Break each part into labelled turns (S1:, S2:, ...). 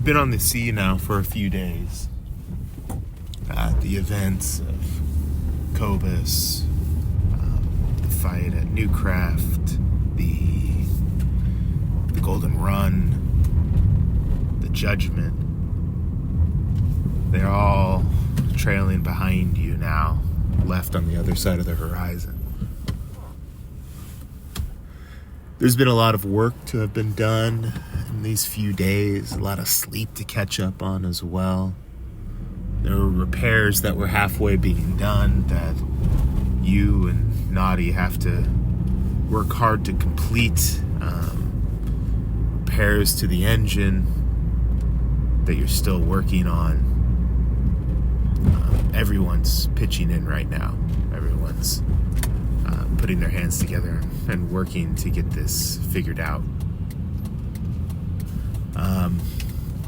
S1: You've been on the sea now for a few days. The events of Cobas, the fight at Newcraft, the Golden Run, the Judgment. They're all trailing behind you now, left on the other side of the horizon. There's been a lot of work to have been done in these few days, a lot of sleep to catch up on as well. There were repairs that were halfway being done that you and Naughty have to work hard to complete. Repairs to the engine that you're still working on. Everyone's pitching in right now. Everyone's putting their hands together and working to get this figured out.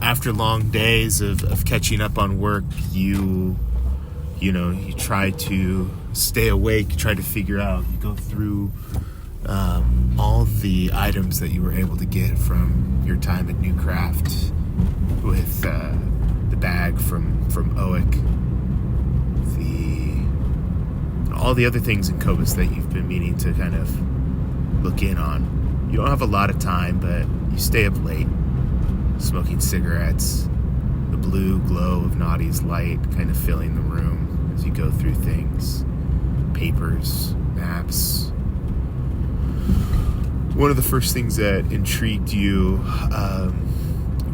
S1: After long days of catching up on work, you try to stay awake, you try to figure out, you go through all the items that you were able to get from your time at Newcraft with the bag from Oic, all the other things in Cobas that you've been meaning to kind of look in on. You don't have a lot of time, but you stay up late, smoking cigarettes, the blue glow of Naughty's light kind of filling the room as you go through things, papers, maps. One of the first things that intrigued you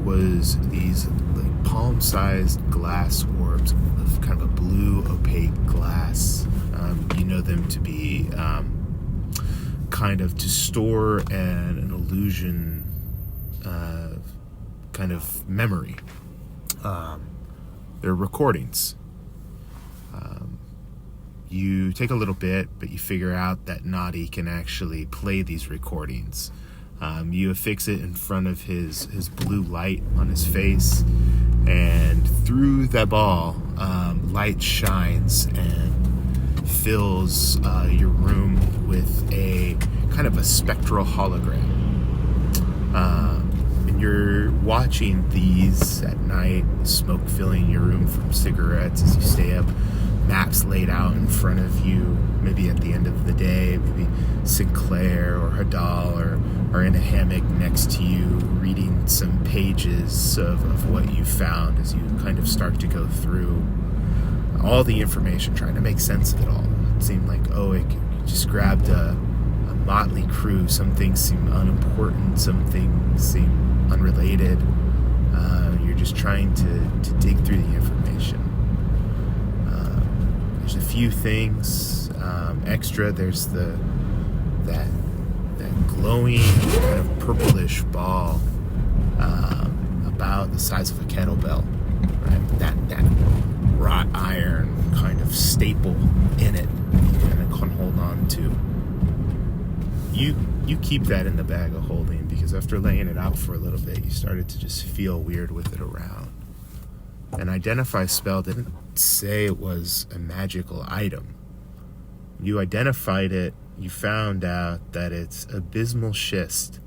S1: was these like palm-sized glass orbs of kind of a blue opaque glass. You know them to be kind of to store an illusion kind of memory. They're recordings. You take a little bit, but you figure out that Naughty can actually play these recordings. You affix it in front of his blue light on his face, and through that ball, light shines and fills your room with a kind of a spectral hologram. And you're watching these at night, smoke filling your room from cigarettes as you stay up, maps laid out in front of you, maybe at the end of the day, maybe Sinclair or Hadal are in a hammock next to you, reading some pages of what you found as you kind of start to go through all the information, trying to make sense of it all. It seemed like Oic just grabbed a motley crew. Some things seem unimportant, some things seem unrelated. You're just trying to dig through the information. There's a few things extra. There's that glowing kind of purplish ball about the size of a kettlebell, right? That wrought iron kind of staple in it you kind of can hold on to. You keep that in the bag of holding because after laying it out for a little bit, you started to just feel weird with it around. An identify spell didn't say it was a magical item. You identified it, you found out that it's abysmal schist.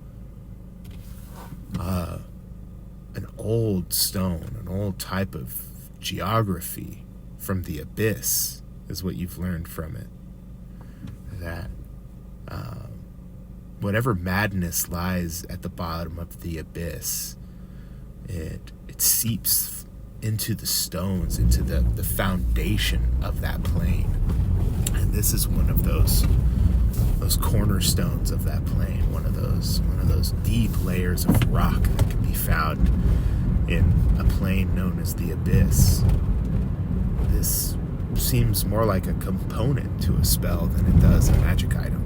S1: An old stone, an old type of geography from the abyss is what you've learned from it. That whatever madness lies at the bottom of the abyss, it seeps into the stones, into the foundation of that plane. And this is one of those cornerstones of that plane, one of those deep layers of rock that can be found in a plane known as the abyss. This seems more like a component to a spell than it does a magic item.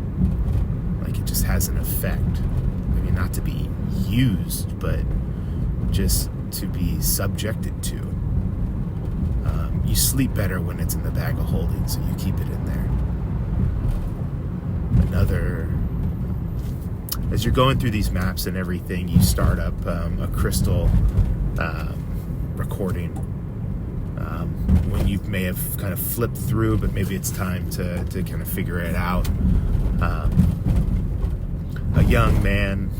S1: Like it just has an effect. Maybe not to be used, but just to be subjected to. You sleep better when it's in the bag of holding, so you keep it in there. As you're going through these maps and everything, you start up a crystal recording. When you may have kind of flipped through, but maybe it's time to kind of figure it out. A young man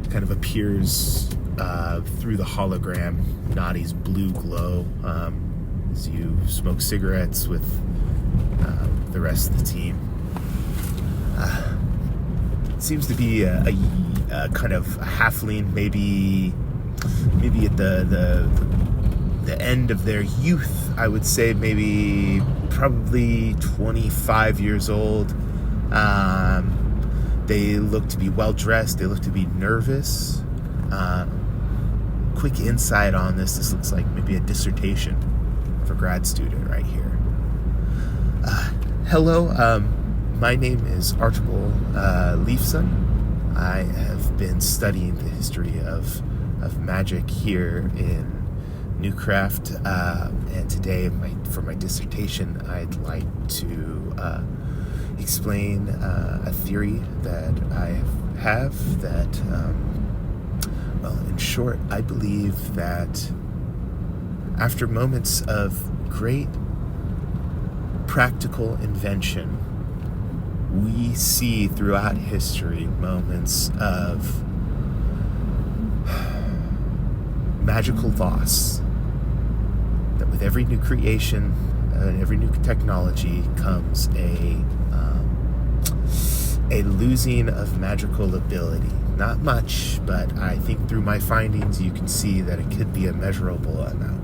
S1: kind of appears through the hologram, Nadi's blue glow, as you smoke cigarettes with the rest of the team. It seems to be a kind of a halfling, maybe at the end of their youth, I would say, maybe probably 25 years old. They look to be well dressed. They look to be nervous. Quick insight on this. This looks like maybe a dissertation for grad student right here. Hello, my name is Archibald Leafson. I have been studying the history of magic here in Newcraft, and today for my dissertation I'd like to explain a theory that I have that, well, in short, I believe that after moments of great practical invention, we see throughout history moments of magical loss. That with every new creation and every new technology comes a losing of magical ability. Not much, but I think through my findings you can see that it could be a measurable amount.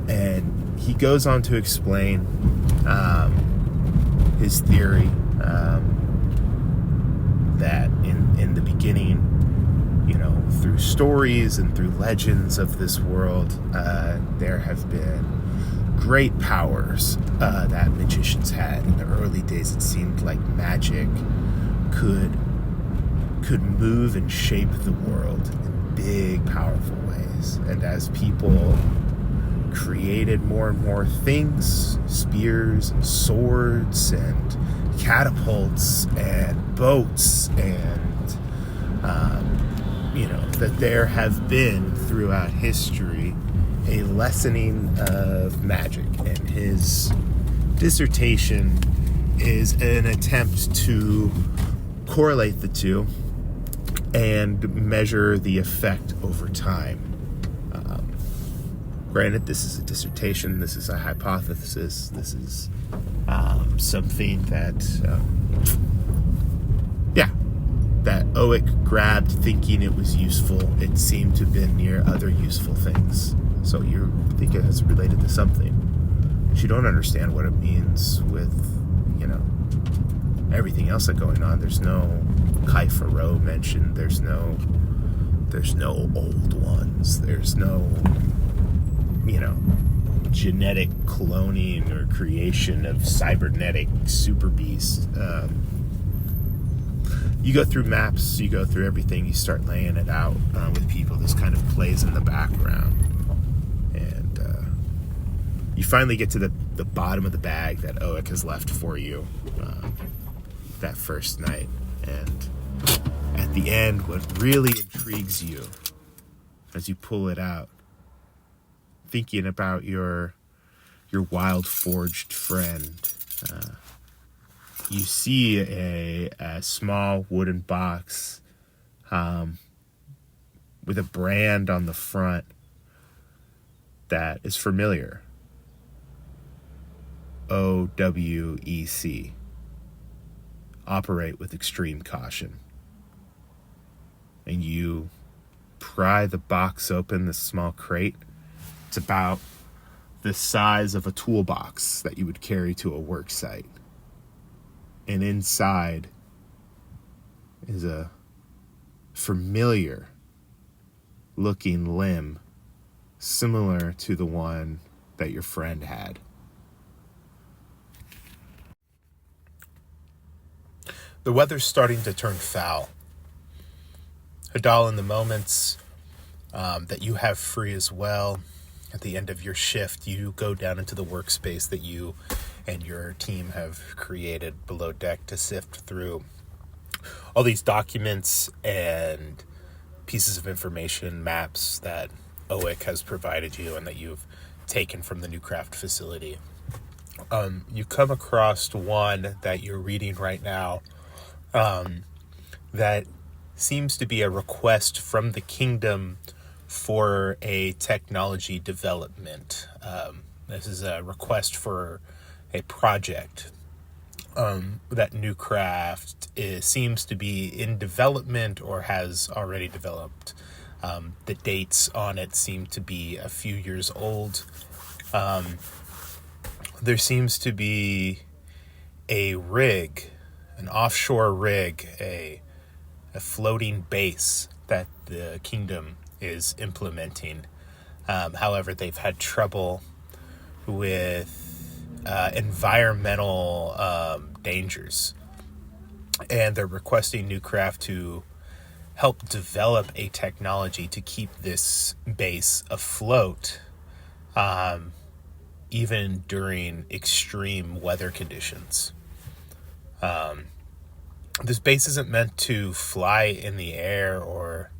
S1: And he goes on to explain his theory that in the beginning, through stories and through legends of this world, there have been great powers that magicians had. In the early days, it seemed like magic could move and shape the world in big, powerful ways. And as people created more and more things, spears and swords and catapults and boats, and that there have been throughout history a lessening of magic. And his dissertation is an attempt to correlate the two and measure the effect over time. Granted, this is a dissertation, this is a hypothesis, this is something that that Oic grabbed thinking it was useful. It seemed to have been near other useful things. So you think it has related to something. But you don't understand what it means with, everything else that's going on. There's no Kai Faro mentioned. There's no old ones. There's no, genetic cloning or creation of cybernetic super beasts. You go through maps, you go through everything, you start laying it out with people. This kind of plays in the background. And you finally get to the bottom of the bag that Oic has left for you that first night. And at the end, what really intrigues you as you pull it out, thinking about your wild forged friend, you see a small wooden box with a brand on the front that is familiar. OWEC. Operate with extreme caution. And you pry the box open, this small crate. It's about the size of a toolbox that you would carry to a work site. And inside is a familiar looking limb similar to the one that your friend had. The weather's starting to turn foul. Hadal, in the moments that you have free as well, at the end of your shift, you go down into the workspace that you and your team have created below deck to sift through all these documents and pieces of information, maps that Oic has provided you and that you've taken from the Newcraft facility. You come across one that you're reading right now that seems to be a request from the kingdom for a technology development. This is a request for a project. That new craft seems to be in development or has already developed. The dates on it seem to be a few years old. There seems to be a rig, an offshore rig, a floating base that the kingdom is implementing. However, they've had trouble with environmental dangers, and they're requesting Newcraft to help develop a technology to keep this base afloat, even during extreme weather conditions. This base isn't meant to fly in the air or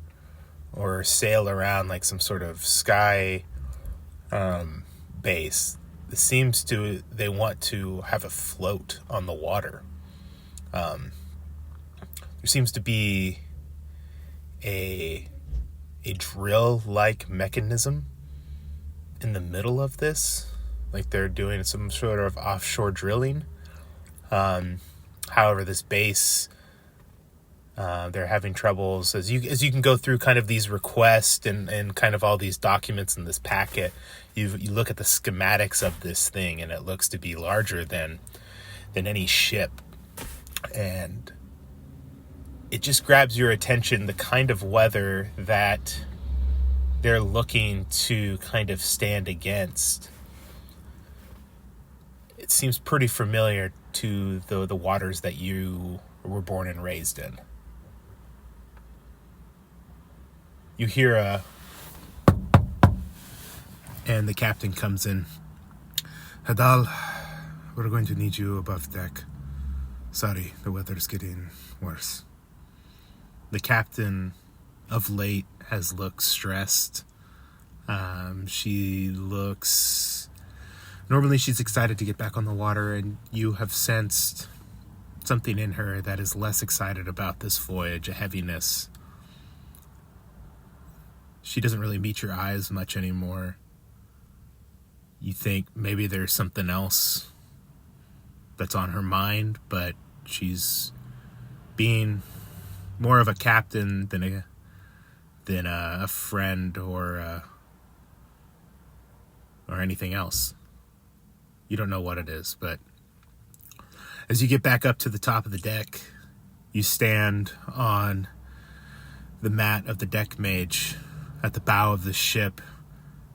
S1: sail around like some sort of sky base. It seems they want to have a float on the water. There seems to be a drill-like mechanism in the middle of this, like they're doing some sort of offshore drilling. However, this base, they're having troubles as you can go through kind of these requests and kind of all these documents in this packet. You look at the schematics of this thing, and it looks to be larger than any ship, and it just grabs your attention, the kind of weather that they're looking to kind of stand against. It seems pretty familiar to the waters that you were born and raised in. You hear and the captain comes in. Hadal, we're going to need you above deck. Sorry, the weather's getting worse. The captain of late has looked stressed. Normally she's excited to get back on the water, and you have sensed something in her that is less excited about this voyage, a heaviness. She doesn't really meet your eyes much anymore. You think maybe there's something else that's on her mind, but she's being more of a captain than a friend or anything else. You don't know what it is, but as you get back up to the top of the deck, you stand on the mat of the deck mage at the bow of the ship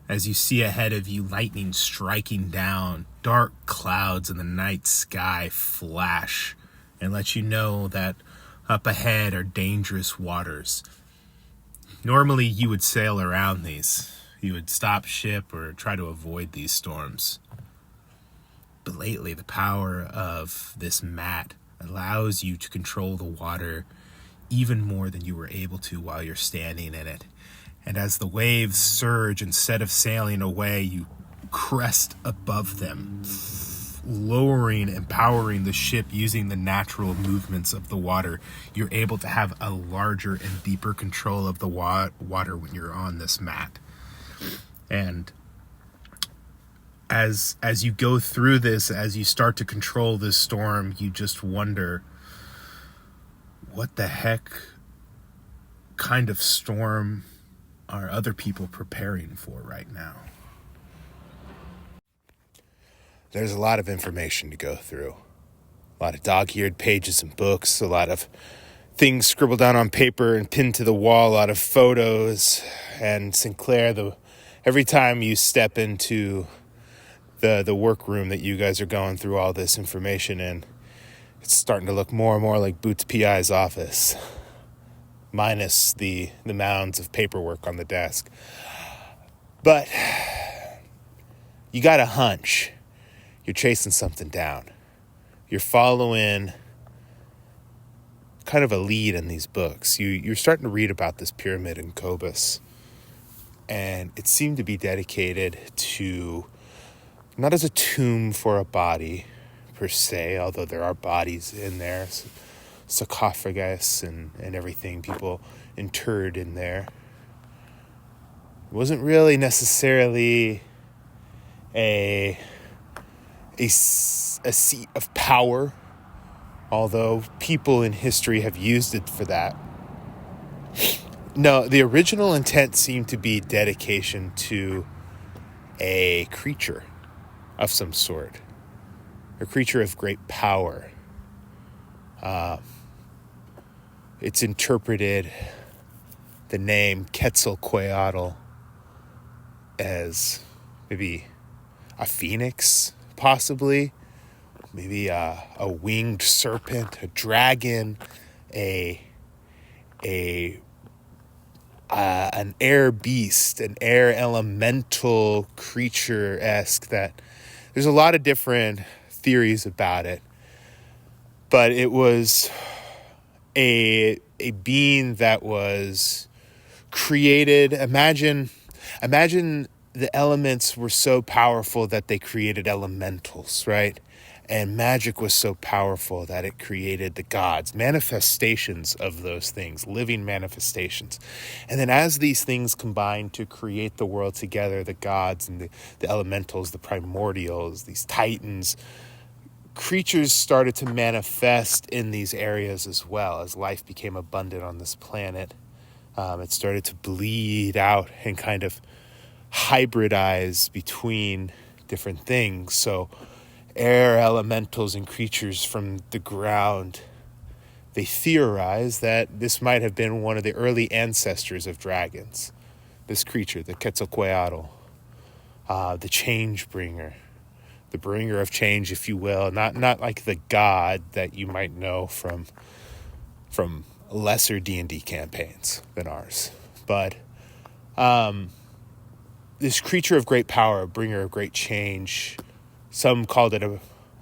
S1: as you see ahead of you lightning striking down, dark clouds in the night sky flash and let you know that up ahead are dangerous waters. Normally you would sail around these. You would stop ship or try to avoid these storms. But lately, the power of this mat allows you to control the water even more than you were able to while you're standing in it. And as the waves surge, instead of sailing away, you crest above them, lowering and powering the ship using the natural movements of the water. You're able to have a larger and deeper control of the water when you're on this mat. And as you go through this, as you start to control this storm, you just wonder, what the heck kind of storm are other people preparing for right now? There's a lot of information to go through. A lot of dog-eared pages and books, a lot of things scribbled down on paper and pinned to the wall, a lot of photos. And Sinclair, every time you step into the workroom that you guys are going through all this information in, it's starting to look more and more like Boots P.I.'s office, minus the mounds of paperwork on the desk. But you got a hunch. You're chasing something down. You're following kind of a lead in these books. You're starting to read about this pyramid in Cobas, and it seemed to be dedicated to, not as a tomb for a body per se, although there are bodies in there, sarcophagus and everything, people interred in there. It wasn't really necessarily a seat of power, although people in history have used it for that. No, the original intent seemed to be dedication to a creature of some sort, a creature of great power. It's interpreted, the name Quetzalcoatl, as maybe a phoenix, possibly, maybe a winged serpent, a dragon, an air beast, an air elemental creature-esque. That there's a lot of different theories about it, but it was a being that was created. Imagine the elements were so powerful that they created elementals, right? And magic was so powerful that it created the gods, manifestations of those things, living manifestations. And then as these things combined to create the world together, the gods and the elementals, the primordials, these titans, creatures started to manifest in these areas as well. As life became abundant on this planet, it started to bleed out and kind of hybridize between different things. So air elementals and creatures from the ground, they theorize that this might have been one of the early ancestors of dragons. This creature, the Quetzalcoatl, the change bringer, the bringer of change, if you will, not like the god that you might know from lesser D&D campaigns than ours, but this creature of great power, bringer of great change. Some called it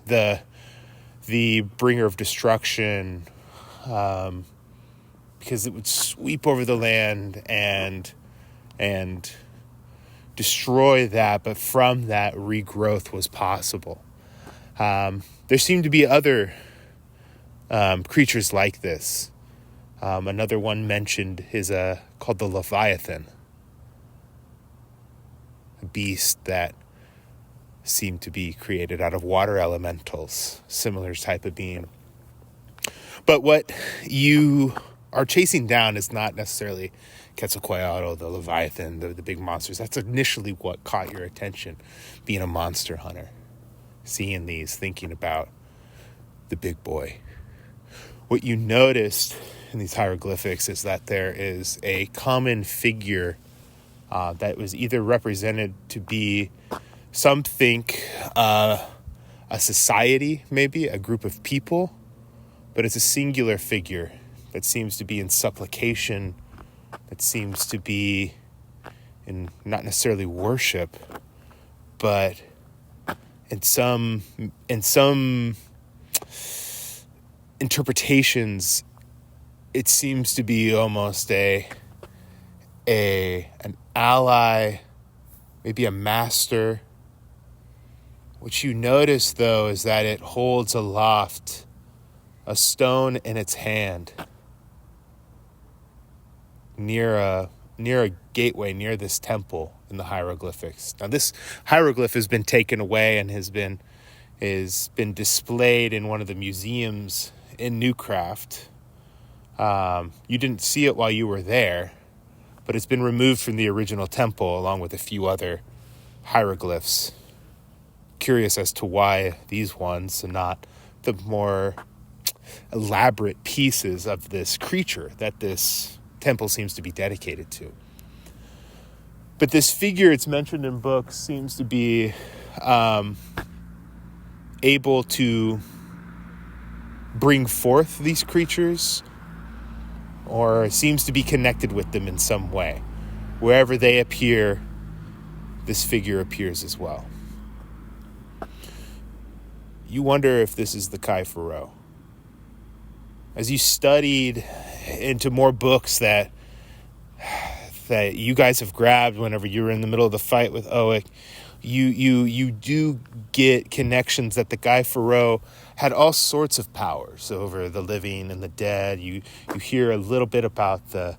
S1: the bringer of destruction, because it would sweep over the land and destroy that, but from that regrowth was possible. There seem to be other creatures like this. Another one mentioned is called the Leviathan, a beast that seemed to be created out of water elementals, similar type of being. But what you are chasing down is not necessarily Quetzalcoatl, the Leviathan, the big monsters. That's initially what caught your attention, being a monster hunter, seeing these, thinking about the big boy. What you noticed in these hieroglyphics is that there is a common figure that was either represented to be, some think, a society, maybe a group of people, but it's a singular figure that seems to be in supplication, that seems to be in not necessarily worship, but in some interpretations, it seems to be almost an ally, maybe a master. What you notice, though, is that it holds aloft a stone in its hand near a gateway, near this temple in the hieroglyphics. Now, this hieroglyph has been taken away and has been displayed in one of the museums in Newcraft. You didn't see it while you were there, but it's been removed from the original temple along with a few other hieroglyphs. Curious as to why these ones and not the more elaborate pieces of this creature that this temple seems to be dedicated to. But this figure, it's mentioned in books, seems to be able to bring forth these creatures, or seems to be connected with them in some way. Wherever they appear, this figure appears as well. You wonder if this is the Kai Pharaoh. As you studied into more books that you guys have grabbed whenever you were in the middle of the fight with Oic, you do get connections that the Kai Pharaoh had all sorts of powers over the living and the dead. You hear a little bit about the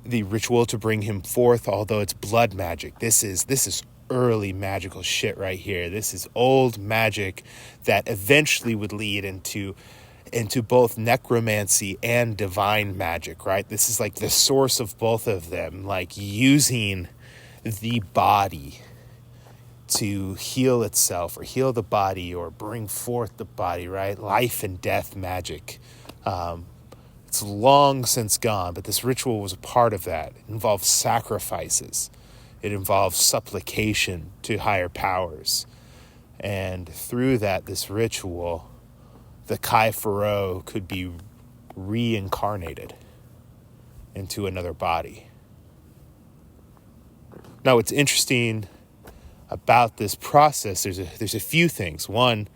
S1: the ritual to bring him forth, although it's blood magic. This is early magical shit right here. This is old magic that eventually would lead into both necromancy and divine magic, right? This is like the source of both of them, like using the body to heal itself or heal the body or bring forth the body, right? Life and death magic. It's long since gone, but this ritual was a part of that. It involved sacrifices. It involved supplication to higher powers. And through that, this ritual, the Kai Pharaoh could be reincarnated into another body. Now, what's interesting about this process, there's a few things. One,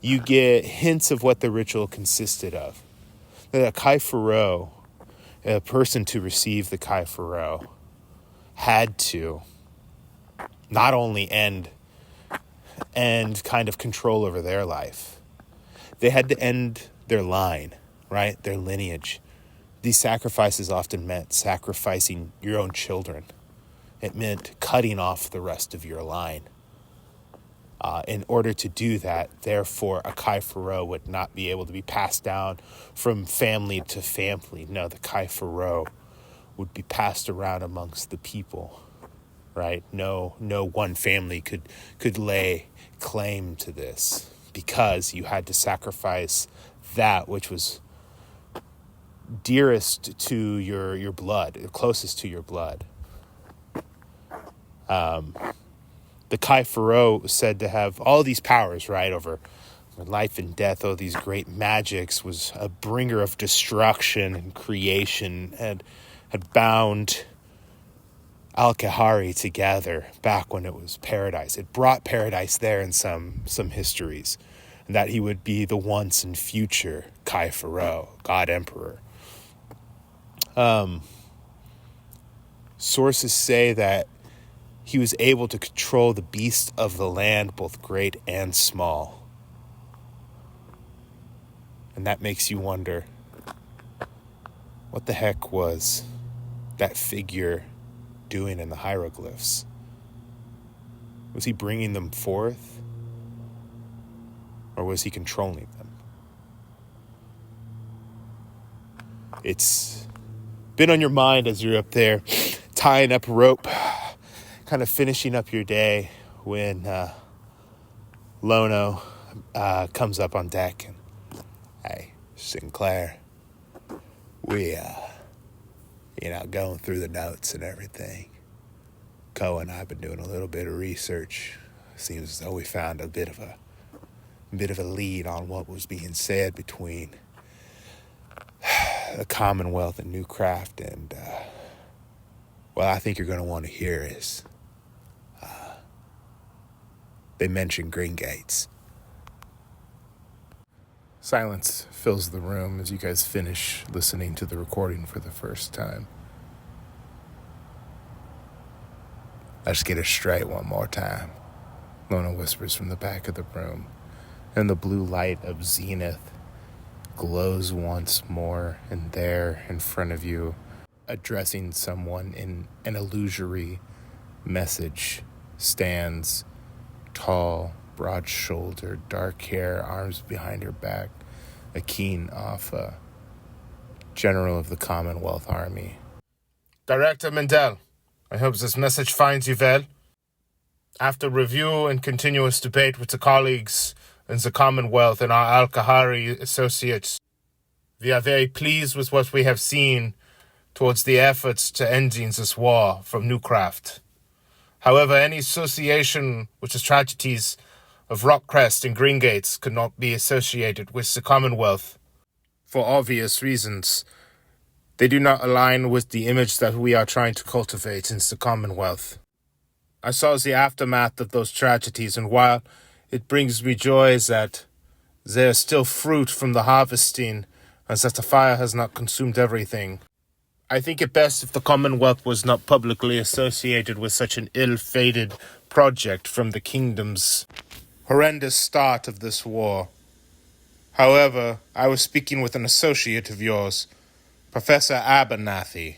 S1: you get hints of what the ritual consisted of. The Kai Pharaoh, a person to receive the Kai Pharaoh, had to not only end kind of control over their life, they had to end their line, right? Their lineage. These sacrifices often meant sacrificing your own children. It meant cutting off the rest of your line. In order to do that, therefore, a Kai Pharaoh would not be able to be passed down from family to family. No, the Kai Pharaoh would be passed around amongst the people, right? No one family could lay claim to this because you had to sacrifice that which was dearest to your blood, closest to your blood. The Kai Pharaoh was said to have all these powers, right, over life and death, all these great magics, was a bringer of destruction and creation, and had bound Al-Kahari together back when it was paradise. It brought paradise there in some histories, and that he would be the once and future Kai Pharaoh, God Emperor. Sources say that he was able to control the beasts of the land, both great and small. And that makes you wonder, what the heck was that figure doing in the hieroglyphs? Was he bringing them forth? Or was he controlling them? It's been on your mind as you're up there tying up rope, kind of finishing up your day, when Lono comes up on deck and, "Hey, Sinclair, we, going through the notes and everything. Co and I have been doing a little bit of research. Seems as though we found a bit of a lead on what was being said between the Commonwealth and Newcraft, and what I think you're going to want to hear is they mention Green Gates." Silence fills the room as you guys finish listening to the recording for the first time. "Let's get it straight one more time," Lona whispers from the back of the room, and the blue light of zenith glows once more, and there in front of you, addressing someone in an illusory message, stands tall, broad-shouldered, dark hair, arms behind her back, Akin Alpha, General of the Commonwealth Army.
S2: "Director Mendel, I hope this message finds you well. After review and continuous debate with the colleagues in the Commonwealth and our Al-Kahari associates, we are very pleased with what we have seen towards the efforts to ending this war from Newcraft. However, any association with the tragedies of Rockcrest and Greengates could not be associated with the Commonwealth. For obvious reasons, they do not align with the image that we are trying to cultivate in the Commonwealth. I saw the aftermath of those tragedies, and while it brings me joy that there is still fruit from the harvesting, and that the fire has not consumed everything, I think it best if the Commonwealth was not publicly associated with such an ill-fated project from the kingdom's horrendous start of this war. However, I was speaking with an associate of yours, Professor Abernathy.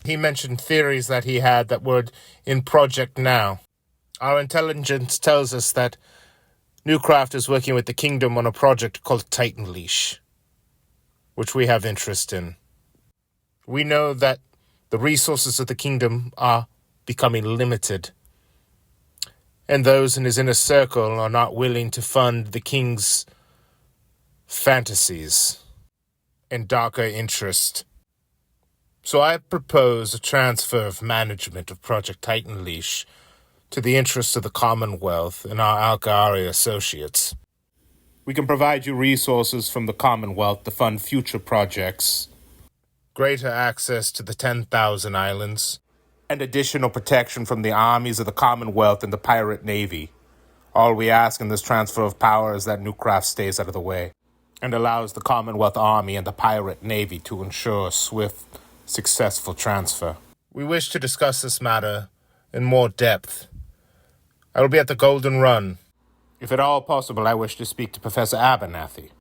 S2: He mentioned theories that he had that were in project now. Our intelligence tells us that Newcraft is working with the Kingdom on a project called Titan Leash, which we have interest in. We know that the resources of the Kingdom are becoming limited, and those in his inner circle are not willing to fund the King's fantasies and darker interest. So I propose a transfer of management of Project Titan Leash to the interests of the Commonwealth and our Alkahari associates. We can provide you resources from the Commonwealth to fund future projects, greater access to the 10,000 islands, and additional protection from the armies of the Commonwealth and the Pirate Navy. All we ask in this transfer of power is that Newcraft stays out of the way and allows the Commonwealth Army and the Pirate Navy to ensure a swift, successful transfer. We wish to discuss this matter in more depth. I will be at the Golden Run. If at all possible, I wish to speak to Professor Abernathy,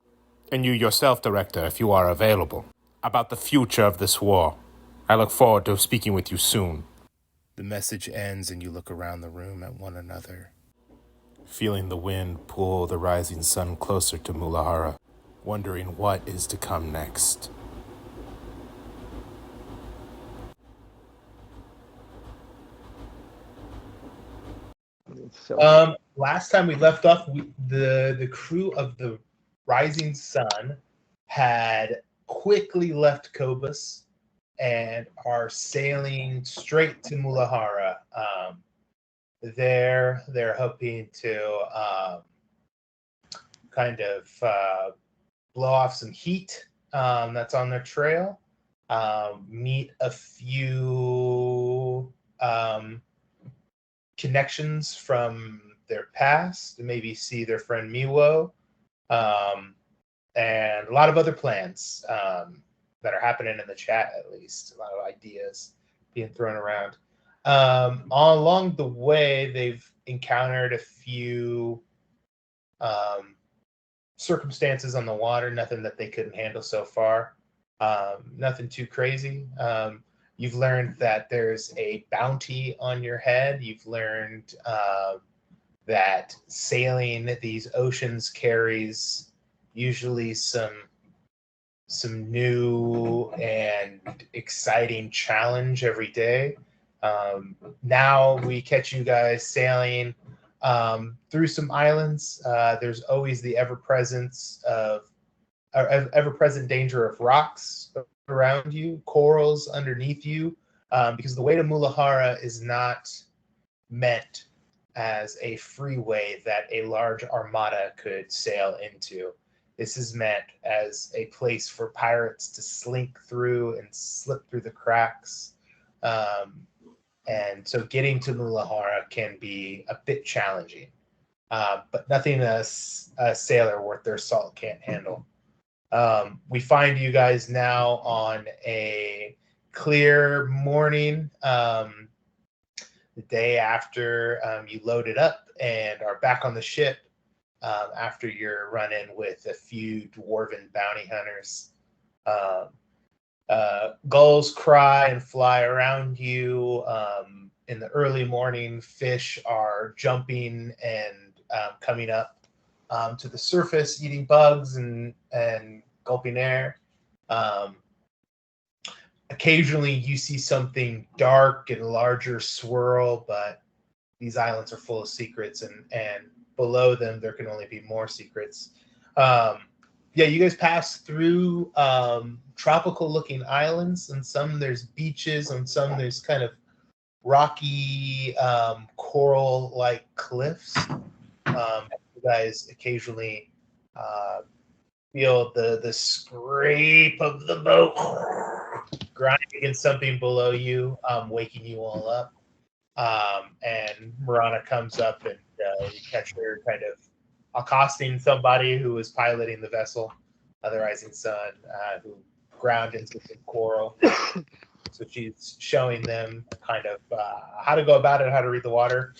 S2: and you yourself, Director, if you are available, about the future of this war. I look forward to speaking with you soon. The message ends and you look around the room at one another, feeling the wind pull the rising sun closer to Mulajara, wondering what is to come next.
S1: Last time we left off, the crew of the Rising Sun had quickly left Cobas and are sailing straight to Mulajara. They're hoping to kind of blow off some heat that's on their trail, meet a few connections from their past, maybe see their friend Miwo, and a lot of other plans that are happening in the chat, at least. A lot of ideas being thrown around. All along the way, they've encountered a few circumstances on the water, nothing that they couldn't handle so far. Nothing too crazy. You've learned that there's a bounty on your head. You've learned that sailing these oceans carries usually some new and exciting challenge every day. Now we catch you guys sailing through some islands. There's always the ever-present danger of rocks around you, corals underneath you, because the way to Mulajara is not meant as a freeway that a large armada could sail into. This is meant as a place for pirates to slink through and slip through the cracks. And so getting to Mulajara can be a bit challenging, but nothing a sailor worth their salt can't handle. We find you guys now on a clear morning, the day after you loaded up and are back on the ship after your run-in with a few dwarven bounty hunters. Gulls cry and fly around you. In the early morning, fish are jumping and coming up to the surface, eating bugs and gulping air. Occasionally, you see something dark and larger swirl, but these islands are full of secrets, and below them, there can only be more secrets. Yeah, you guys pass through tropical-looking islands. On some, there's beaches. On some, there's kind of rocky, coral-like cliffs. You guys occasionally feel the scrape of the boat grinding against something below you, waking you all up. And Marana comes up, and you catch her kind of accosting somebody who was piloting the vessel, the Rising Sun, who ground into some coral. So she's showing them kind of how to go about it, how to read the water.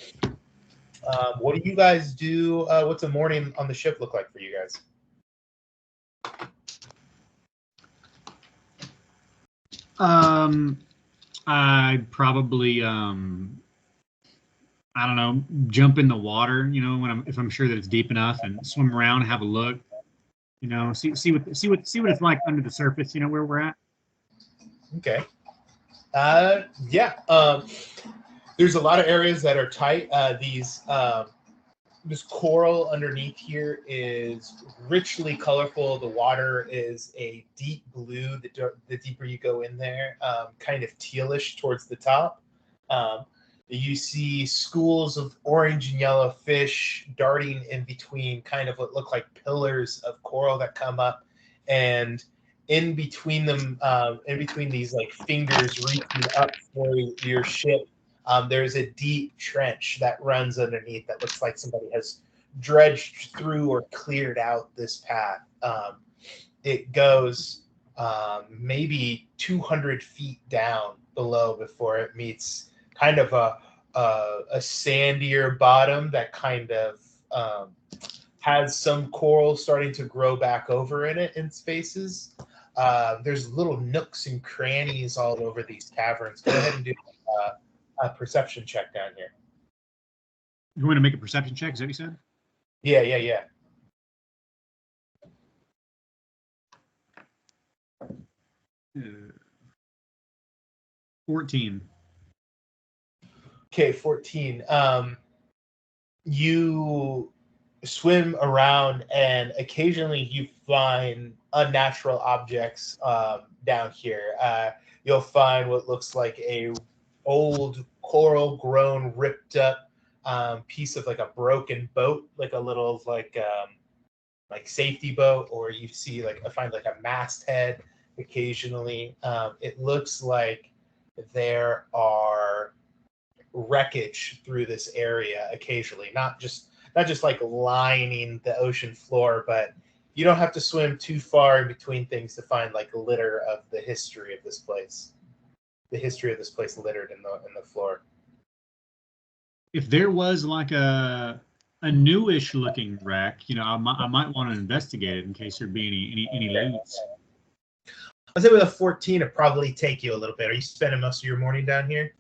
S1: What do you guys do? What's a morning on the ship look like for you guys?
S3: I'd probably I don't know, jump in the water, if I'm sure that it's deep enough, and swim around, have a look, see what it's like under the surface, where we're at.
S1: Okay. Yeah. There's a lot of areas that are tight. This coral underneath here is richly colorful. The water is a deep blue. The deeper you go in there, kind of tealish towards the top. You see schools of orange and yellow fish darting in between kind of what look like pillars of coral that come up, and in between them, in between these like fingers reaching up for your ship, there's a deep trench that runs underneath that looks like somebody has dredged through or cleared out this path. It goes maybe 200 feet down below before it meets kind of a sandier bottom that kind of has some coral starting to grow back over in it in spaces. There's little nooks and crannies all over these caverns. Go ahead and do a perception check down here.
S3: You want to make a perception check? Is that what you said?
S1: Yeah.
S3: 14.
S1: Okay, 14. You swim around, and occasionally you find unnatural objects down here. You'll find what looks like a old coral-grown, ripped-up piece of like a broken boat, like a little like safety boat, or you see I find like a masthead occasionally. It looks like there are wreckage through this area occasionally, not just like lining the ocean floor, but you don't have to swim too far in between things to find like a litter of the history of this place. The history of this place littered in the floor.
S3: If there was like a newish looking wreck, I might want to investigate it in case there'd be any leads.
S1: I'd say with a 14, it'd probably take you a little bit. Are you spending most of your morning down here?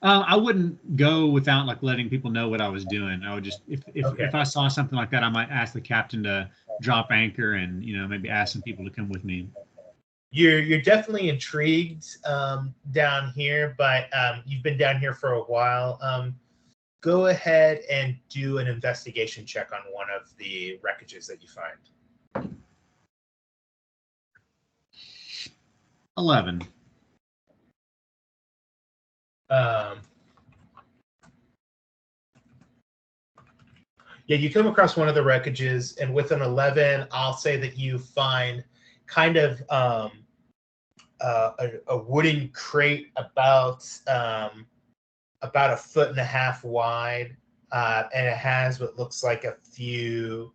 S3: I wouldn't go without like letting people know what I was doing. I would just if I saw something like that, I might ask the captain to drop anchor and maybe ask some people to come with me.
S1: You're definitely intrigued down here, but you've been down here for a while. Go ahead and do an investigation check on one of the wreckages that you find.
S3: 11.
S1: Yeah, you come across one of the wreckages, and with an 11, I'll say that you find kind of a wooden crate about 1.5 feet wide, and it has what looks like a few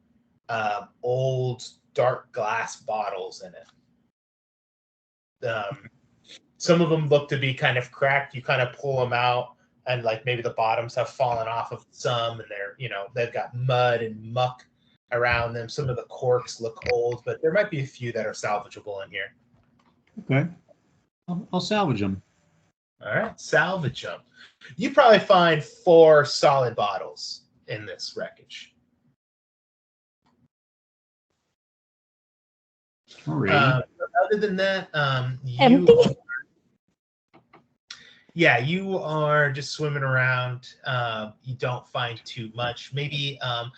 S1: old dark glass bottles in it. Some of them look to be kind of cracked. You kind of pull them out, and like maybe the bottoms have fallen off of some, and they've got mud and muck around them. Some of the corks look old, but there might be a few that are salvageable in here.
S3: Okay, I'll salvage them.
S1: All right, salvage them. You probably find 4 solid bottles in this wreckage. Other than that, you are just swimming around. You don't find too much. Maybe some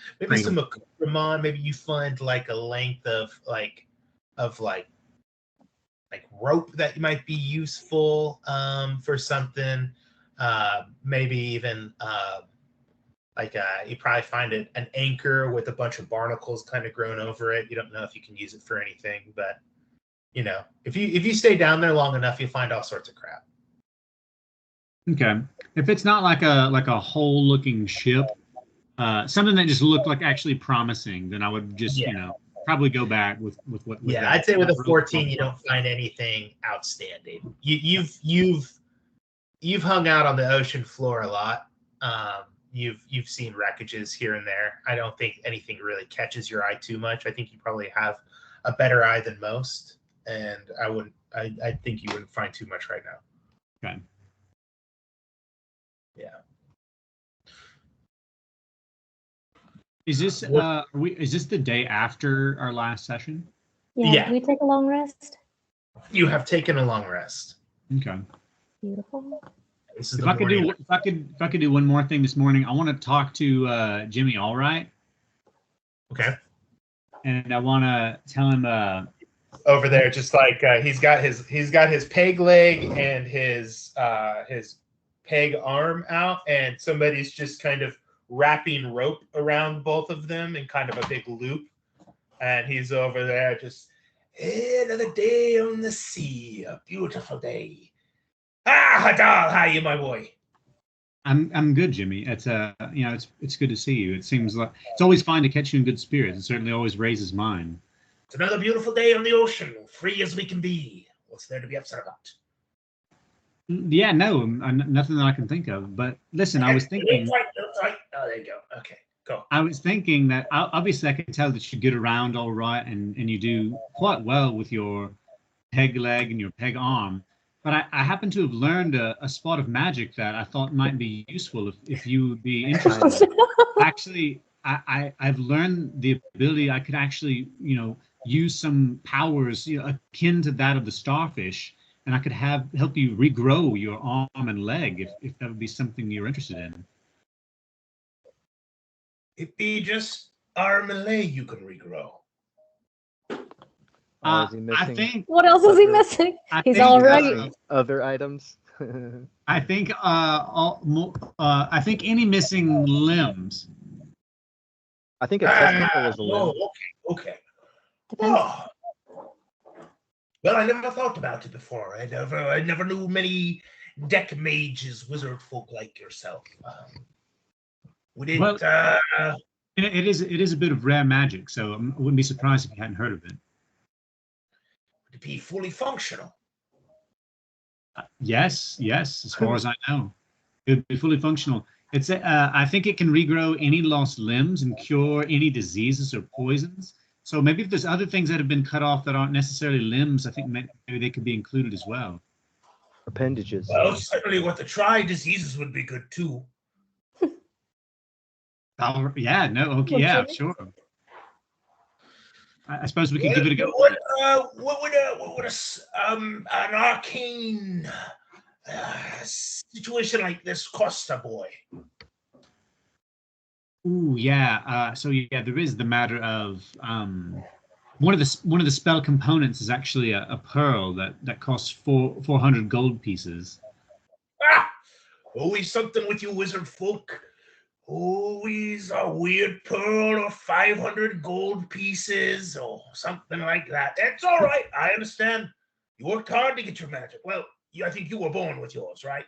S1: accoutrement. Maybe you find like a length of rope that might be useful for something. Maybe even you probably find an anchor with a bunch of barnacles kind of grown over it. You don't know if you can use it for anything, but if you stay down there long enough, you'll find all sorts of crap.
S3: Okay. If it's not like a whole looking ship, something that just looked like actually promising, then I would just probably go back with what. With
S1: I'd say with a 14, you don't find anything outstanding. You've hung out on the ocean floor a lot. You've seen wreckages here and there. I don't think anything really catches your eye too much. I think you probably have a better eye than most, and I think you wouldn't find too much right now.
S3: Okay.
S4: Yeah.
S3: Is this is this the day after our last session?
S5: Yeah.
S4: Yeah.
S5: Can we take a long rest?
S4: You have taken a long rest.
S3: Okay.
S5: Beautiful.
S4: This is
S3: If
S4: the
S3: I could
S4: morning.
S3: do one more thing this morning, I want to talk to Jimmy Allright,
S4: Okay.
S3: and I want to tell him.
S2: Over there, just like he's got his peg leg and his peg arm out, and somebody's just kind of wrapping rope around both of them in kind of a big loop, and he's over there just, hey, another day on the sea, a beautiful day. Ah, Hadal, how are you, my boy?
S3: I'm good, Jimmy. It's it's good to see you. It seems like it's always fine to catch you in good spirits. It certainly always raises mine.
S4: It's another beautiful day on the ocean, free as we can be. What's there to be upset about?
S3: Yeah, no, nothing that I can think of. But listen, I was thinking.
S4: Oh, there you go. Okay, go.
S3: I was thinking that obviously I can tell that you get around all right, and you do quite well with your peg leg and your peg arm. But I happen to have learned a spot of magic that I thought might be useful if you would be interested. Actually, I've learned the ability. I could actually, use some powers akin to that of the starfish, and I could help you regrow your arm and leg if that would be something you're interested in.
S4: It be just arm and leg you can regrow.
S6: Is he missing
S3: I think.
S5: What else is he missing? He's all right.
S6: other items?
S3: I think. I think any missing limbs.
S6: I think a testicle is a limb.
S4: Oh, okay.
S5: Depends.
S4: Oh. Well, I never thought about it before. I never knew many deck mages, wizard folk like yourself. We didn't.
S3: It is a bit of rare magic, so I wouldn't be surprised if you hadn't heard of it.
S4: To be fully functional.
S3: Yes, as far as I know, it would be fully functional. It's I think it can regrow any lost limbs and cure any diseases or poisons. So maybe if there's other things that have been cut off that aren't necessarily limbs, I think maybe they could be included as well.
S6: Appendages.
S4: Well, certainly what to try. Diseases would be good too.
S3: Yeah, no, okay, yeah, sure. I suppose we could give it a go.
S4: What would an arcane situation like this cost a boy?
S3: Ooh, yeah. So yeah, there is the matter of one of the spell components is actually a pearl that costs 400 gold pieces.
S4: Ah, always something with you wizard folk. Always a weird pearl or 500 gold pieces or something like that. That's all right. I understand. You worked hard to get your magic. Well, I think you were born with yours, right?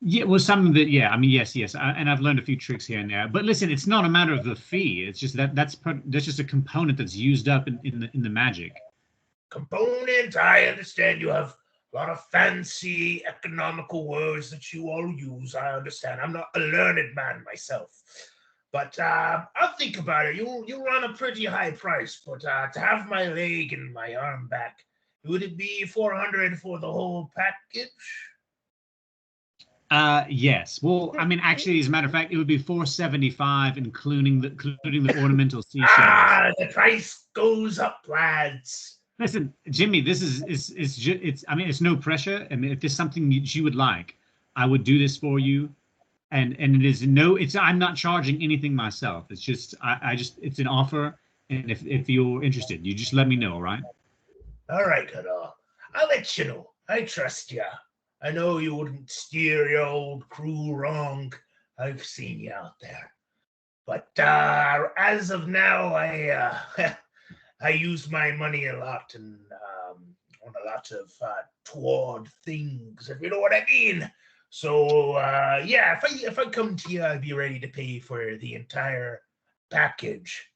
S3: Yeah, well, something that, yeah, I mean, yes, and I've learned a few tricks here and there. But listen, it's not a matter of the fee. It's just that's just a component that's used up in the magic.
S4: Component. I understand. You have a lot of fancy economical words that you all use. I understand. I'm not a learned man myself, but I'll think about it. You run a pretty high price, but to have my leg and my arm back, would it be 400 for the whole package?
S3: Yes. Well, I mean, actually, as a matter of fact, it would be 475, including the ornamental seashells.
S4: The price goes up, lads.
S3: Listen, Jimmy, this is I mean, it's no pressure. I mean, if there's something you would like, I would do this for you. And I'm not charging anything myself. It's just, it's an offer. And if you're interested, you just let me know, all right?
S4: All right, Hadal. I'll let you know. I trust you. I know you wouldn't steer your old crew wrong. I've seen you out there. But as of now, I use my money a lot and on a lot of toward things, if you know what I mean. So yeah, if I come to you, I'd be ready to pay for the entire package.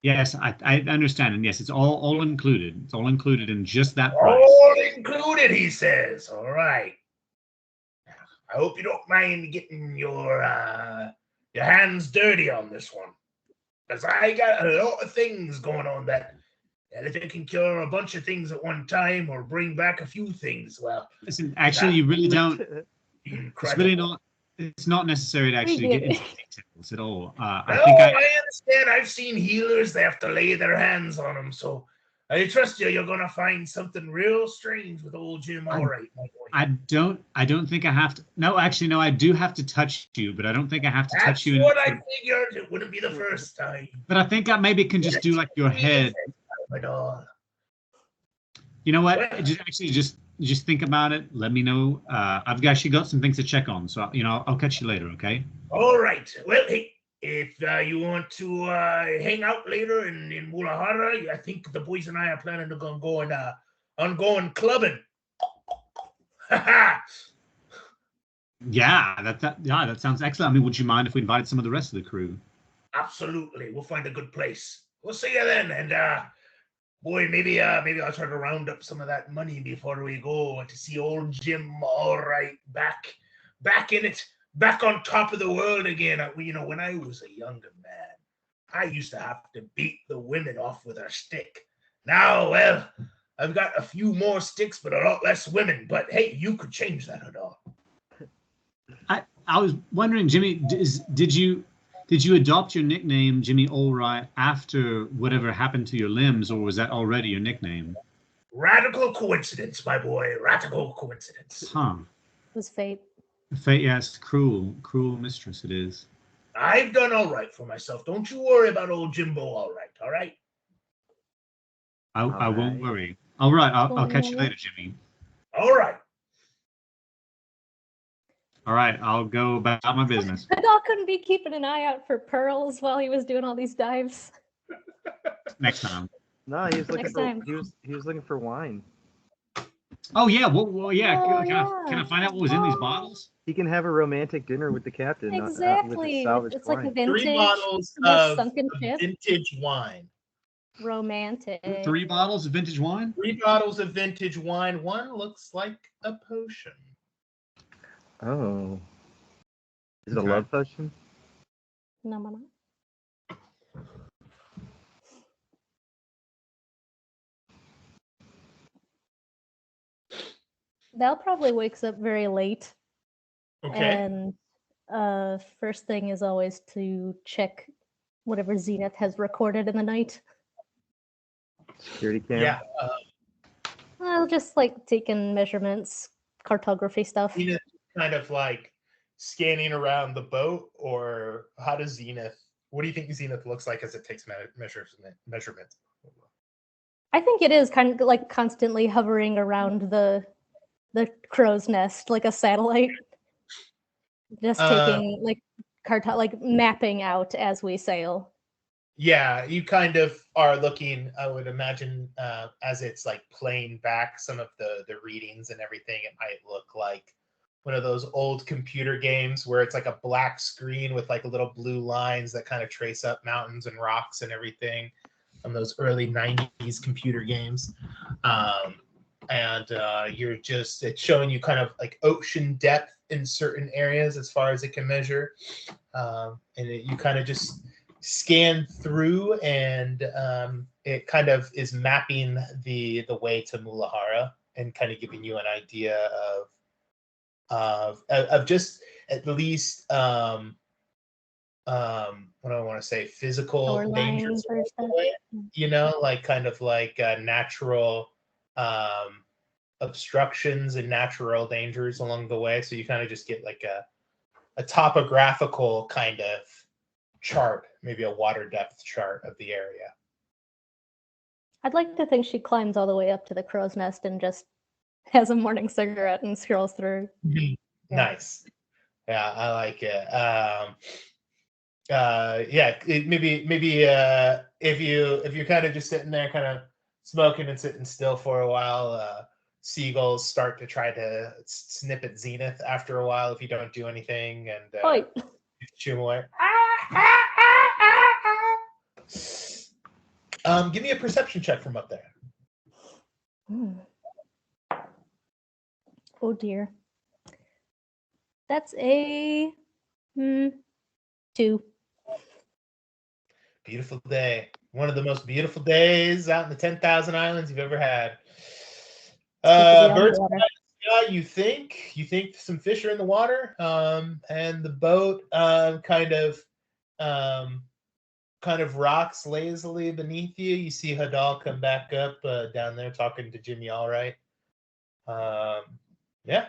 S3: Yes, I understand, and yes, it's all included. It's all included in just that price.
S4: All included, he says. All right. I hope you don't mind getting your hands dirty on this one, because I got a lot of things going on that And if it can cure a bunch of things at one time or bring back a few things, well,
S3: Listen, actually, you really don't.
S4: incredible.
S3: It's really not. It's not necessary to actually get
S5: get
S3: into
S5: it.
S3: details at all.
S4: No,
S3: I think
S4: I understand. I've seen healers, they have to lay their hands on them. So I trust you. You're going to find something real strange with old Jim Allright, my boy.
S3: I don't think I have to. No, actually, no. I do have to touch you, but I don't think I have to touch you.
S4: That's what I figured. It wouldn't be the first time.
S3: But I think I maybe can just do like your head.
S4: At all.
S3: You know what?
S4: Well-
S3: Just think about it. Let me know. I've actually got some things to check on, so I'll catch you later. Okay.
S4: All right. Well, hey, if you want to hang out later in Mulajara, I think the boys and I are planning to go on going clubbing.
S3: Yeah, that sounds excellent. I mean, would you mind if we invited some of the rest of the crew?
S4: Absolutely. We'll find a good place. We'll see you then. And boy, maybe I'll try to round up some of that money before we go to see old Jim Allright back in it, back on top of the world again. When I was a younger man, I used to have to beat the women off with a stick. Now, well, I've got a few more sticks, but a lot less women. But hey, you could change that at all.
S3: I was wondering, Jimmy, did you adopt your nickname Jimmy Allright after whatever happened to your limbs, or was that already your nickname?
S4: Radical coincidence, my boy. Radical coincidence.
S3: Huh.
S5: It was fate.
S3: Fate, yes, cruel mistress it is.
S4: I've done all right for myself. Don't you worry about old Jimbo Allright, all right?
S3: I won't worry. All right, I'll catch you later, Jimmy.
S4: All right.
S3: All right, I'll go about my business.
S5: Hadal couldn't be keeping an eye out for pearls while he was doing all these dives.
S3: Next time.
S6: No, he was looking
S5: Next
S6: for
S5: time.
S6: he was looking for wine.
S3: Oh yeah, well yeah.
S5: Oh,
S3: Can I find out what was in these bottles?
S6: He can have a romantic dinner with the captain. With
S5: Exactly.
S6: his salvaged
S5: It's like a
S6: wine.
S5: vintage.
S7: 3 bottles
S5: the most
S7: of
S5: sunken ship.
S7: vintage wine.
S5: Romantic.
S3: 3 bottles of vintage wine.
S7: 3 bottles of vintage wine. One looks like a potion.
S6: Oh. Is it a
S7: Okay.
S6: love potion?
S5: No, mama. Val probably wakes up very late,
S7: Okay.
S5: and first thing is always to check whatever Zenith has recorded in the night.
S6: Security cam?
S7: Yeah.
S5: Well, just like taking measurements, cartography stuff.
S7: Zenith kind of like scanning around the boat, or how does Zenith? What do you think Zenith looks like as it takes measurements?
S5: I think it is kind of like constantly hovering around the crow's nest like a satellite, just taking like mapping out as we sail.
S7: Yeah, you kind of are looking, I would imagine, as it's like playing back some of the readings and everything, it might look like one of those old computer games where it's like a black screen with like little blue lines that kind of trace up mountains and rocks and everything from those early 90s computer games. It's showing you kind of like ocean depth in certain areas as far as it can measure. You kind of just scan through, and it kind of is mapping the way to Mulajara and kind of giving you an idea of just at least what do I want to say, physical
S5: Or
S7: dangers
S5: lines or
S7: along the way,
S5: stuff.
S7: like kind of like natural obstructions and natural dangers along the way. So you kind of just get like a topographical kind of chart, maybe a water depth chart of the area.
S5: I'd like to think she climbs all the way up to the crow's nest and just has a morning cigarette and scrolls through. Yeah.
S7: Nice. Yeah, I like it. Maybe if you're kind of just sitting there kind of smoking and sitting still for a while, seagulls start to try to snip at Zenith after a while if you don't do anything, and
S5: Oi.
S7: shoo them away. Give me a perception check from up there.
S5: Oh dear. That's a 2.
S7: Beautiful day. One of the most beautiful days out in the 10,000 islands you've ever had.
S5: Good to be on the
S7: Birds,
S5: water.
S7: yeah, you think some fish are in the water, and the boat kind of rocks lazily beneath you. You see Hadal come back up down there talking to Jimmy Allright. Yeah.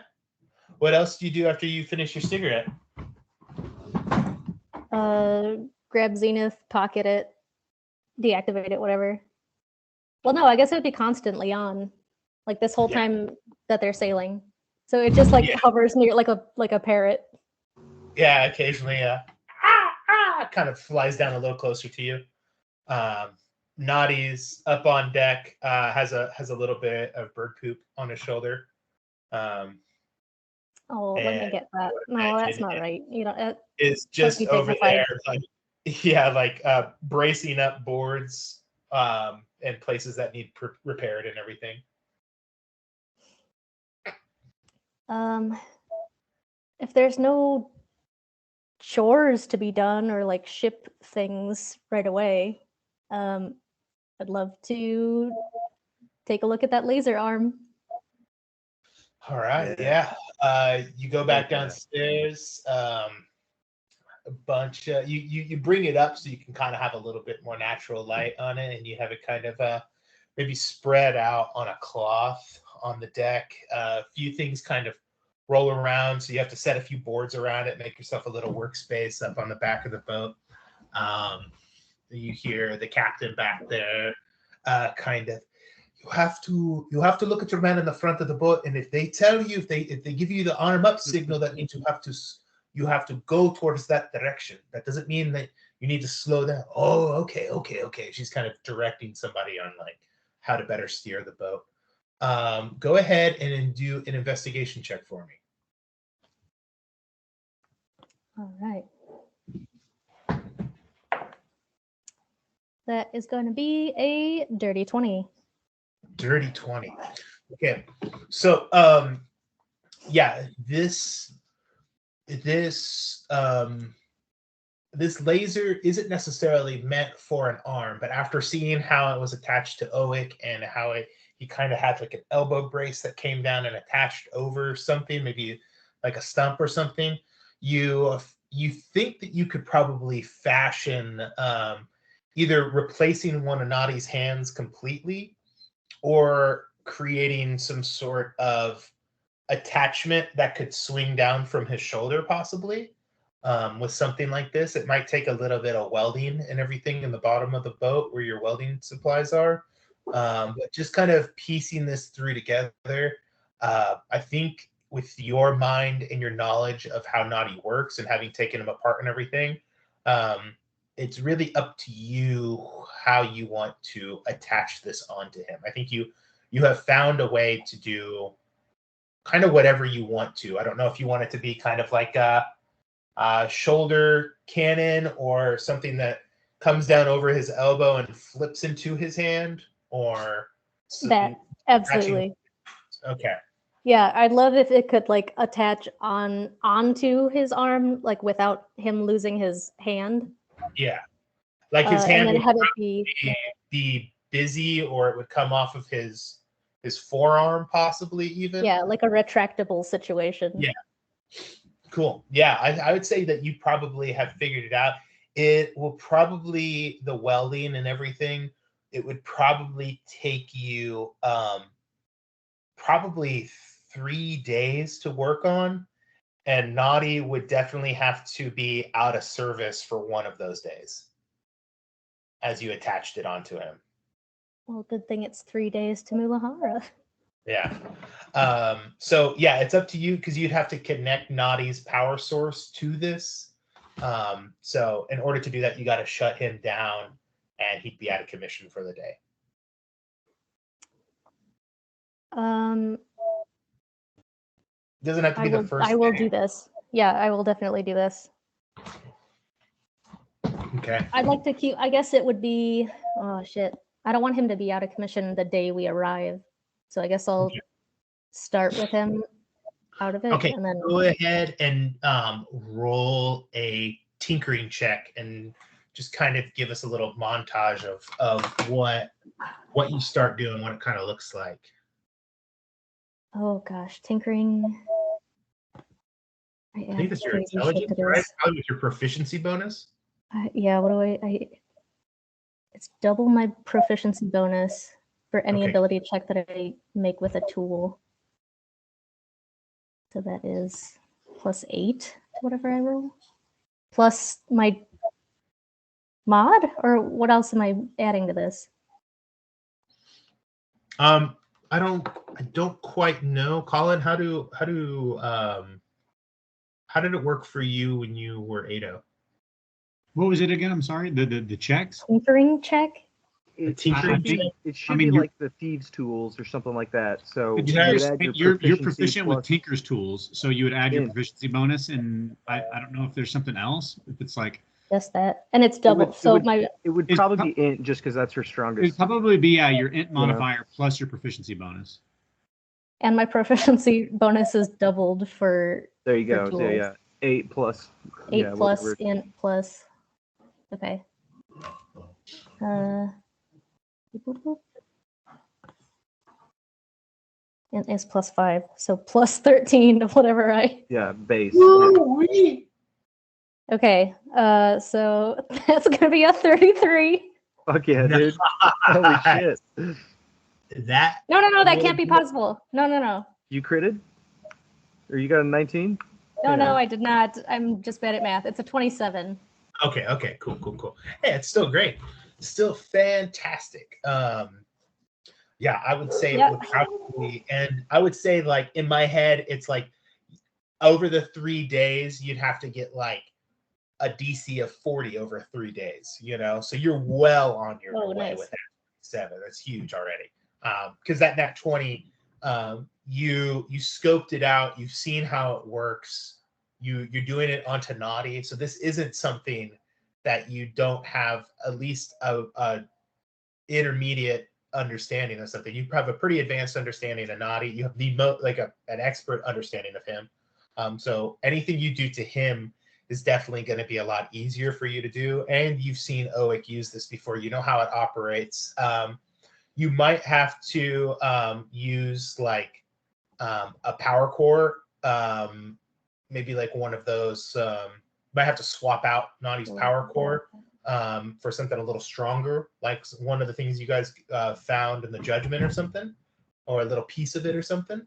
S7: What else do you do after you finish your cigarette?
S5: Grab Zenith, pocket it, deactivate it, whatever. Well, no, I guess it would be constantly on, like this whole
S7: Yeah.
S5: time that they're sailing. So it just like
S7: Yeah.
S5: hovers near like a parrot.
S7: Yeah, occasionally kind of flies down a little closer to you. Noddy's up on deck, has a little bit of bird poop on his shoulder.
S5: Oh, let me
S7: And
S5: get that. No, that's not right. You know,
S7: is
S5: Can't
S7: just
S5: be
S7: over
S5: dignified.
S7: there, like bracing up boards and places that need repaired and everything.
S5: If there's no chores to be done or like ship things right away, I'd love to take a look at that laser arm.
S7: All right,
S6: Yeah.
S7: yeah. You go back
S6: Yeah.
S7: downstairs. A bunch. You bring it up so you can kind of have a little bit more natural light on it, and you have it kind of maybe spread out on a cloth on the deck. A few things kind of roll around, so you have to set a few boards around it, make yourself a little workspace up on the back of the boat. You hear the captain back there, kind of. You have to look at your man in the front of the boat, and if they tell you, if they give you the arm up signal, that means you have to go towards that direction. That doesn't mean that you need to slow down. Oh, okay. She's kind of directing somebody on like how to better steer the boat. Go ahead and do an investigation check for me.
S5: All right. That is going to be a dirty 20.
S7: Dirty 20. Okay. So yeah, this laser isn't necessarily meant for an arm, but after seeing how it was attached to Owick and how he kind of had like an elbow brace that came down and attached over something, maybe like a stump or something, you think that you could probably fashion either replacing one of Nadi's hands completely or creating some sort of attachment that could swing down from his shoulder possibly. With something like this, it might take a little bit of welding and everything in the bottom of the boat where your welding supplies are. But just kind of piecing this through together, I think with your mind and your knowledge of how Naughty works and having taken him apart and everything, it's really up to you how you want to attach this onto him. I think you have found a way to do kind of whatever you want to. I don't know if you want it to be kind of like a shoulder cannon or something that comes down over his elbow and flips into his hand, or
S5: That absolutely.
S7: Okay.
S5: Yeah, I'd love if it could like attach onto his arm, like without him losing his hand.
S7: Yeah, like his
S5: and
S7: hand
S5: then
S7: would
S5: have it
S7: be busy, or it would come off of his forearm, possibly even.
S5: Yeah, like a retractable situation.
S7: Yeah. Cool. Yeah, I would say that you probably have figured it out. It will probably, the welding and everything, it would probably take you probably 3 days to work on, and Naughty would definitely have to be out of service for one of those days as you attached it onto him.
S5: Well, good thing it's 3 days to Mulajara.
S7: Yeah. So yeah, it's up to you because you'd have to connect Naughty's power source to this. So in order to do that, you got to shut him down, and he'd be out of commission for the day. Doesn't have to be the first.
S5: I will
S7: day.
S5: do this. Yeah, I will definitely do this.
S7: Okay.
S5: I'd like to keep. I guess it would be. Oh shit! I don't want him to be out of commission the day we arrive. So I guess I'll start with him out of it.
S7: Okay.
S5: And then
S7: go ahead and roll a tinkering check and just kind of give us a little montage of what you start doing, what it kind of looks like.
S5: Oh gosh, tinkering.
S7: I think that's your intelligence, right? Probably with your proficiency bonus.
S5: Yeah, what do I? It's double my proficiency bonus for any ability check that I make with a tool. So that is +8 to whatever I roll. Plus my mod, or what else am I adding to this?
S7: I don't quite know, Colin. How did it work for you when you were Ado?
S3: What was it again? I'm sorry. The checks.
S5: Tinkering check.
S6: It should be like the thieves' tools or something like that. So
S3: you're proficient with Tinker's tools, so you would add your proficiency bonus, and I don't know if there's something else. If it's like
S5: just that, and it's double.
S6: It would probably be int, just because that's her strongest.
S3: It'd probably be your int modifier plus your proficiency bonus.
S5: And my proficiency bonus is doubled for.
S6: There you go. So, yeah, 8 plus.
S5: 8 plus int plus. Okay. And it's +5, so +13 to whatever I.
S6: Yeah, base.
S5: Okay, so that's gonna be a 33.
S6: Fuck yeah, dude! Holy shit!
S7: That
S5: no, that can't be possible. No.
S6: You critted? Or you got a 19?
S5: No, I did not. I'm just bad at math. It's a 27.
S7: Okay, cool. Hey, it's still great. Still fantastic. Yeah, I would say it would probably, and I would say like in my head, it's like over the 3 days, you'd have to get like a DC of 40 over 3 days, so you're well on your way with that 7. That's huge already. Because that nat 20, you scoped it out, you've seen how it works, you're doing it onto Naughty, so this isn't something that you don't have at least a intermediate understanding of something. You have a pretty advanced understanding of Naughty. You have an expert understanding of him. So anything you do to him is definitely going to be a lot easier for you to do. And you've seen Oic use this before. You know how it operates. You might have to use like a power core, maybe like one of those. Might have to swap out Naughty's power core for something a little stronger, like one of the things you guys found in the judgment or something, or a little piece of it or something.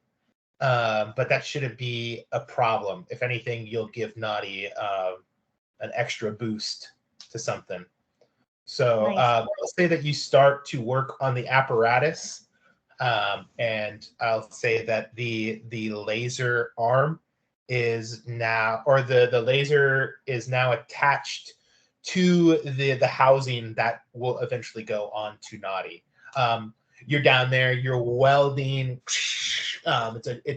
S7: But that shouldn't be a problem. If anything, you'll give Naughty an extra boost to something. So I'll say that you start to work on the apparatus, and I'll say that the laser arm is now, or the laser is now attached to the housing that will eventually go on to Naughty. You're down there, you're welding. There's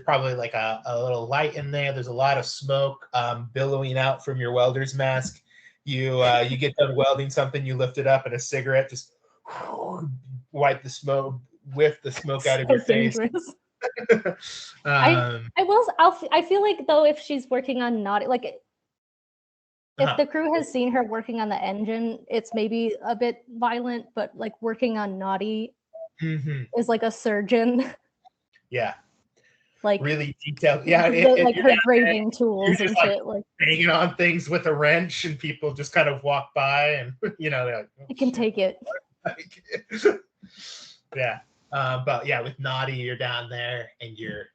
S7: probably like a little light in there. There's a lot of smoke billowing out from your welder's mask. You get done welding something, you lift it up, and a cigarette just wipe the smoke, whiff the smoke out of your face.
S5: I feel like though, if she's working on Naughty, like if the crew has seen her working on the engine, it's maybe a bit violent, but like working on Naughty is like a surgeon.
S7: Yeah.
S5: Like
S7: really detailed. Yeah.
S5: Like her grading tools and shit. Like
S7: banging on things with a wrench, and people just kind of walk by, and they're like,
S5: I can take it.
S7: Yeah. But yeah, with Naughty, you're down there, and your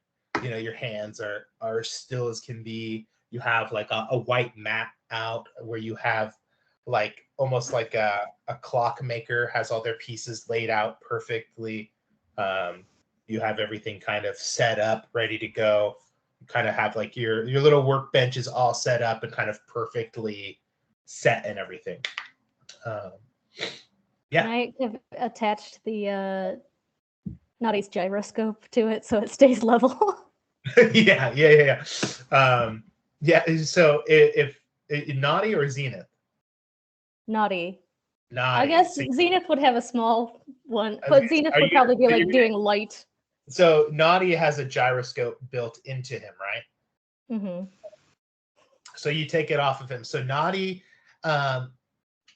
S7: hands are still as can be. You have like a white mat out where you have like almost like a clockmaker has all their pieces laid out perfectly. You have everything kind of set up, ready to go. You kind of have like your little workbench is all set up and kind of perfectly set and everything. Yeah.
S5: I have attached the Naughty's gyroscope to it so it stays level.
S7: Yeah. So if Naughty or Zenith?
S5: Naughty. I guess Zenith would have a small one, but Zenith would probably be like doing light.
S7: So Naughty has a gyroscope built into him, right?
S5: Mm-hmm.
S7: So you take it off of him. So Naughty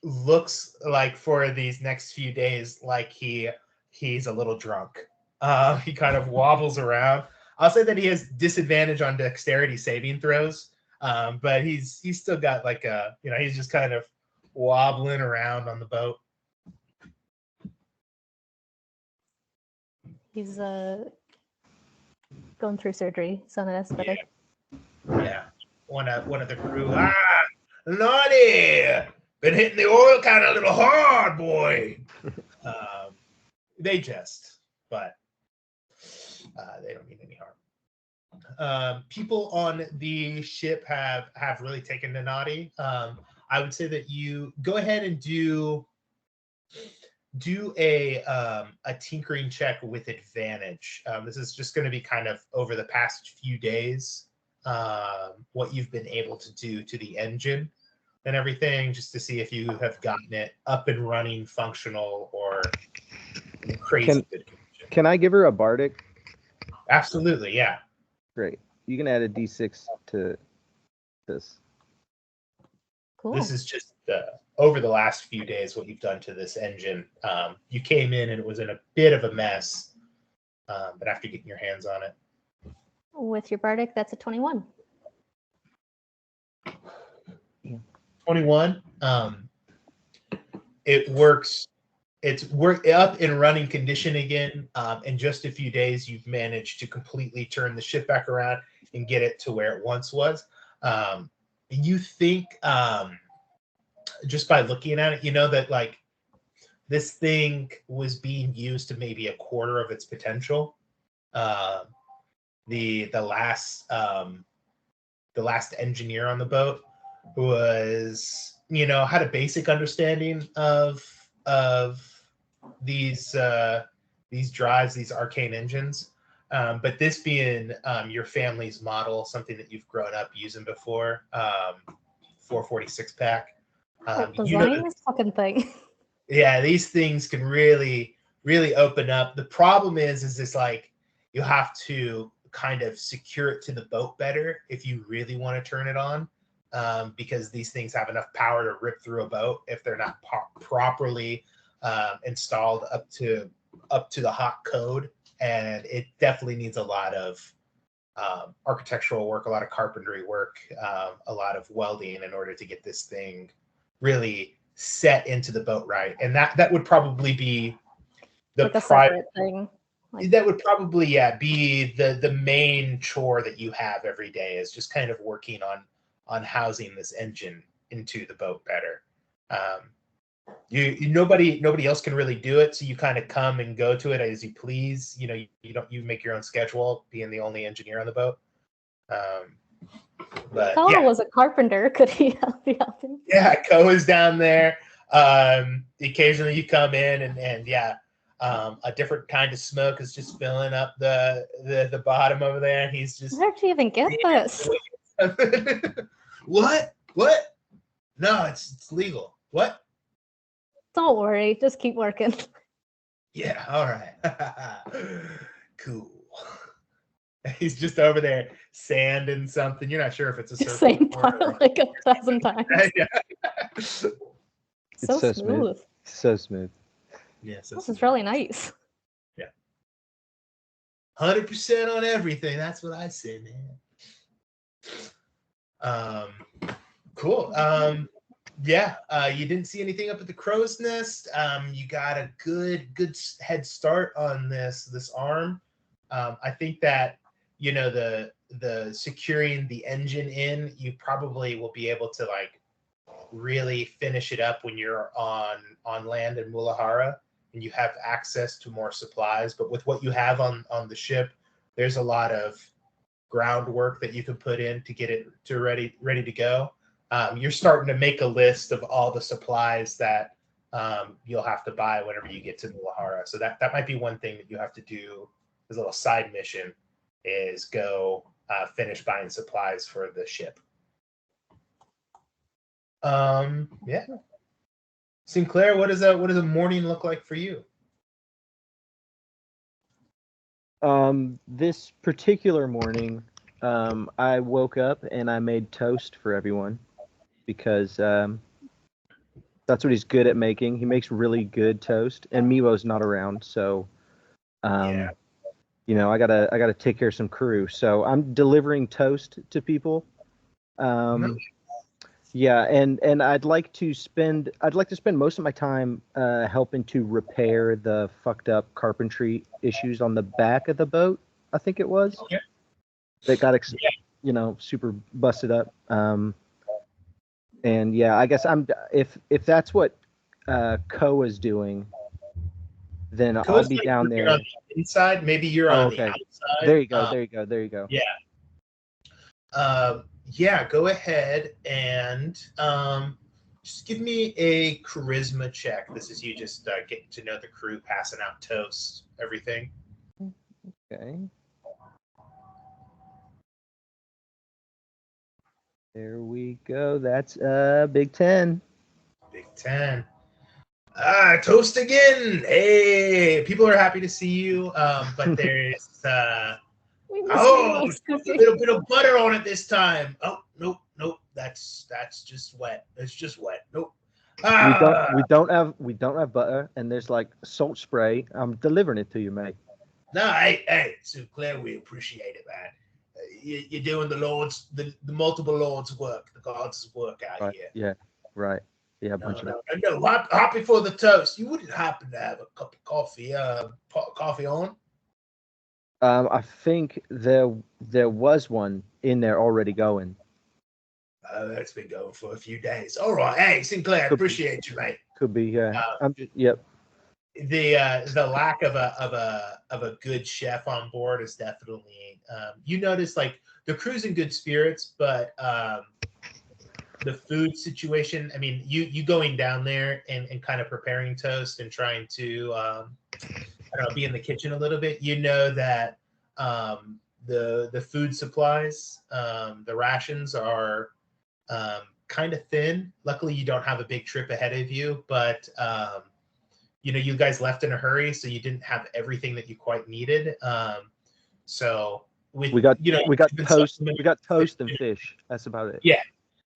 S7: looks like for these next few days like he's a little drunk. He kind of wobbles around. I'll say that he has disadvantage on dexterity saving throws, but he's still got like he's just kind of wobbling around on the boat.
S5: He's going through surgery. It's on anesthetic.
S7: Yeah. One of the crew. Naughty! Been hitting the oil can a little hard, boy. They jest, but they don't mean any harm. People on the ship have really taken to Naughty. I would say that you go ahead and do a tinkering check with advantage. This is just going to be kind of over the past few days, what you've been able to do to the engine and everything, just to see if you have gotten it up and running, functional, or crazy good condition.
S6: Can I give her a bardic?
S7: Absolutely, yeah.
S6: Great. You can add a d6 to this.
S5: Cool.
S7: This is just over the last few days what you've done to this engine. You came in and it was in a bit of a mess, but after getting your hands on it.
S5: With your bardic, that's a 21.
S7: 21. It works. It's up in running condition again. In just a few days, you've managed to completely turn the ship back around and get it to where it once was. You think, just by looking at it, you know that like this thing was being used to maybe a quarter of its potential. The last engineer on the boat was, had a basic understanding of these drives, these arcane engines. But this being your family's model, something that you've grown up using before, 446 pack.
S5: Design this fucking thing.
S7: Yeah, these things can really, really open up. The problem is this like you have to kind of secure it to the boat better if you really want to turn it on, because these things have enough power to rip through a boat if they're not properly installed up to the hot code. And it definitely needs a lot of architectural work, a lot of carpentry work, a lot of welding in order to get this thing really set into the boat right. And that would probably be the
S5: like a separate thing.
S7: That would probably be the main chore that you have every day, is just kind of working on housing this engine into the boat better. Nobody else can really do it, so you kind of come and go to it as you please. You make your own schedule, being the only engineer on the boat. But
S5: Koa was a carpenter. Could he help you out?
S7: Yeah, Koa's down there. Occasionally you come in and a different kind of smoke is just filling up the bottom over there, and he's just.
S5: Where'd you even get this?
S7: What? No, it's legal. What?
S5: Don't worry, just keep working.
S7: Yeah, all right. Cool. He's just over there sanding something. You're not sure if it's a
S5: same part like 1,000 times.
S7: Yeah.
S5: So smooth.
S6: So smooth.
S7: Yeah, so
S5: this is really nice.
S7: Yeah. 100% on everything. That's what I say, man. Cool. You didn't see anything up at the crow's nest. You got a good head start on this arm. I think that the securing the engine in, you probably will be able to like really finish it up when you're on land in Mulajara and you have access to more supplies. But with what you have on the ship, there's a lot of groundwork that you can put in to get it to ready to go. You're starting to make a list of all the supplies that you'll have to buy whenever you get to Mulajara. So that might be one thing that you have to do as a little side mission, is go finish buying supplies for the ship. Sinclair, what does a morning look like for you?
S6: This particular morning, I woke up and I made toast for everyone because That's what he's good at making. He makes really good toast, and Miwo's not around, so
S4: Yeah.
S6: you know, I gotta take care of some crew. So I'm delivering toast to people. Yeah, and I'd like to spend most of my time helping to repair the fucked up carpentry issues on the back of the boat. I think it was.
S4: Okay.
S6: That got super busted up. And yeah, I guess if that's what Co is doing, then I'll be down there.
S7: On the inside, maybe you're on the outside.
S6: There you go. There you go.
S7: Yeah. Yeah, go ahead and just give me a charisma check. This is you just getting to know the crew, passing out toast, everything.
S6: Okay. There we go. That's Big 10.
S7: Big 10. Toast again. Hey, people are happy to see you. But there's a little bit of butter on it this time. Oh, nope. That's just wet. It's just wet. Nope.
S6: We don't have butter, and there's like salt spray. I'm delivering it to you, mate.
S4: No, hey, Sinclair, we appreciate it, man. You're doing the multiple lords' work, the gods' work out here.
S6: Yeah, right. Yeah,
S4: No, hot before the toast. You wouldn't happen to have a cup of coffee, pot of coffee on?
S6: I think there was one in there already going.
S4: That's been going for a few days. All right, hey Sinclair, appreciate you, mate.
S6: Could be, yeah. Yep.
S7: The lack of a good chef on board is definitely you notice like the crew's in good spirits, but the food situation, I mean, you going down there and kind of preparing toast and trying to I don't know, be in the kitchen a little bit, you know that the food supplies, the rations are kind of thin. Luckily you don't have a big trip ahead of you, but you know, you guys left in a hurry, so you didn't have everything that you quite needed. So we got
S6: toast and fish. That's about it.
S7: Yeah,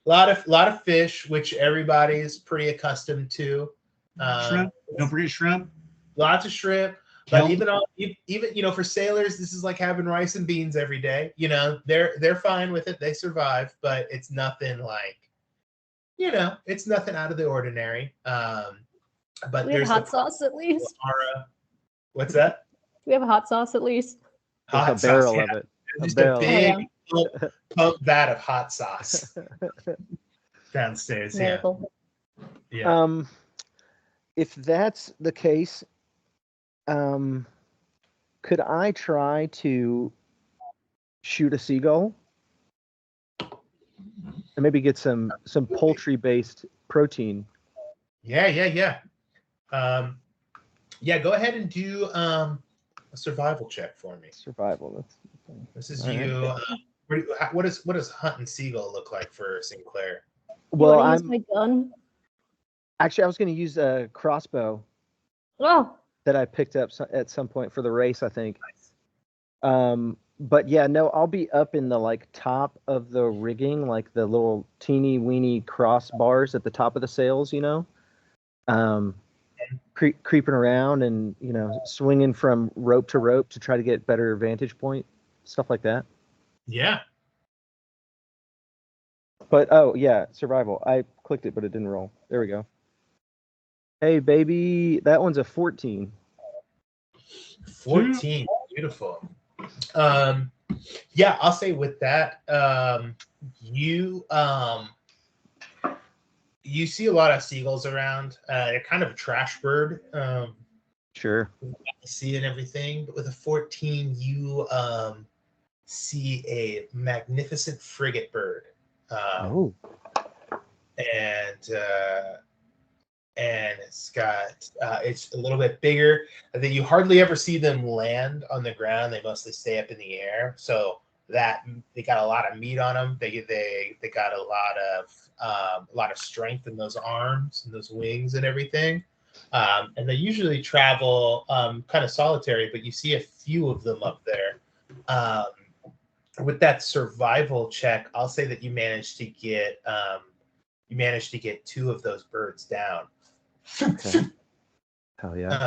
S7: a lot of fish, which everybody's pretty accustomed to.
S3: Shrimp. Don't forget shrimp.
S7: Lots of shrimp. But even you know, for sailors, this is like having rice and beans every day. You know, they're fine with it. They survive, but it's nothing like, you know, it's nothing out of the ordinary. But
S5: we have hot sauce at least.
S7: What's that?
S5: We have a hot sauce at least.
S6: Hot sauce, barrel of it.
S7: Just a big pump vat of hot sauce downstairs.
S5: Miracle.
S7: Yeah.
S6: If that's the case, could I try to shoot a seagull and maybe get some poultry-based protein?
S7: Yeah. Yeah, go ahead and do a survival check for me.
S6: Survival.
S7: This is you. What does hunting seagull look like for Sinclair?
S6: Well,
S5: I use my gun.
S6: Actually, I was going to use a crossbow.
S5: Oh.
S6: That I picked up at some point for the race, I think. Nice. But yeah, no, I'll be up in the like top of the rigging, like the little teeny weeny crossbars at the top of the sails, you know. Creeping around and, you know, swinging from rope to rope to try to get better vantage point, stuff like that.
S7: Yeah.
S6: But oh yeah, survival. I clicked it, but it didn't roll. There we go. Hey baby, that one's a 14.
S7: 14, beautiful. Yeah, I'll say with that, you see a lot of seagulls around. They're kind of a trash bird.
S6: Sure.
S7: See and everything, but with a 14, you see a magnificent frigatebird. And it's got it's a little bit bigger. I think you hardly ever see them land on the ground. They mostly stay up in the air. So that they got a lot of meat on them. They got a lot of strength in those arms and those wings and everything. And they usually travel kind of solitary, but you see a few of them up there. With that survival check, I'll say that you managed to get you manage to get 2 of those birds down.
S6: Okay. Hell yeah.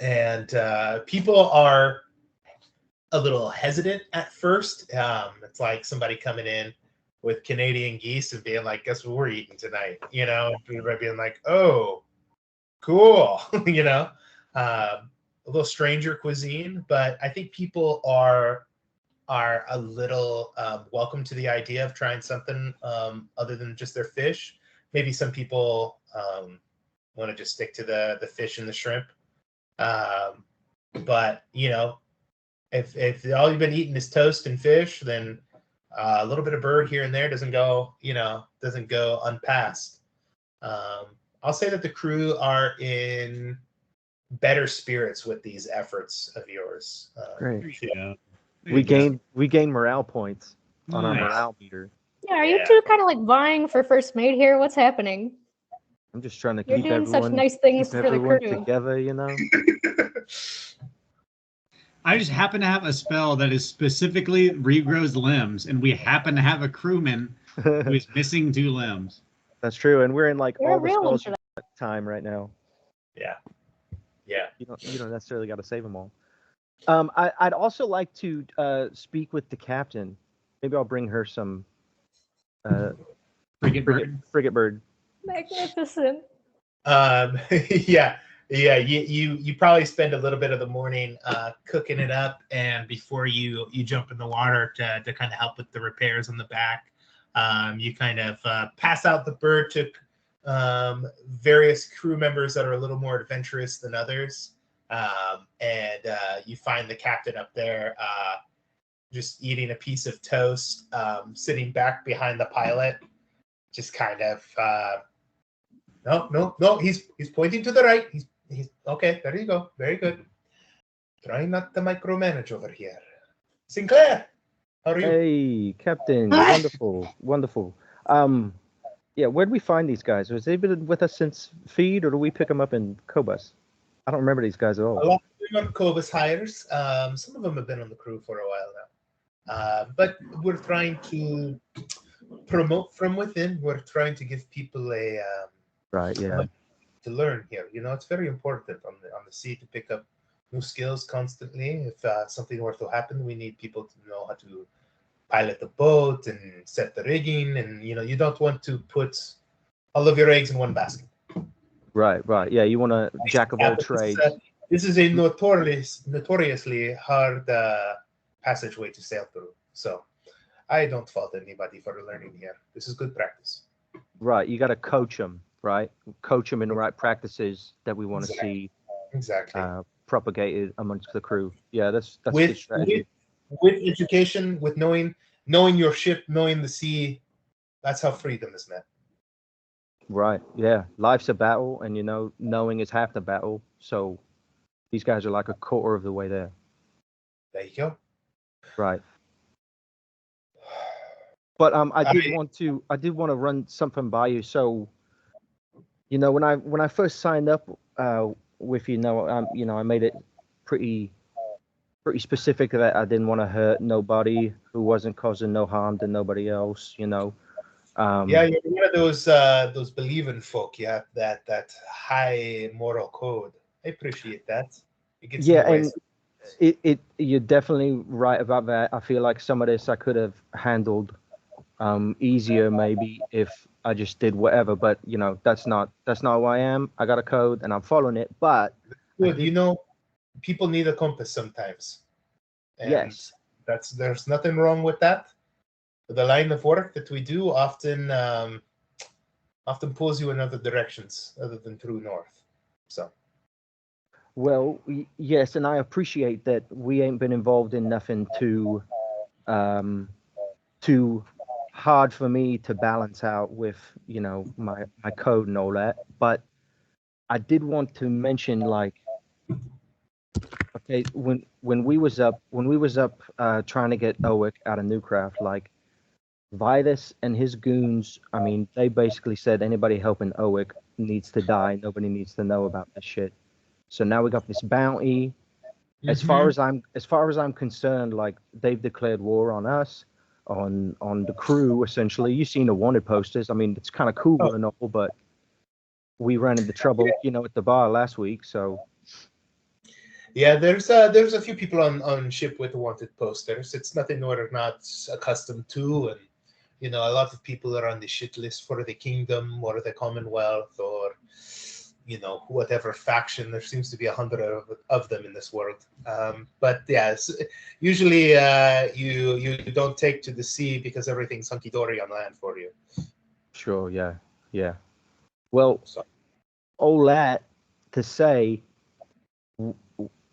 S7: And people are a little hesitant at first. It's like somebody coming in with Canadian geese and being like, guess what we're eating tonight? You know, everybody being like, oh, cool. You know, a little stranger cuisine, but I think people are a little welcome to the idea of trying something other than just their fish. Maybe some people want to just stick to the fish and the shrimp. But you know, if all you've been eating is toast and fish, then a little bit of bird here and there doesn't go unpassed. I'll say that the crew are in better spirits with these efforts of yours.
S6: Great.
S3: Yeah.
S6: We gain morale points on our
S3: Nice.
S6: morale meter.
S5: Yeah, are you two kind of like vying for first mate here? What's happening?
S6: I'm just trying to
S5: You're
S6: keep
S5: doing
S6: everyone,
S5: such nice things
S6: keep
S5: for the
S6: everyone
S5: crew.
S6: together, you know?
S3: I just happen to have a spell that is specifically regrows limbs, and we happen to have a crewman who is missing 2 limbs.
S6: That's true, and we're in like
S5: You're a
S6: all the
S5: real one
S6: spells
S5: for
S6: time right now.
S7: Yeah.
S6: You don't necessarily got to save them all. I'd also like to speak with the captain. Maybe I'll bring her some frigatebird.
S5: Magnificent.
S7: Yeah. You probably spend a little bit of the morning cooking it up, and before you jump in the water to kind of help with the repairs on the back, you kind of pass out the bird to various crew members that are a little more adventurous than others, and you find the captain up there just eating a piece of toast, sitting back behind the pilot, just kind of no, he's pointing to the right. He's okay. There you go. Very good. Try not to micromanage over here. Sinclair, how are you?
S6: Hey, Captain. Wonderful. Yeah, where'd we find these guys? Was they been with us since Feed, or do we pick them up in Cobas? I don't remember these guys at all.
S7: A lot of them are Cobas hires. Some of them have been on the crew for a while now. But we're trying to promote from within. We're trying to give people a
S6: Right, yeah.
S7: to learn here. You know, it's very important on the sea to pick up new skills constantly. If something were to happen, we need people to know how to pilot the boat and set the rigging, and you know, you don't want to put all of your eggs in one basket.
S6: Right. Yeah, you want to jack of all trades.
S7: This is a notoriously hard passageway to sail through. So I don't fault anybody for learning here. This is good practice.
S6: Right, you got to coach them, right? Coach them in the right practices that we want to see propagated amongst the crew. Yeah, that's good strategy.
S7: With education, with knowing your ship, knowing the sea, that's how freedom is met.
S6: Right, yeah. Life's a battle, and you know, knowing is half the battle. So these guys are like a quarter of the way there.
S7: There you go.
S6: Right. But I did want to run something by you. So, you know, when I first signed up with you, I made it pretty specific that I didn't want to hurt nobody who wasn't causing no harm to nobody else. You know.
S7: Yeah, you're one of those believing folk. You have that high moral code. I appreciate that. It gets
S6: and you're definitely right about that. I feel like some of this I could have handled easier maybe if I just did whatever, but you know, that's not who I am. I got a code and I'm following it, but
S7: good. You know, people need a compass sometimes. And
S6: yes,
S7: there's nothing wrong with that. The line of work that we do often pulls you in other directions other than true north. So
S6: well, yes, and I appreciate that we ain't been involved in nothing too hard for me to balance out with, you know, my code and all that. But I did want to mention, like, okay, when we was up trying to get Owick out of Newcraft, like Vitus and his goons, I mean, they basically said anybody helping Owick needs to die. Nobody needs to know about this shit. So now we got this bounty. As far as I'm concerned, like, they've declared war on us. on the crew. Essentially, you've seen the wanted posters. I mean, it's kind of cool and all, but we ran into trouble, at the bar last week. So
S7: yeah, there's a few people on ship with wanted posters. It's nothing we're not accustomed to, and a lot of people are on the shit list for the kingdom or the Commonwealth or whatever faction. There seems to be 100 of them in this world. But yeah, usually you don't take to the sea because everything's hunky dory on land for you.
S6: sure, yeah. Well, all that to say,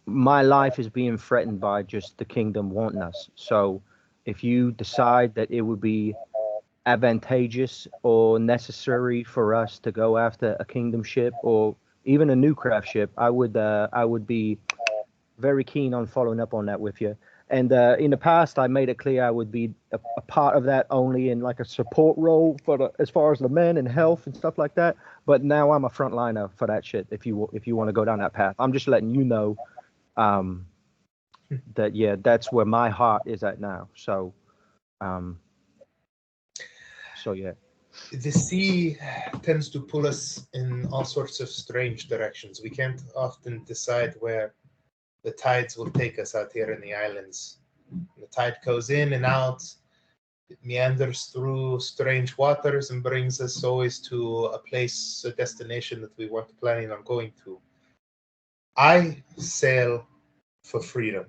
S6: my life is being threatened by just the kingdom wanting us. So if you decide that it would be advantageous or necessary for us to go after a kingdom ship or even a new craft ship, I would be very keen on following up on that with you. And in the past, I made it clear I would be a part of that only in like a support role for as far as the men and health and stuff like that. But now I'm a frontliner for that shit. If you want to go down that path, I'm just letting you know that that's where my heart is at now. So yeah.
S7: The sea tends to pull us in all sorts of strange directions. We can't often decide where the tides will take us out here in the islands. The tide goes in and out. It meanders through strange waters and brings us always to a destination that we weren't planning on going to. I sail for freedom.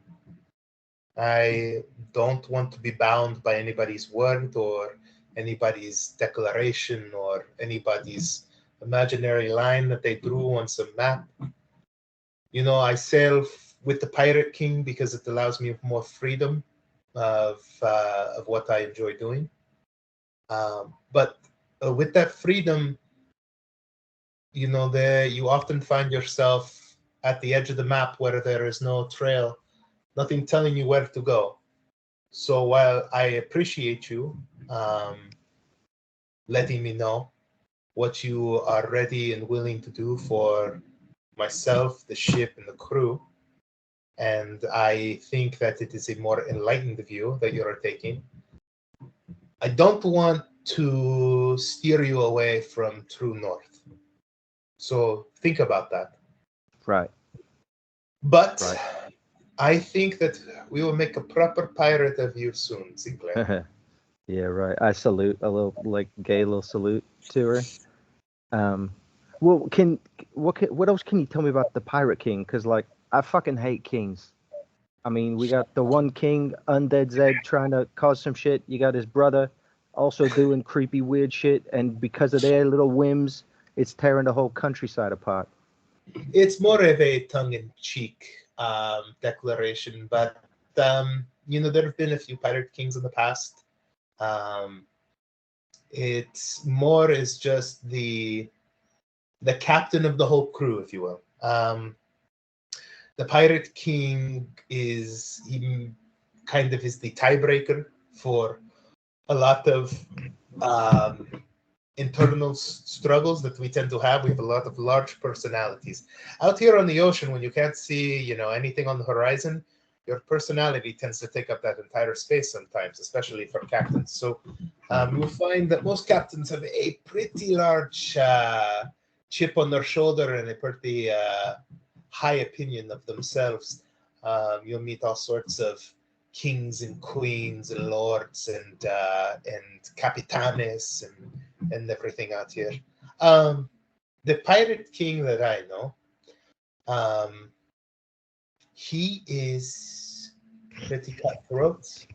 S7: I don't want to be bound by anybody's word or anybody's declaration or anybody's imaginary line that they drew on some map. I sail with the Pirate King because it allows me more freedom of what I enjoy doing. But with that freedom, you often find yourself at the edge of the map where there is no trail, nothing telling you where to go. So while I appreciate you letting me know what you are ready and willing to do for myself, the ship, and the crew, and I think that it is a more enlightened view that you are taking, I don't want to steer you away from true north. So think about that.
S6: Right.
S7: But
S6: Right.
S7: I think that we will make a proper pirate of you soon, Sinclair.
S6: Yeah, right. I salute a little gay little salute to her. Well, what else can you tell me about the Pirate King? Because I fucking hate kings. I mean, we got the one king, Undead Zed, trying to cause some shit. You got his brother also doing creepy, weird shit, and because of their little whims, it's tearing the whole countryside apart.
S7: It's more of a tongue-in-cheek declaration, but there have been a few pirate kings in the past. It's more is just the captain of the whole crew, if you will. The Pirate King is the tiebreaker for a lot of internal struggles that we tend to have. We have a lot of large personalities. Out here on the ocean, when you can't see, anything on the horizon, your personality tends to take up that entire space sometimes, especially for captains. So you'll find that most captains have a pretty large chip on their shoulder and a pretty high opinion of themselves. You'll meet all sorts of kings and queens and lords and capitanes and everything out here. The Pirate King that I know, he is pretty cutthroat,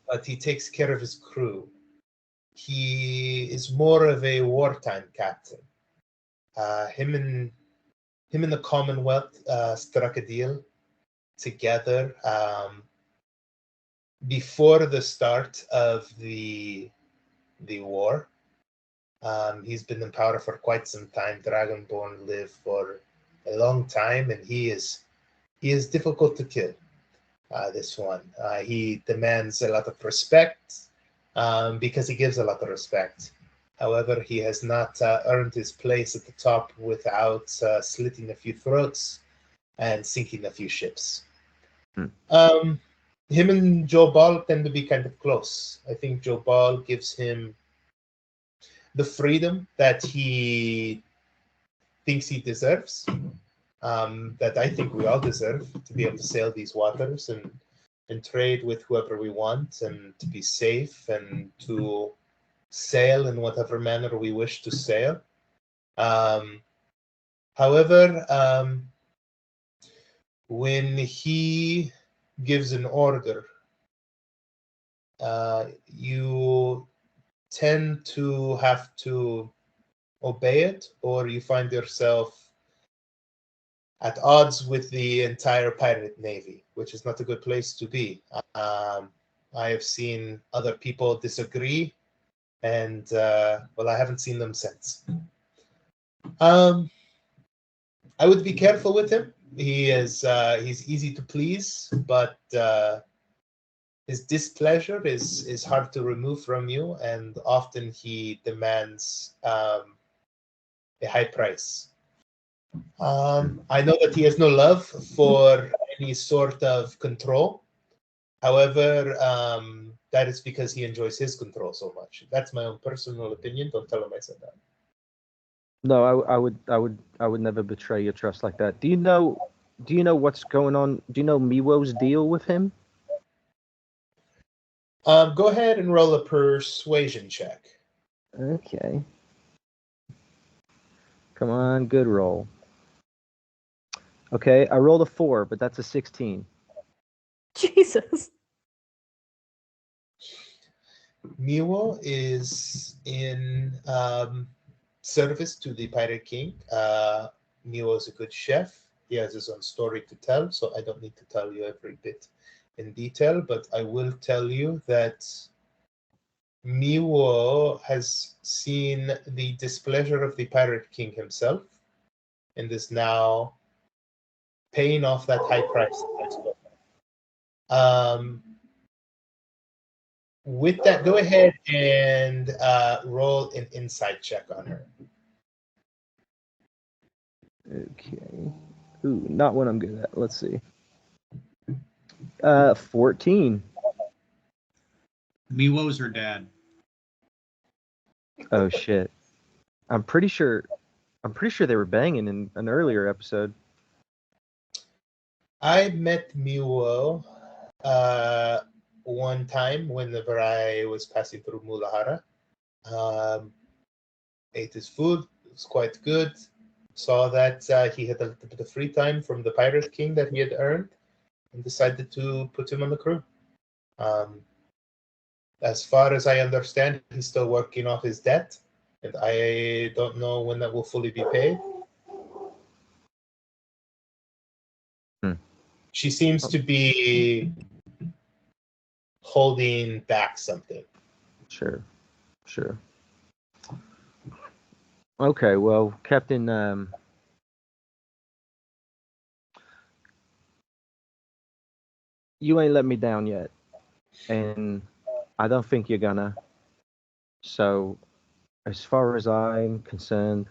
S7: but he takes care of his crew. He is more of a wartime captain. Him and the Commonwealth struck a deal together before the start of the war. He's been in power for quite some time. Dragonborn live for a long time, and he is difficult to kill. This one, he demands a lot of respect because he gives a lot of respect. However, he has not earned his place at the top without slitting a few throats and sinking a few ships. him and Joe Ball tend to be kind of close. I think Joe Ball gives him the freedom that he thinks he deserves, that I think we all deserve, to be able to sail these waters and trade with whoever we want, and to be safe, and to sail in whatever manner we wish to sail. However, when he gives an order, you tend to have to obey it, or you find yourself at odds with the entire pirate navy, which is not a good place to be. I have seen other people disagree, and well, I haven't seen them since. I would be careful with him. He's easy to please, but his displeasure is hard to remove from you, and often he demands a high price. I know that he has no love for any sort of control. However, that is because he enjoys his control so much. That's my own personal opinion. Don't tell him I said that.
S6: No, I would never betray your trust like that. Do you know what's going on? Do you know Miwo's deal with him?
S7: Go ahead and roll a persuasion check.
S6: Okay. Come on, good roll. Okay, I rolled a 4, but that's a 16.
S5: Jesus.
S7: Miwo is in service to the Pirate King. Miwo is a good chef. He has his own story to tell, so I don't need to tell you every bit in detail, but I will tell you that Miwo has seen the displeasure of the Pirate King himself and is now paying off that high price. With that, go ahead and roll an insight check on her.
S6: Okay. Ooh, not what I'm good at. Let's see. 14.
S3: Miwo's her dad.
S6: Oh shit. I'm pretty sure they were banging in an earlier episode.
S7: I met Miwo one time whenever I was passing through Mulajara. Ate his food. It was quite good. Saw that he had a little bit of free time from the Pirate King that he had earned, and decided to put him on the crew. As far as I understand, he's still working off his debt, and I don't know when that will fully be paid. She seems to be holding back something.
S6: Sure. Okay, well, Captain, you ain't let me down yet, and I don't think you're gonna. So, as far as I'm concerned,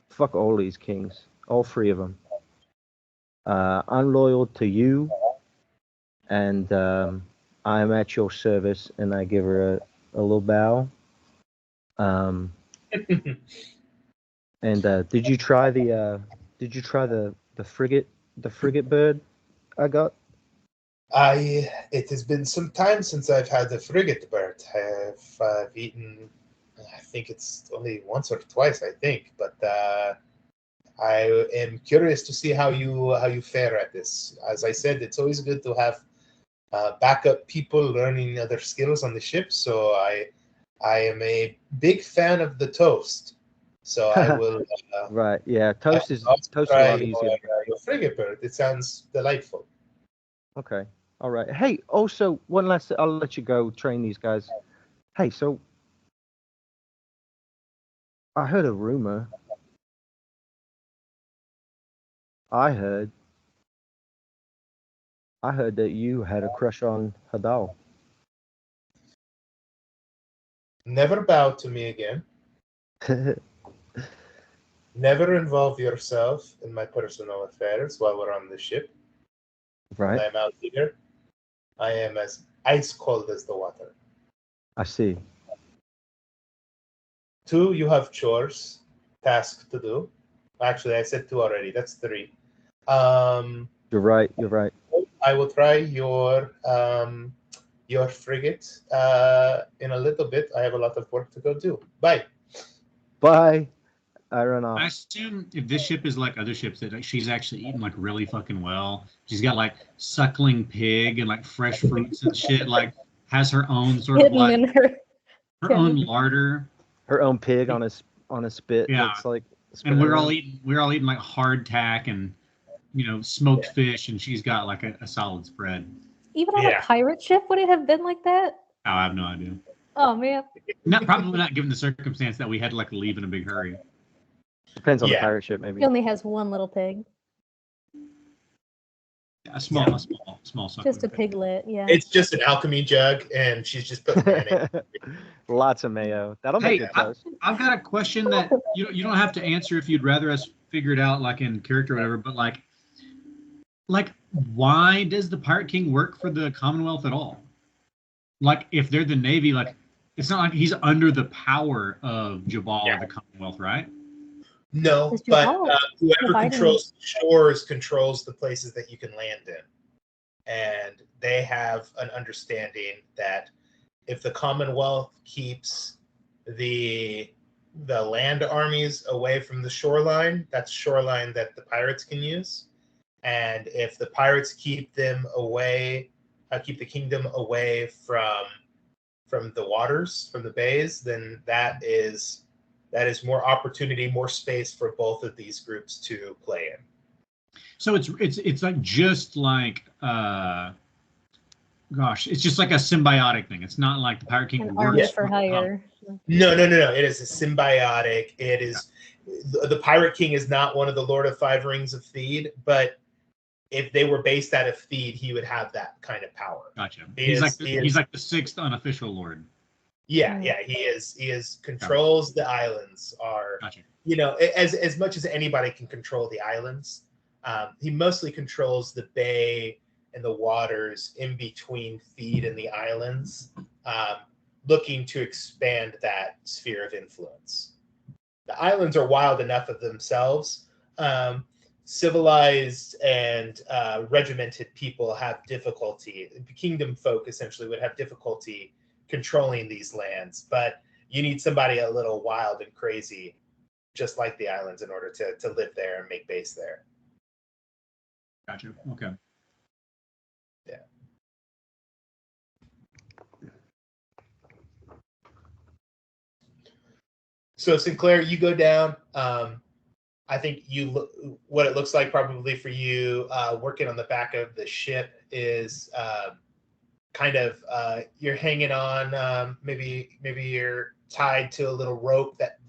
S6: fuck all these kings, all 3 of them. I'm loyal to you, and I'm at your service. And I give her a little bow. And did you try the frigatebird I got?
S7: It has been some time since I've had the frigatebird. I've eaten, I think it's only once or twice, I think, but I am curious to see how you fare at this. As I said, it's always good to have backup people learning other skills on the ship. So I am a big fan of the toast. So I will.
S6: Right. Yeah. Toast is a lot easier.
S7: Your frigatebird. It sounds delightful.
S6: Okay. All right. Hey. Also, one last. I'll let you go train these guys. Hey. So I heard a rumor. I heard that you had a crush on Hadal.
S7: Never bow to me again. Never involve yourself in my personal affairs while we're on the ship.
S6: Right.
S7: When I'm out here. I am as ice cold as the water.
S6: I see.
S7: 2, you have chores, tasks to do. Actually, I said 2 already. That's 3.
S6: You're right. You're right.
S7: I will try your frigate in a little bit. I have a lot of work to go do. Bye.
S6: Bye. I run off.
S3: I assume if this ship is like other ships, that she's actually eating like really fucking well. She's got like suckling pig and like fresh fruits and shit. Like has her own sort of
S5: Hidden
S3: like
S5: in her.
S3: her own larder.
S6: Her own pig on a spit.
S3: Yeah.
S6: That's like.
S3: And we're all eating like hardtack and smoked fish, and she's got like a solid spread.
S5: Even on a pirate ship, would it have been like that?
S3: Oh, I have no idea.
S5: Oh man.
S3: Probably not, given the circumstance that we had to like leave in a big hurry.
S6: Depends on the pirate ship, maybe.
S5: He only has one little pig.
S3: A small
S5: Just a piglet, yeah.
S7: It's just an alchemy jug, and she's just putting mayonnaise.
S6: Lots of mayo. That'll make good toast.
S3: I've got a question that you don't have to answer if you'd rather us figure it out like in character or whatever, but like why does the Pirate King work for the Commonwealth at all? Like if they're the Navy, like it's not like he's under the power of Jabal or the Commonwealth, right?
S7: No, but whoever controls the shores controls the places that you can land in. And they have an understanding that if the Commonwealth keeps the land armies away from the shoreline, that's shoreline that the pirates can use. And if the pirates keep them away, keep the kingdom away from the waters, from the bays, then that is more opportunity, more space for both of these groups to play in.
S3: So it's like just like it's just like a symbiotic thing. It's not like the Pirate King works
S5: for hire.
S7: No. It is a symbiotic. It is the Pirate King is not one of the Lord of Five Rings of Theed, but if they were based out of Theed, he would have that kind of power.
S3: Gotcha. He's like the sixth unofficial lord.
S7: Yeah, he is controls the islands.
S3: Gotcha.
S7: As much as anybody can control the islands, he mostly controls the bay and the waters in between Theed and the islands, looking to expand that sphere of influence. The islands are wild enough of themselves. Civilized and regimented people have difficulty. Kingdom folk essentially would have difficulty controlling these lands, but you need somebody a little wild and crazy, just like the islands, in order to live there and make base there.
S3: Gotcha. Okay.
S7: Yeah. So Sinclair, you go down. I think what it looks like probably for you working on the back of the ship is kind of you're hanging on, maybe you're tied to a little rope that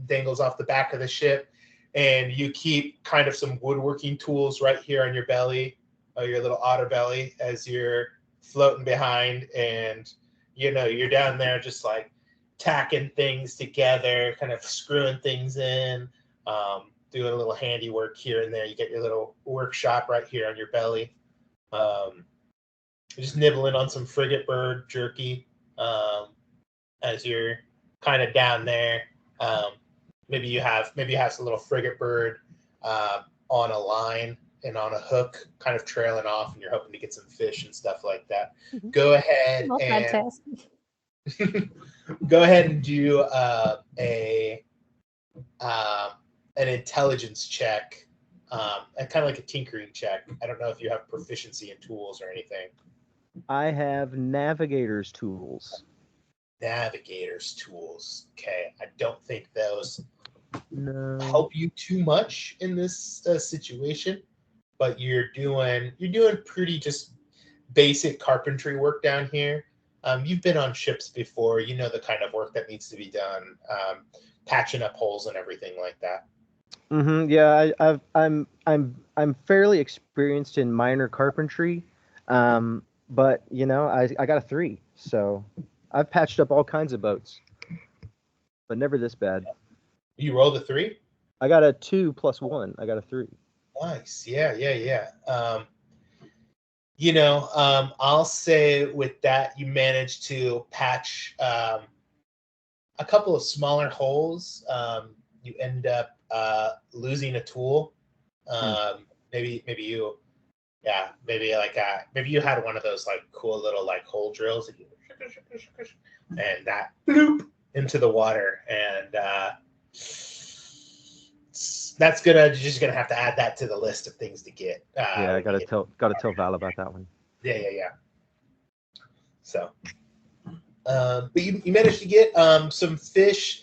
S7: dangles off the back of the ship, and you keep kind of some woodworking tools right here on your belly, your little otter belly, as you're floating behind, and you're down there just like tacking things together, kind of screwing things in, doing a little handiwork here and there. You get your little workshop right here on your belly. Just nibbling on some frigatebird jerky as you're kind of down there. Maybe you have some little frigatebird on a line and on a hook, kind of trailing off, and you're hoping to get some fish and stuff like that. Mm-hmm. Go ahead and do an intelligence check, and kind of like a tinkering check. I don't know if you have proficiency in tools or anything.
S6: I have navigator's tools.
S7: Navigator's tools. Okay, I don't think those help you too much in this situation, but you're doing pretty just basic carpentry work down here. You've been on ships before. You know the kind of work that needs to be done, patching up holes and everything like that.
S6: Mm-hmm. Yeah, I'm fairly experienced in minor carpentry, but I got a 3, so I've patched up all kinds of boats, but never this bad.
S7: You rolled a 3?
S6: I got a 2 plus 1. I got a 3.
S7: Nice. Yeah. I'll say with that, you managed to patch a couple of smaller holes. You end up losing a tool. Maybe you, maybe you had one of those like cool little like hole drills that you, and that bloop into the water, and that's you're just gonna have to add that to the list of things to get.
S6: Yeah, I gotta tell Val about that one.
S7: Yeah. So, but you managed to get some fish.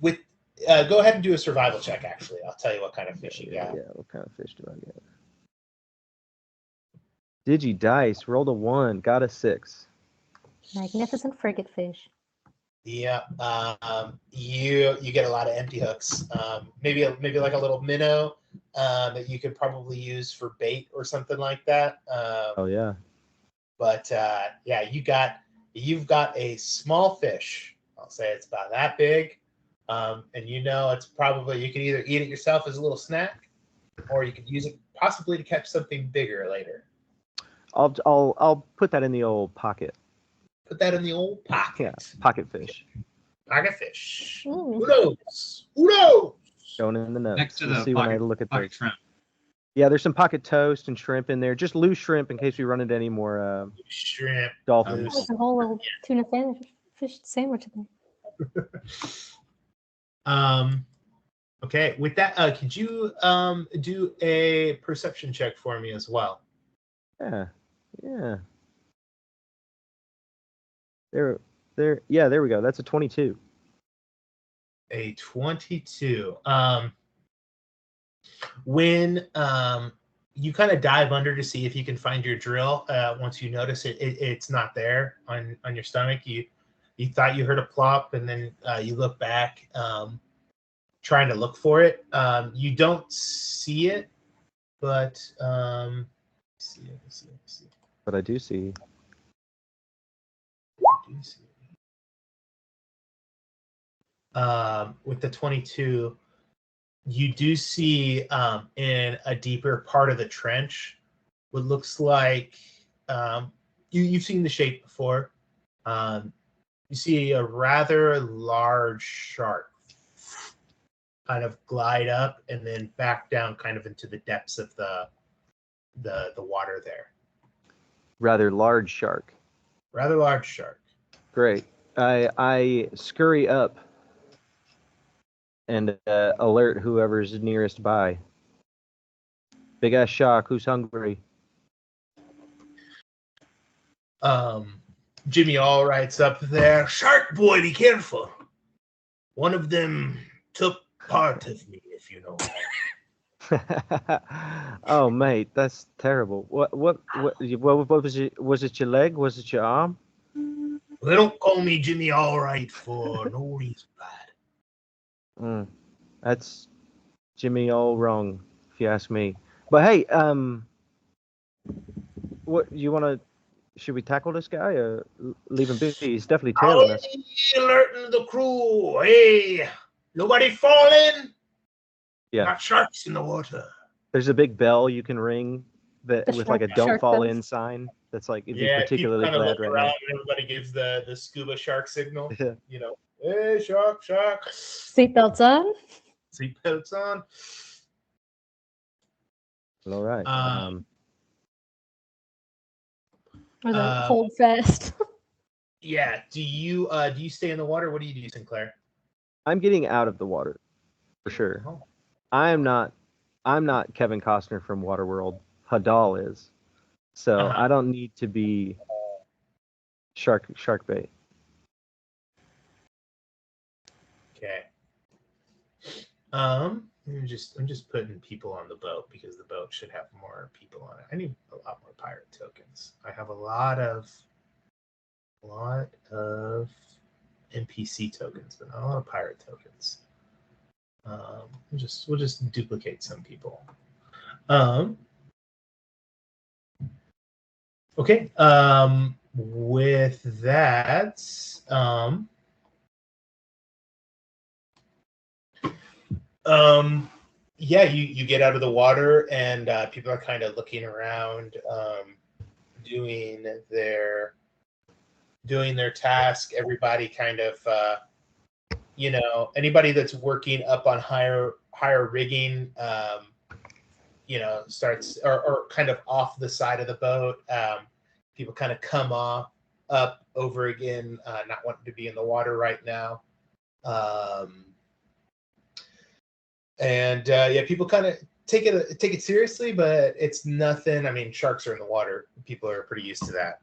S7: With go ahead and do a survival check. Actually, I'll tell you what kind of fish you got.
S6: Yeah, what kind of fish do I get? Digi dice rolled a 1, got a 6.
S5: Magnificent frigate fish.
S7: Yeah, you get a lot of empty hooks. Maybe like a little minnow that you could probably use for bait or something like that.
S6: Oh yeah.
S7: But yeah, you've got a small fish. I'll say it's about that big, and it's probably you can either eat it yourself as a little snack, or you could use it possibly to catch something bigger later.
S6: I'll put that in the old pocket.
S7: Put that in the old pocket.
S6: Yeah, pocket fish.
S7: Pocket fish.
S5: Ooh.
S7: Who knows? Who knows?
S6: Going in the notes.
S3: Next to the
S6: See when I
S3: pocket,
S6: look at
S3: pocket
S6: those.
S3: shrimp.
S6: Yeah, there's some pocket toast and shrimp in there. Just loose shrimp in case we run into any more
S7: Shrimp.
S6: dolphins.
S5: There's a whole little tuna fish sandwich in there.
S7: Okay. With that, could you do a perception check for me as well?
S6: Yeah. There. Yeah, there we go. That's a 22.
S7: A 22. When you kind of dive under to see if you can find your drill, once you notice it's not there on your stomach. You thought you heard a plop, and then you look back, trying to look for it. You don't see it, but let's see.
S6: But I do see.
S7: With the 22, you do see in a deeper part of the trench what looks like you've seen the shape before. You see a rather large shark kind of glide up and then back down kind of into the depths of the water there.
S6: Rather large shark.
S7: Rather large shark.
S6: Great. I scurry up and alert whoever's nearest by. Big ass shark, who's hungry?
S7: Jimmy Allright's up there. Shark boy, be careful. One of them took part of me, if you know.
S6: Oh, mate, that's terrible. What was it? Was it your leg? Was it your arm?
S7: They don't call me Jimmy Allright for no reason, lad.
S6: That's Jimmy all wrong, if you ask me. But hey, what you want to? Should we tackle this guy or leave him be? He's definitely tailing us.
S7: Alerting the crew. Hey, nobody falling?
S6: Yeah.
S7: Got sharks in the water.
S6: There's a big bell you can ring that with like a "Don't fall in" sign. That's like if you're particularly
S7: people
S6: glad
S7: look
S6: right
S7: around
S6: now.
S7: and everybody gives the scuba shark signal.
S6: Yeah.
S7: Hey, shark.
S5: Seatbelts on.
S7: Seatbelts on.
S6: All right.
S5: Or the hold fast.
S7: Yeah. Do you stay in the water? What do you do, Sinclair?
S6: I'm getting out of the water for sure.
S7: Oh.
S6: I'm not Kevin Costner from Waterworld. Hadal is. So I don't need to be shark bait.
S7: Okay. I'm just putting people on the boat because the boat should have more people on it. I need a lot more pirate tokens. I have a lot of NPC tokens, but not a lot of pirate tokens. We'll just duplicate some people. Okay. With that, yeah, you get out of the water and people are kind of looking around. doing their task. Everybody kind of anybody that's working up on higher rigging starts or kind of off the side of the boat. People kind of come up over again, not wanting to be in the water right now. People kind of take it seriously, but it's nothing. I mean, sharks are in the water. People are pretty used to that.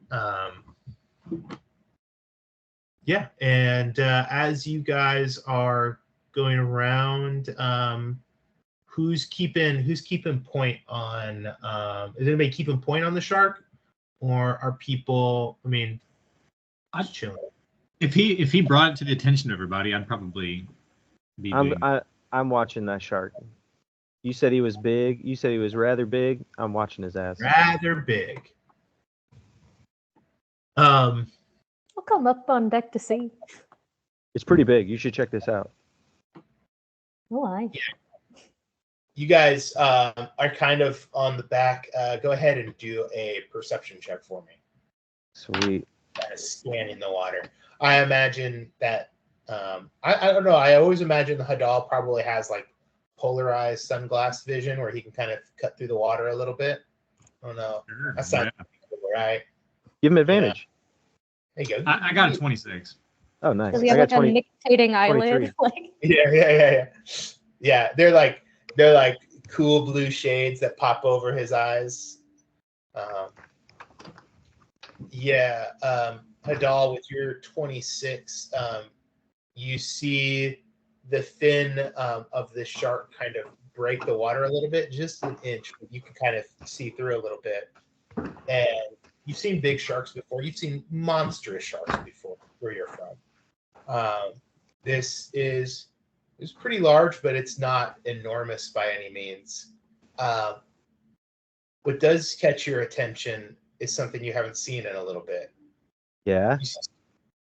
S7: And as you guys are going around, who's keeping point on? Is anybody keeping point on the shark, or are people? I mean, I'm chilling.
S3: If he brought it to the attention of everybody, I'd probably be.
S6: I'm watching that shark. You said he was big. You said he was rather big. I'm watching his ass.
S7: Rather big.
S5: I'll come up on deck to see.
S6: It's pretty big. You should check this out.
S5: Oh,
S7: yeah. You guys are kind of on the back. Go ahead and do a perception check for me.
S6: Sweet.
S7: Scanning the water. I imagine that. I don't know. I always imagine the Hadal probably has like polarized sunglass vision where he can kind of cut through the water a little bit. I don't know. That sounds cool, right?
S6: Give him advantage.
S7: Yeah. There you go.
S3: I got a 26.
S6: Oh, nice.
S5: Does he have like a nictating eyelid?
S7: Yeah. They're like cool blue shades that pop over his eyes. Hadal, with your 26, you see the fin of the shark kind of break the water a little bit, just an inch, but you can kind of see through a little bit. And you've seen big sharks before. You've seen monstrous sharks before where you're from. This is pretty large, but it's not enormous by any means. What does catch your attention is something you haven't seen in a little bit.
S6: Yeah.
S7: You see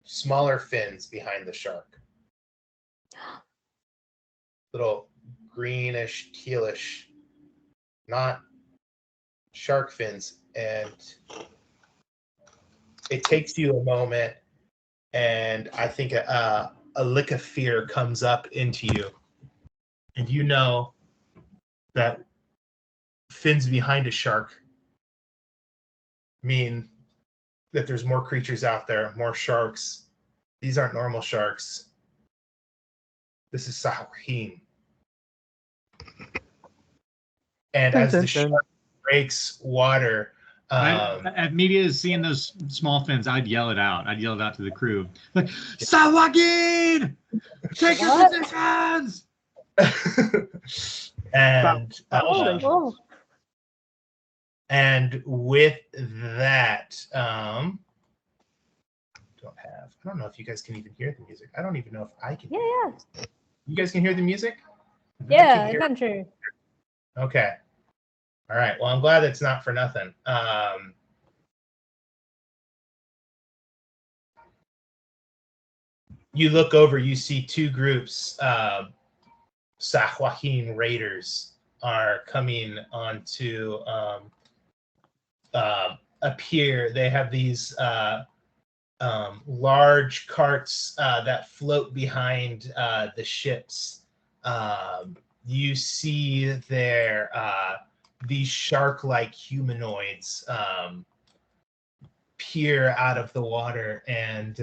S7: smaller fins behind the shark. Little greenish, tealish, not shark fins. And it takes you a moment, and I think a lick of fear comes up into you. And you know that fins behind a shark mean that there's more creatures out there, more sharks. These aren't normal sharks. This is Sahuagin. And as the shark breaks water,
S3: immediately seeing those small fins, I'd yell it out. I'd yell it out to the crew, like, Sahuagin! Take your positions!
S7: And with that, I don't know if you guys can even hear the music. I don't even know if I can.
S5: Yeah.
S7: You guys can hear the music?
S5: Yeah, I'm sure.
S7: Okay. All right. Well, I'm glad it's not for nothing. You look over, you see two groups. Sahuagin raiders are coming onto a pier. They have these large carts that float behind the ships. You see there these shark-like humanoids peer out of the water, and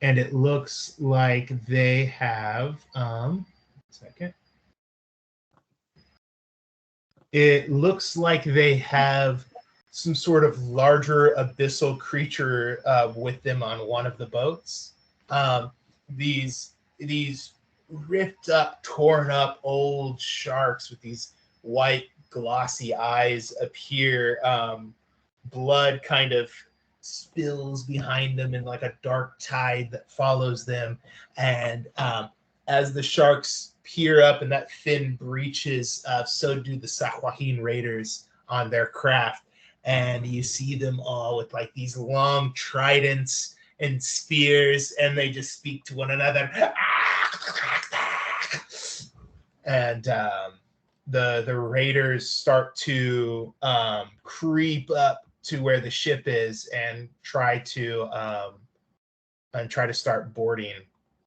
S7: it looks like they have It looks like they have some sort of larger abyssal creature with them on one of the boats. These ripped up, torn up old sharks with these white glossy eyes appear. Blood kind of spills behind them in like a dark tide that follows them. And as the sharks peer up and that fin breaches, so do the Sahuagin raiders on their craft. And you see them all with like these long tridents and spears, and they just speak to one another. And the raiders start to creep up to where the ship is and try to start boarding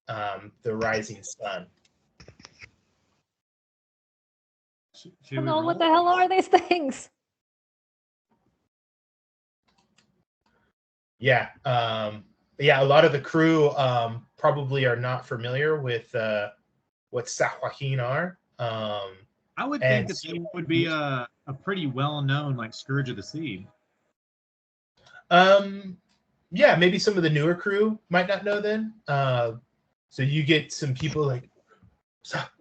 S7: the rising sun.
S3: Should
S5: Oh
S3: we
S5: no,
S3: roll?
S5: what the hell are these things?
S7: Yeah, a lot of the crew probably are not familiar with what Sahuagin are.
S3: I would
S7: And
S3: think that they would be a pretty well-known like scourge of the sea.
S7: Yeah, maybe some of the newer crew might not know then. So you get some people like,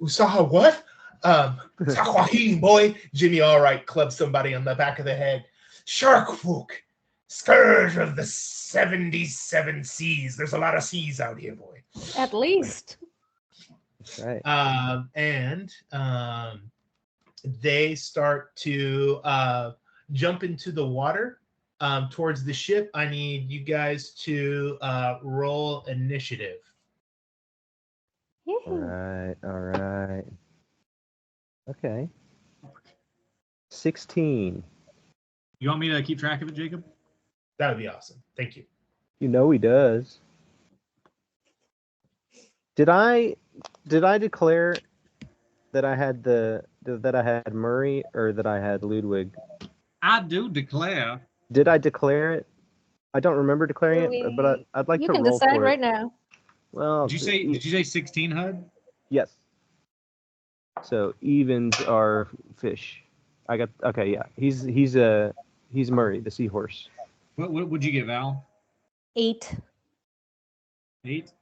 S7: Usaha, what? Sahuagin, boy. Jimmy Allright clubs somebody on the back of the head. Sharkfook, scourge of the 77 seas. There's a lot of seas out here, boy.
S5: At least.
S6: That's right.
S7: And they start to jump into the water towards the ship. I need you guys to roll initiative.
S6: All right. All right. Okay. 16.
S3: You want me to keep track of it, Jacob?
S7: That would be awesome. Thank you.
S6: You know he does. Did I declare that I had Murray or that I had Ludwig?
S3: I do declare.
S6: Did I declare it? I don't remember declaring it, but I'd like
S5: You
S6: to
S5: can
S6: roll
S5: decide
S6: for
S5: right
S6: it.
S5: now.
S6: Well,
S3: Did you say 16, Hud?
S6: yes. So evens are fish. I got okay. Yeah, he's Murray, the seahorse.
S3: What would you get, Val?
S5: 8.
S3: 8.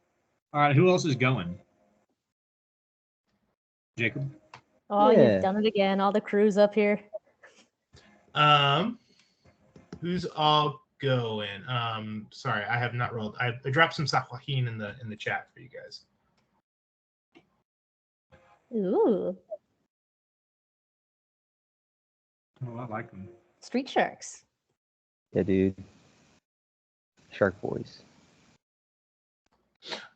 S3: All right. Who else is going? Jacob.
S5: Oh,
S6: Yeah.
S5: you've done it again. All the crews up here.
S7: Who's all going? Sorry, I have not rolled. I dropped some Sahuagin in the chat for you guys.
S5: Ooh,
S3: Oh, I like them.
S5: street sharks.
S6: Yeah, dude. Shark boys.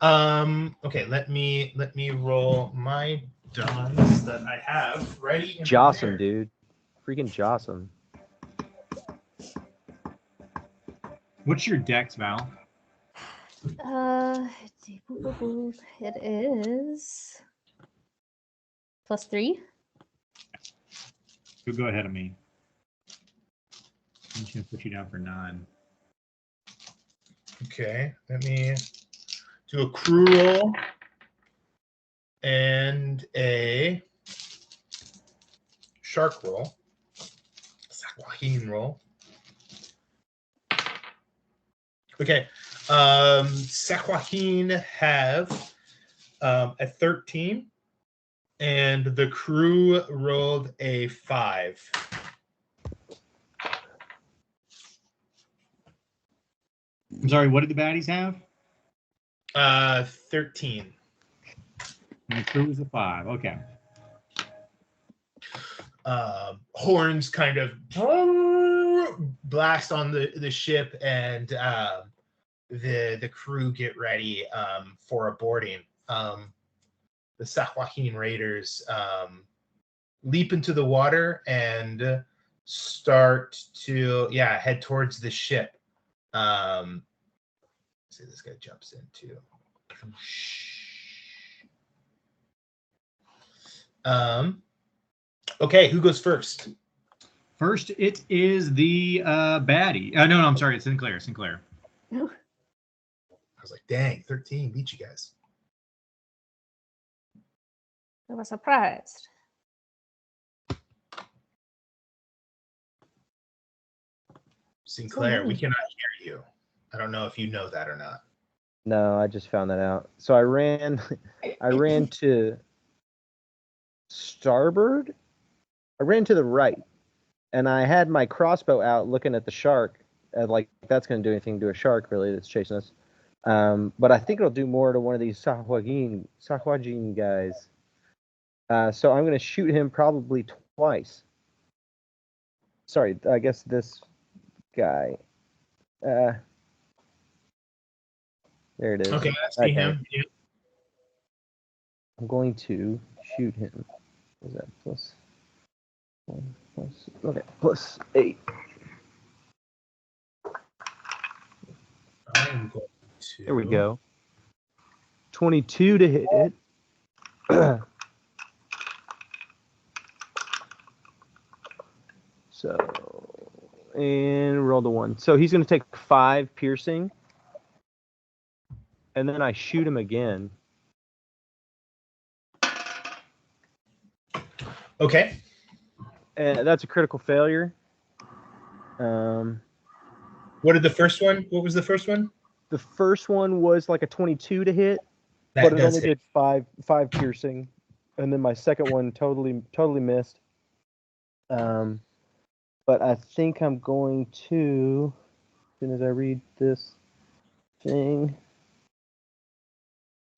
S7: Okay, let me roll my dice that I have ready. and
S6: Joss him,
S7: prepared.
S6: dude. Freaking joss him.
S3: What's your dex, Val?
S5: It is +3.
S3: You'll go ahead of me. I'm just gonna put you down for 9.
S7: Okay, let me do a crew roll and a shark roll, Sahuagin roll. Okay, Sahuagin have a 13, and the crew rolled a 5.
S3: I'm sorry. What did the baddies have?
S7: 13.
S3: And the crew was a 5. Okay.
S7: Horns kind of blast on the ship, and the crew get ready for a boarding. The Sahuagin raiders leap into the water and start to head towards the ship. See, this guy jumps in too. Okay, who goes first?
S3: First, it is the baddie. No, I'm sorry. It's Sinclair.
S7: I was like, dang, 13 beat you guys.
S5: I was surprised.
S7: Sinclair, we cannot hear you. I don't know if you know that or not.
S6: No, I just found that out. So I ran to starboard. I ran to the right, and I had my crossbow out looking at the shark. Like that's going to do anything to a shark really that's chasing us. But I think it'll do more to one of these Sahuagin guys. So I'm going to shoot him probably twice. Sorry, I guess this guy. There it is.
S7: Okay, I see him. Yeah.
S6: I'm going to shoot him. What is that? Okay, plus 8.
S7: I'm going to.
S6: There we go. 22 to hit. So, and roll the 1. So he's going to take 5 piercing. And then I shoot him again.
S7: Okay.
S6: And that's a critical failure.
S7: What did the first one? What was the first one?
S6: The first one was like a 22 to hit,
S7: That
S6: but it
S7: does
S6: only
S7: hit.
S6: did 5 piercing. And then my second one totally missed. But I think I'm going to, as soon as I read this thing,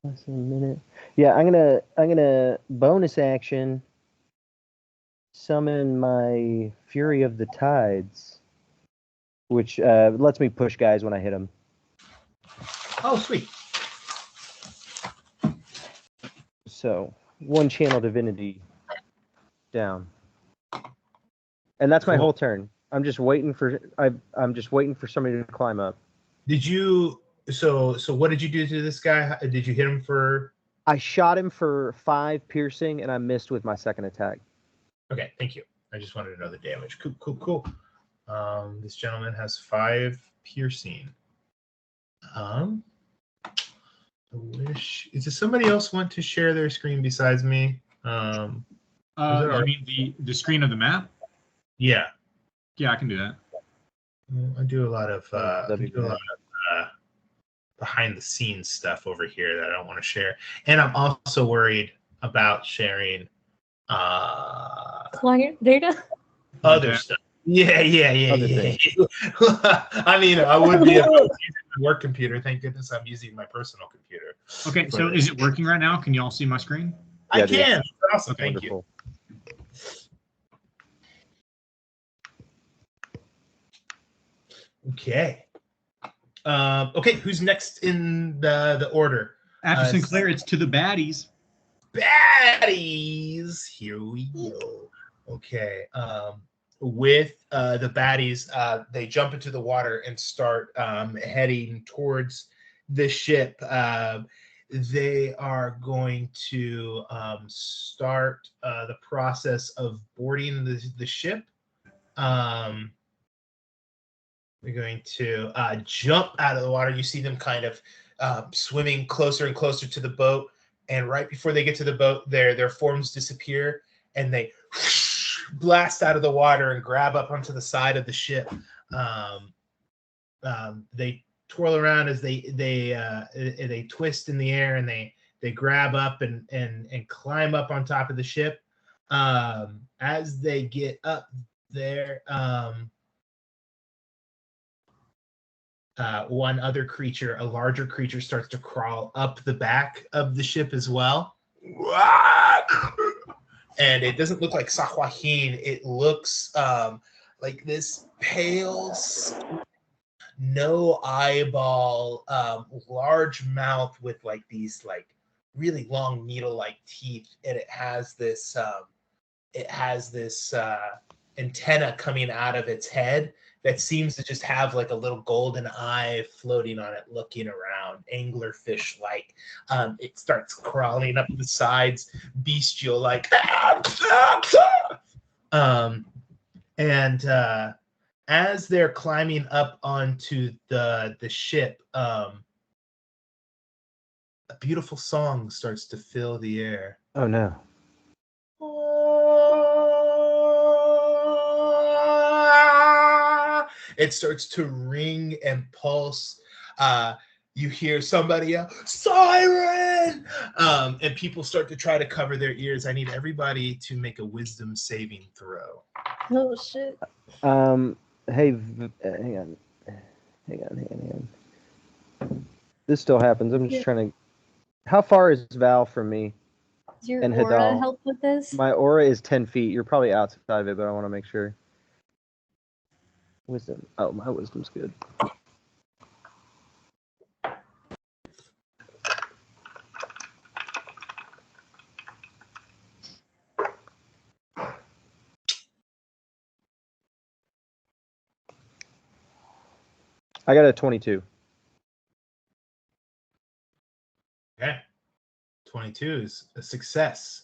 S6: less than a minute. Yeah, I'm gonna bonus action summon my Fury of the Tides, which lets me push guys when I hit them.
S7: Oh, sweet.
S6: So 1 channel divinity down, and that's my
S7: Cool.
S6: whole turn. I'm just waiting for somebody to climb up.
S7: Did you? So what did you do to this guy? Did you hit him for?
S6: I shot him for 5 piercing, and I missed with my second attack.
S7: Okay, thank you. I just wanted to know the damage. Cool. This gentleman has 5 piercing. I wish. Does somebody else want to share their screen besides me?
S3: You mean the screen of the map?
S7: Yeah.
S3: Yeah, I can do that.
S7: I do a lot of
S6: That'd be bad.
S7: behind the scenes stuff over here that I don't want to share, and I'm also worried about sharing
S5: Client data.
S7: other
S3: Okay.
S7: stuff. Yeah.
S6: Other things.
S7: I mean, I would be if I was using my work computer. Thank goodness I'm using my personal computer.
S3: Okay, so is it working right now? Can you all see my screen?
S7: I
S6: Yeah, dude.
S7: can. Awesome. Thank you.
S6: Wonderful.
S7: Okay. Okay, who's next in the order?
S3: After Sinclair, it's to the baddies.
S7: Baddies. Here we go. Okay. With the baddies, they jump into the water and start heading towards the ship. They are going to start the process of boarding the ship. They're going to jump out of the water. You see them kind of swimming closer and closer to the boat. And right before they get to the boat, their forms disappear, and they blast out of the water and grab up onto the side of the ship. They twirl around as they twist in the air, and they grab up and climb up on top of the ship. As they get up there, one other creature, a larger creature, starts to crawl up the back of the ship as well. And it doesn't look like Sahuagin. It looks like this pale, no eyeball, large mouth with like these like really long needle-like teeth, and it has this antenna coming out of its head that seems to just have like a little golden eye floating on it, looking around, anglerfish like. It starts crawling up the sides, bestial like. And as they're climbing up onto the ship, a beautiful song starts to fill the air.
S6: Oh no.
S7: It starts to ring and pulse. You hear somebody yell, "Siren!" And people start to try to cover their ears. I need everybody to make a wisdom saving throw.
S5: Oh shit.
S6: Hey, hang on. This still happens. I'm just trying to. How far is Val from me?
S5: Does your
S6: And
S5: aura
S6: Hadal.
S5: help with this?
S6: My aura is 10 feet. You're probably outside of it, but I want to make sure. Wisdom. Oh, my wisdom's good. I got a 22.
S7: Okay. 22 is a success.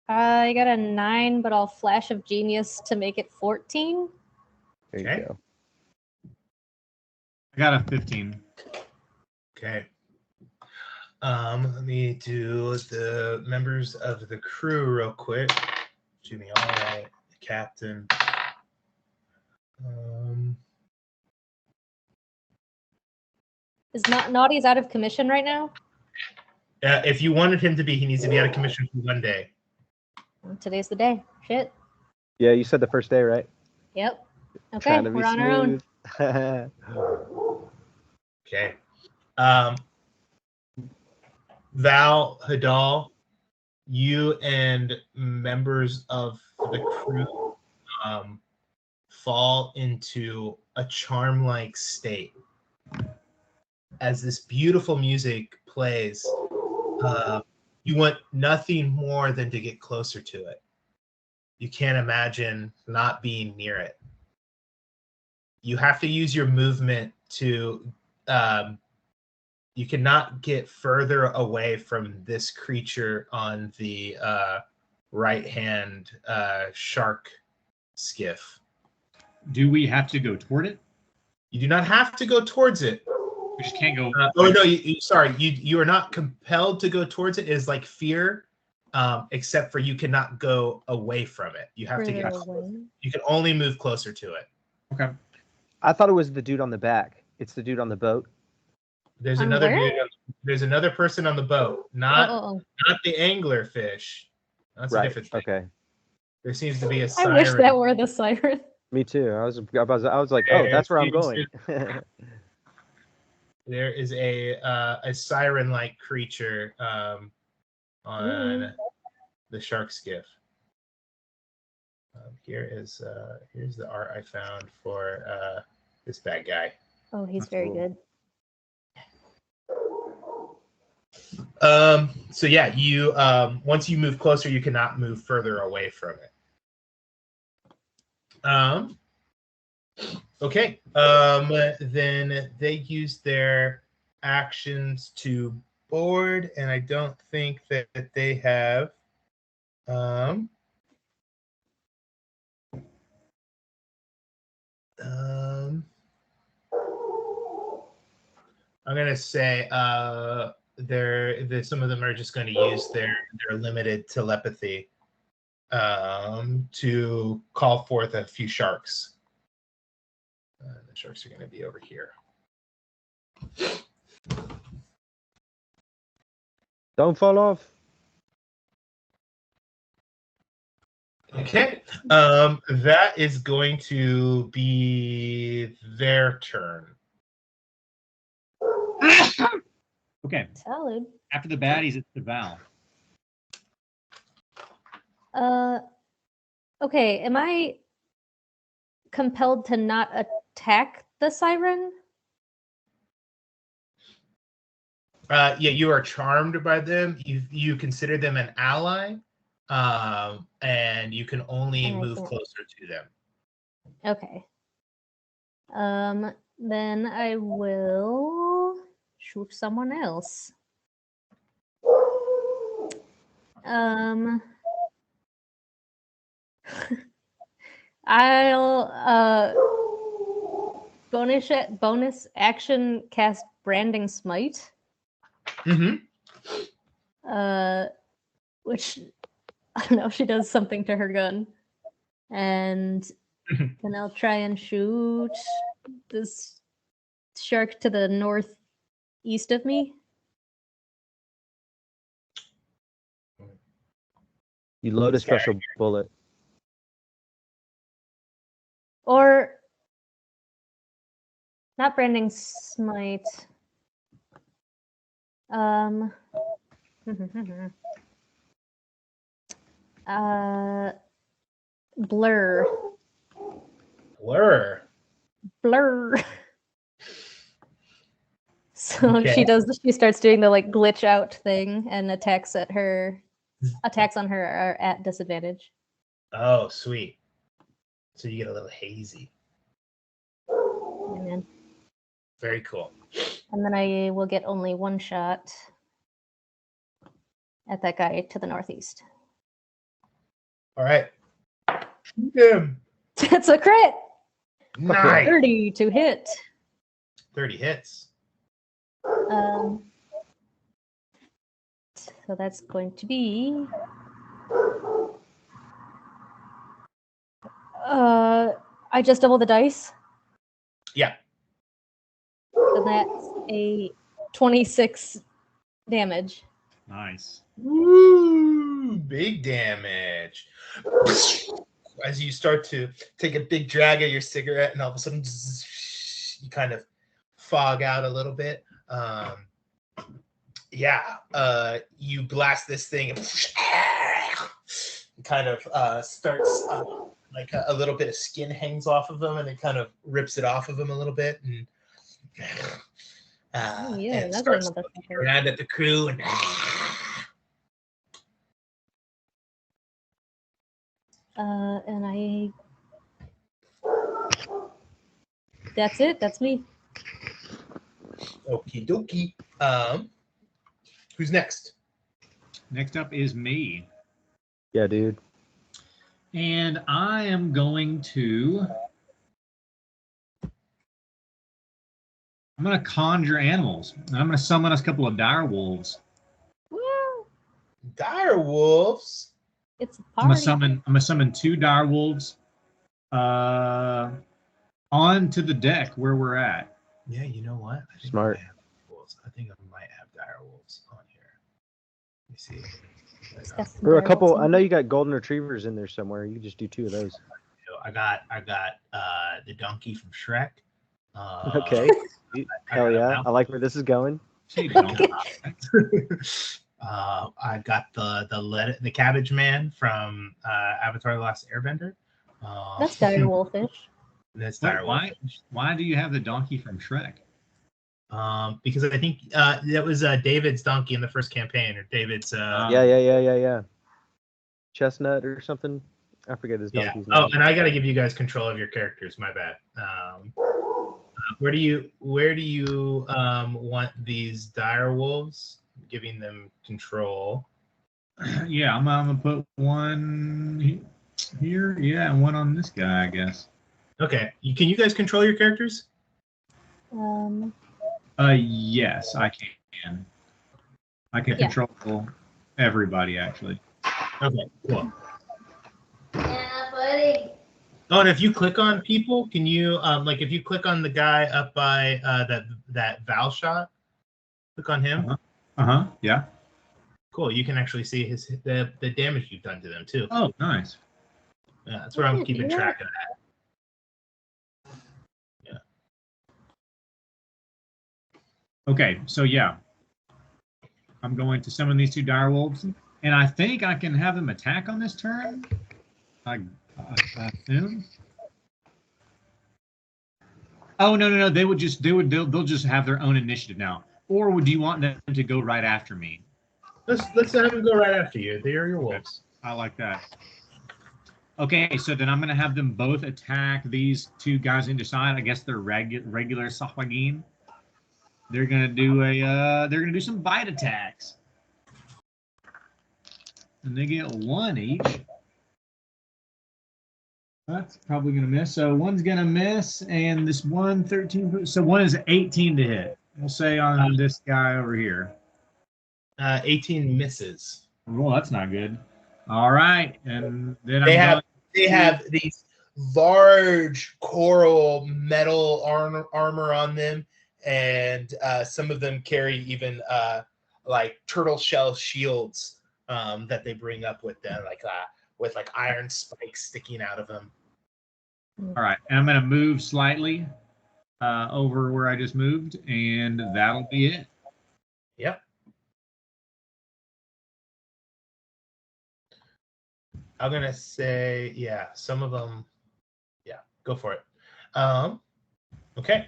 S5: I got a 9, but I'll flash of genius to make it 14.
S6: There
S7: Okay.
S6: you go.
S3: I got a 15.
S7: Okay. Let me do the members of the crew real quick. Jimmy Allright, the captain.
S5: Is Naughty's out of commission right now?
S7: If you wanted him to be, he needs to be out of commission for 1 day.
S5: Today's the day. Shit.
S6: Yeah, you said the first day, right?
S5: Yep. Okay,
S6: Trying to be
S5: we're on our own.
S6: smooth.
S7: Okay. Val, Hadal, you and members of the crew fall into a charm-like state. As this beautiful music plays, you want nothing more than to get closer to it. You can't imagine not being near it. You have to use your movement to you cannot get further away from this creature on the right hand shark skiff.
S3: Do we have to go toward it?
S7: You do not have to go towards it.
S3: We just can't go.
S7: Oh no, sorry, you are not compelled to go towards it. It is like fear, except for you cannot go away from it. You have to get close. You can only move closer to it.
S3: Okay.
S6: I thought it was the dude on the back. It's the dude on the boat.
S7: There's
S5: On
S7: another
S5: where?
S7: dude. There's another person on the boat, not the angler fish. That's a
S6: Right.
S7: different thing.
S6: Okay.
S7: There seems to be a
S5: I
S7: siren.
S5: wish that were the siren.
S6: Me too. I was like, oh, that's where I'm going.
S7: There is a siren-like creature on the shark skiff. Here's the art I found for this bad guy.
S5: Oh, he's
S6: That's
S5: very
S6: cool.
S5: good.
S7: So yeah, you once you move closer, you cannot move further away from it. Okay. Then they use their actions to board, and I don't think that they have I'm gonna say some of them are just going to use their limited telepathy to call forth a few sharks. The sharks are going to be over here.
S6: Don't fall off.
S7: Okay. That is going to be their turn.
S3: Okay.
S5: Salad.
S3: After the baddies, it's the Val.
S5: Okay, am I compelled to not attack the siren?
S7: Yeah, you are charmed by them. You consider them an ally, and you can only move closer to them.
S5: Okay. Then I will shoot someone else. I'll bonus action cast Branding Smite.
S7: Mm-hmm.
S5: Which I don't know, she does something to her gun. And then I'll try and shoot this shark to the northeast of me.
S6: You load a special bullet.
S5: Or not Branding Smite. Blur. So
S7: Okay.
S5: she starts doing the like glitch out thing and attacks on her are at disadvantage.
S7: Oh, sweet. So you get a little hazy. Very cool.
S5: And then I will get only one shot at that guy to the northeast.
S7: All right. Shoot him.
S5: That's a crit.
S7: Nice.
S5: 30 to hit.
S7: 30 hits.
S5: So that's going to be I just double the dice.
S7: Yeah.
S5: So that's a 26 damage.
S3: Nice.
S7: Woo! Big damage. As you start to take a big drag of your cigarette, and all of a sudden you kind of fog out a little bit. You blast this thing and kind of starts like a little bit of skin hangs off of him, and it kind of rips it off of him a little bit, and and starts looking around at the crew and
S5: and that's it. That's me.
S7: okie dokie. Who's next?
S3: Next up is me.
S6: Yeah, dude.
S3: And I am going to conjure animals. And I'm going to summon us a couple of dire wolves.
S5: Woo!
S7: Dire wolves.
S5: It's a
S3: I'm
S5: party.
S3: going to summon 2 dire wolves onto the deck where we're at.
S7: Yeah, you know what? I think
S6: Smart.
S7: I have wolves. I think I might have dire wolves on here. Let me see.
S6: Or a couple. I know you got golden retrievers in there somewhere. You can just do 2 of those.
S7: I got the donkey from Shrek.
S6: Okay. Hell yeah! I like where this is going.
S3: Hey, don't.
S7: I got the cabbage man from Avatar: The Last Airbender.
S5: That's dire wolfish.
S7: That's
S3: Wait,
S7: dire wolfish.
S3: why do you have the donkey from Shrek?
S7: Because I think that was David's donkey in the first campaign, or David's.
S6: Yeah. Chestnut or something. I forget his donkey's name.
S7: Oh, and I got to give you guys control of your characters. My bad. Where do you want these dire wolves? Giving them control.
S3: Yeah, I'm gonna put one here. Yeah, and one on this guy, I guess.
S7: Okay. Can you guys control your characters?
S3: Yes, I can. I can control everybody, actually.
S7: Okay, cool.
S5: Yeah, buddy.
S7: Oh, and if you click on people, can you like if you click on the guy up by that Val shot, click on him.
S3: Yeah.
S7: Cool. You can actually see the damage you've done to them too.
S3: Oh, nice.
S7: Yeah, that's where I'm keeping track of that. Yeah.
S3: Okay, so yeah, I'm going to summon these 2 dire wolves, and I think I can have them attack on this turn. I assume. Oh no! They'll just have their own initiative now. Or would you want them to go right after me?
S7: Let's have them go right after you. They are your wolves.
S3: I like that. Okay, so then I'm gonna have them both attack these 2 guys in the side. I guess they're regular Sahuagin. They're gonna do some bite attacks, and they get 1 each. That's probably gonna miss. So one's gonna miss, and this one 13. So one is 18 to hit. We'll say on this guy over here.
S7: 18 misses.
S3: Well, that's not good. All right, and then
S7: They have these large coral metal armor on them, and some of them carry even like turtle shell shields that they bring up with them, with iron spikes sticking out of them.
S3: All right, and I'm going to move slightly over where I just moved, and that'll be it.
S7: Yep. I'm going to say, yeah, some of them, yeah, go for it. Okay.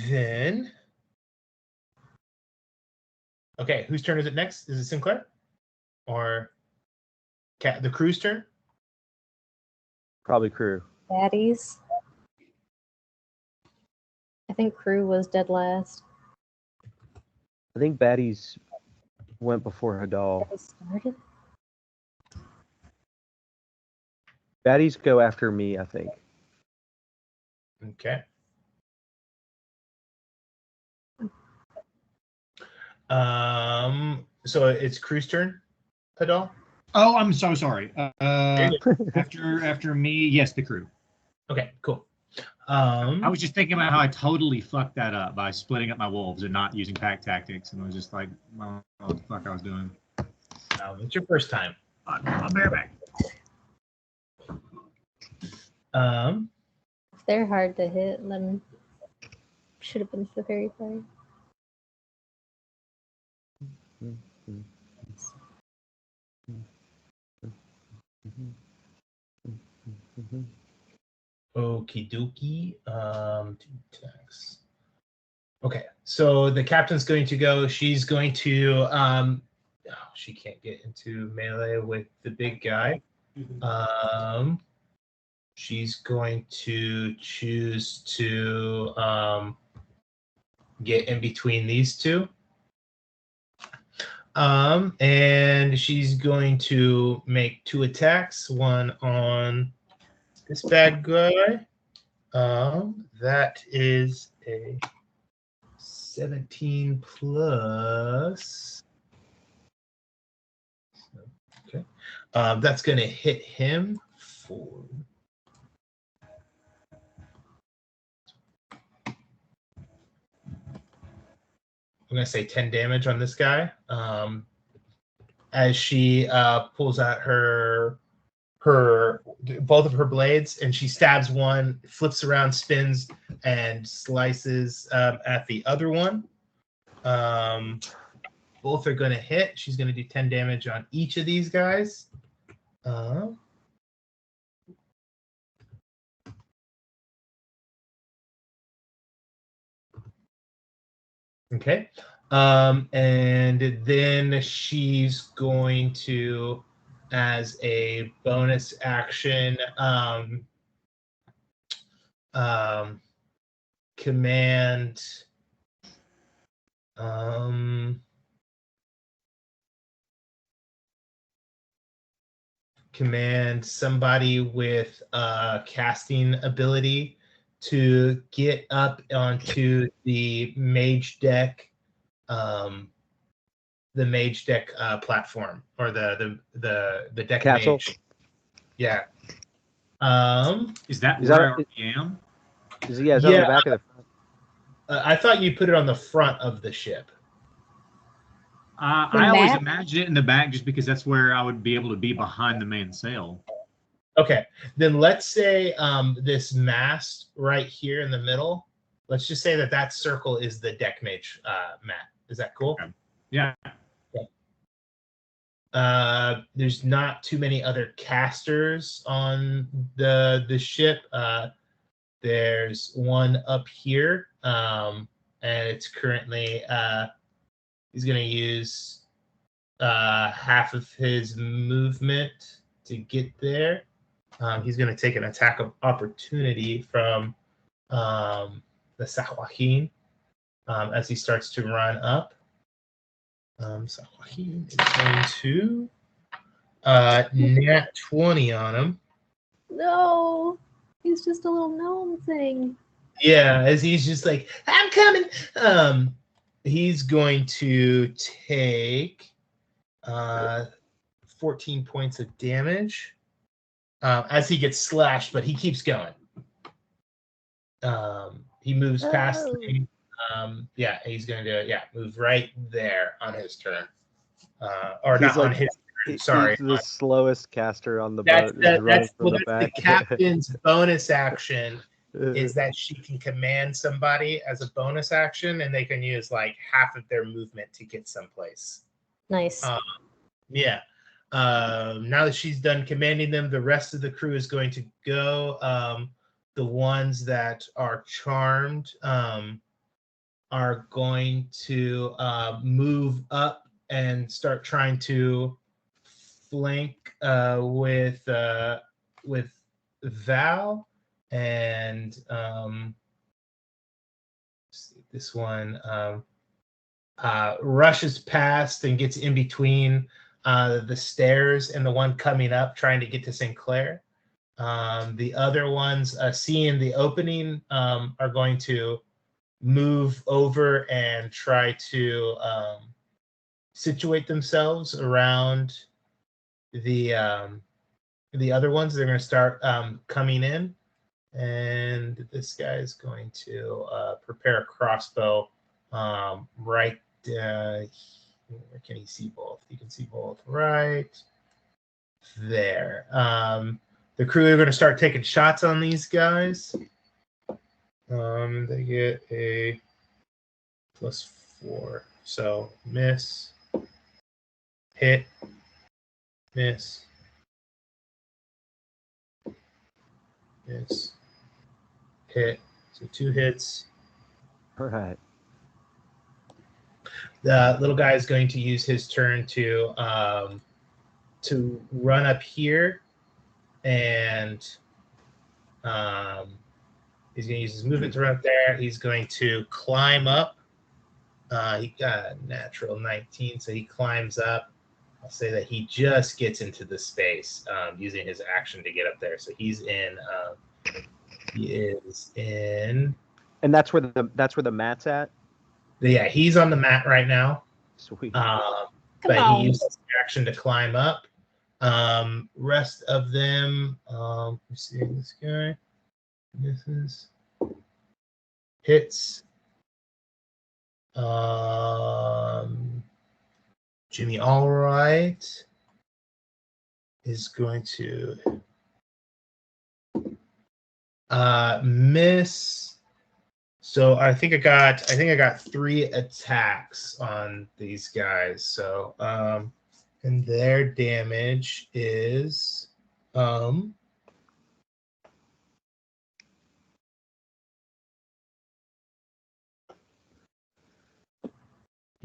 S7: Then, okay, whose turn is it next? Is it Sinclair? Or the crew's turn?
S6: Probably crew.
S5: Baddies. I think crew was dead last.
S6: I think baddies went before Hadal.
S5: They started.
S6: Baddies go after me, I think.
S7: Okay. So it's crew's turn, Hadal?
S3: Oh, I'm so sorry.
S7: You're good.
S3: After me, yes, the crew.
S7: Okay, cool.
S3: I was just thinking about how I totally fucked that up by splitting up my wolves and not using pack tactics, and I was just like, well, what the fuck I was doing.
S7: It's your first time.
S3: I'll bear back.
S5: If they're hard to hit, then should have been the fairy fire.
S7: Okie dokie. 2 attacks. Okay, so the captain's going to go. She's going to she can't get into melee with the big guy. She's going to choose to get in between these two. And she's going to make 2 attacks, one on this bad guy. That is a 17 plus. Okay. That's going to hit him for. I'm going to say 10 damage on this guy. As she pulls out her both of her blades, and she stabs one, flips around, spins, and slices at the other one. Both are going to hit. She's going to do 10 damage on each of these guys. Okay. And then she's going to, as a bonus action, command somebody with casting ability to get up onto the mage deck, platform, or the deck
S6: Castle?
S7: mage. Yeah.
S3: Is that
S6: Is
S3: where
S6: that-
S3: I already am?
S6: Is that on the back of the front?
S7: I thought you put it on the front of the ship.
S3: I always
S5: map?
S3: imagine it in the back just because that's where I would be able to be behind the mainsail.
S7: Okay, then let's say this mast right here in the middle. Let's just say that circle is the deck mage mat. Is that cool?
S3: Okay. Yeah.
S7: There's not too many other casters on the ship. There's one up here, and it's currently he's going to use half of his movement to get there. He's going to take an attack of opportunity from the Sahuagin as he starts to run up. Sahuagin is going to nat 20 on him.
S5: No, he's just a little gnome thing.
S7: Yeah, as he's just like, I'm coming. He's going to take 14 points of damage as he gets slashed, but he keeps going. He moves past me. He's going to move right there on his turn. Or
S6: He's
S7: not
S6: like-
S7: on his turn, sorry.
S6: He's the slowest caster on the
S7: That's
S6: boat.
S7: the captain's bonus action. Is that she can command somebody as a bonus action, and they can use like half of their movement to get someplace.
S5: Nice.
S7: Now that she's done commanding them, the rest of the crew is going to go. The ones that are charmed are going to move up and start trying to flank with Val. And this one rushes past and gets in between the stairs and the one coming up, trying to get to Sinclair. The other ones, seeing the opening, are going to move over and try to situate themselves around the other ones. They're going to start coming in, and this guy is going to prepare a crossbow right. Where can he see both? He can see both right there. The crew are going to start taking shots on these guys. They get a +4. So miss, hit, miss, miss, hit. So 2 hits.
S6: All right.
S7: The little guy is going to use his turn to run up here, and he's going to use his movement to run up there. He's going to climb up. He got a natural 19, so he climbs up. I'll say that he just gets into the space using his action to get up there. So he's in. He is in.
S6: And that's where the mat's at.
S7: Yeah, he's on the mat right now.
S6: Sweet.
S7: But
S5: on.
S7: he used his action to climb up. Rest of them, let's see, this guy misses, hits. Jimmy Allright is going to miss. So I think I got 3 attacks on these guys. So and their damage is they're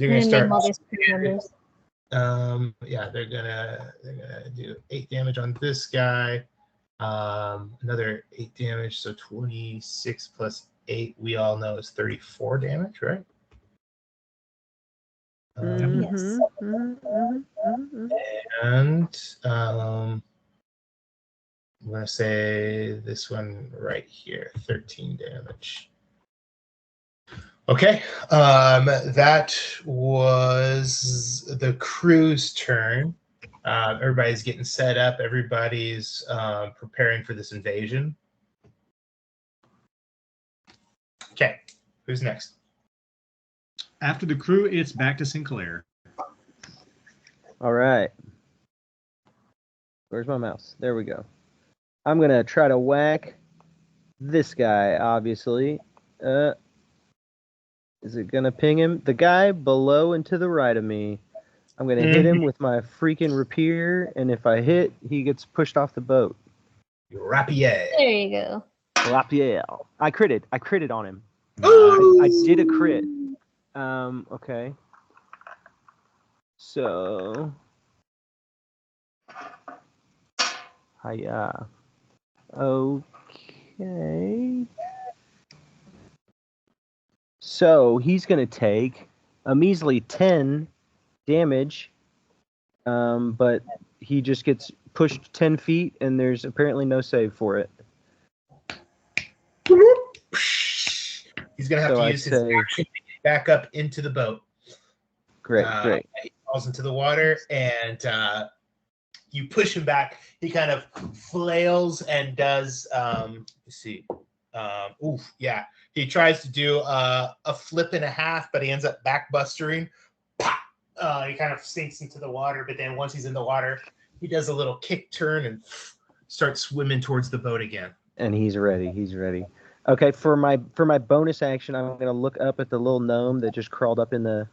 S7: gonna start. Yeah, they're gonna do 8 damage on this guy. Another 8 damage, so 26 plus 8, we all know, is 34 damage, right?
S5: Yes.
S7: And I'm gonna say this one right here, 13 damage. Okay, that was the crew's turn. Everybody's getting set up. Everybody's preparing for this invasion. Okay, who's next?
S3: After the crew, it's back to Sinclair.
S6: All right. Where's my mouse? There we go. I'm going to try to whack this guy, obviously. Is it going to ping him? The guy below and to the right of me. I'm going to hit him with my freaking rapier, and if I hit, he gets pushed off the boat.
S7: Rapier.
S5: There you go.
S6: Rapier. I critted on him.
S7: Ooh.
S6: I did a crit. Okay. So. Hiya. Okay. So he's going to take a measly 10 damage, but he just gets pushed 10 feet, and there's apparently no save for it.
S7: He's going to have to use his action to get back up into the boat.
S6: Great.
S7: He falls into the water, and you push him back. He kind of flails and does, let's see. He tries to do a flip and a half, but he ends up backbustering. He kind of sinks into the water, but then once he's in the water, he does a little kick turn and starts swimming towards the boat again.
S6: And he's ready. Okay, for my bonus action, I'm gonna look up at the little gnome that just crawled up in the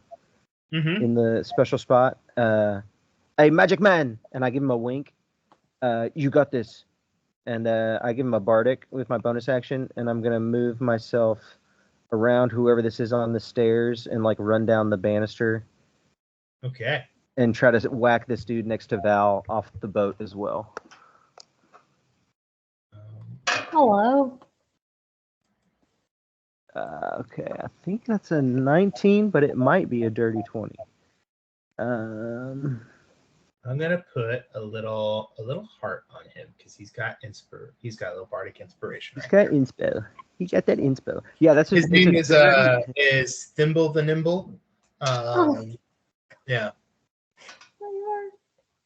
S6: special spot. Hey, magic man! And I give him a wink. You got this. And I give him a bardic with my bonus action, and I'm gonna move myself around whoever this is on the stairs and like run down the banister.
S7: Okay.
S6: And try to whack this dude next to Val off the boat as well.
S5: Hello.
S6: Okay, I think that's a 19, but it might be a dirty 20.
S7: I'm gonna put a little heart on him because he's got a little bardic inspiration.
S6: He's got inspo. He got that inspo. Yeah, that's
S7: His name is Thimble the Nimble. Yeah.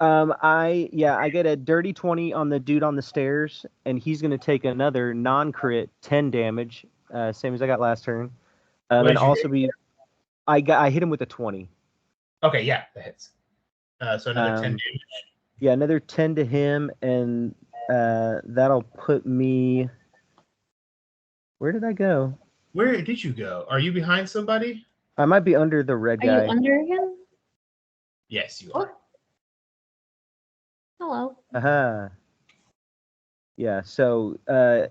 S6: I get a dirty 20 on the dude on the stairs, and he's gonna take another non-crit 10 damage, same as I got last turn. And also I hit him with a 20.
S7: Okay, yeah, that hits. So another 10 damage.
S6: Yeah, another 10 to him, and that'll put me. Where did I go?
S7: Where did you go? Are you behind somebody?
S6: I might be under the red guy.
S5: Are you under him?
S7: Yes, you are.
S5: Hello.
S6: Yeah, so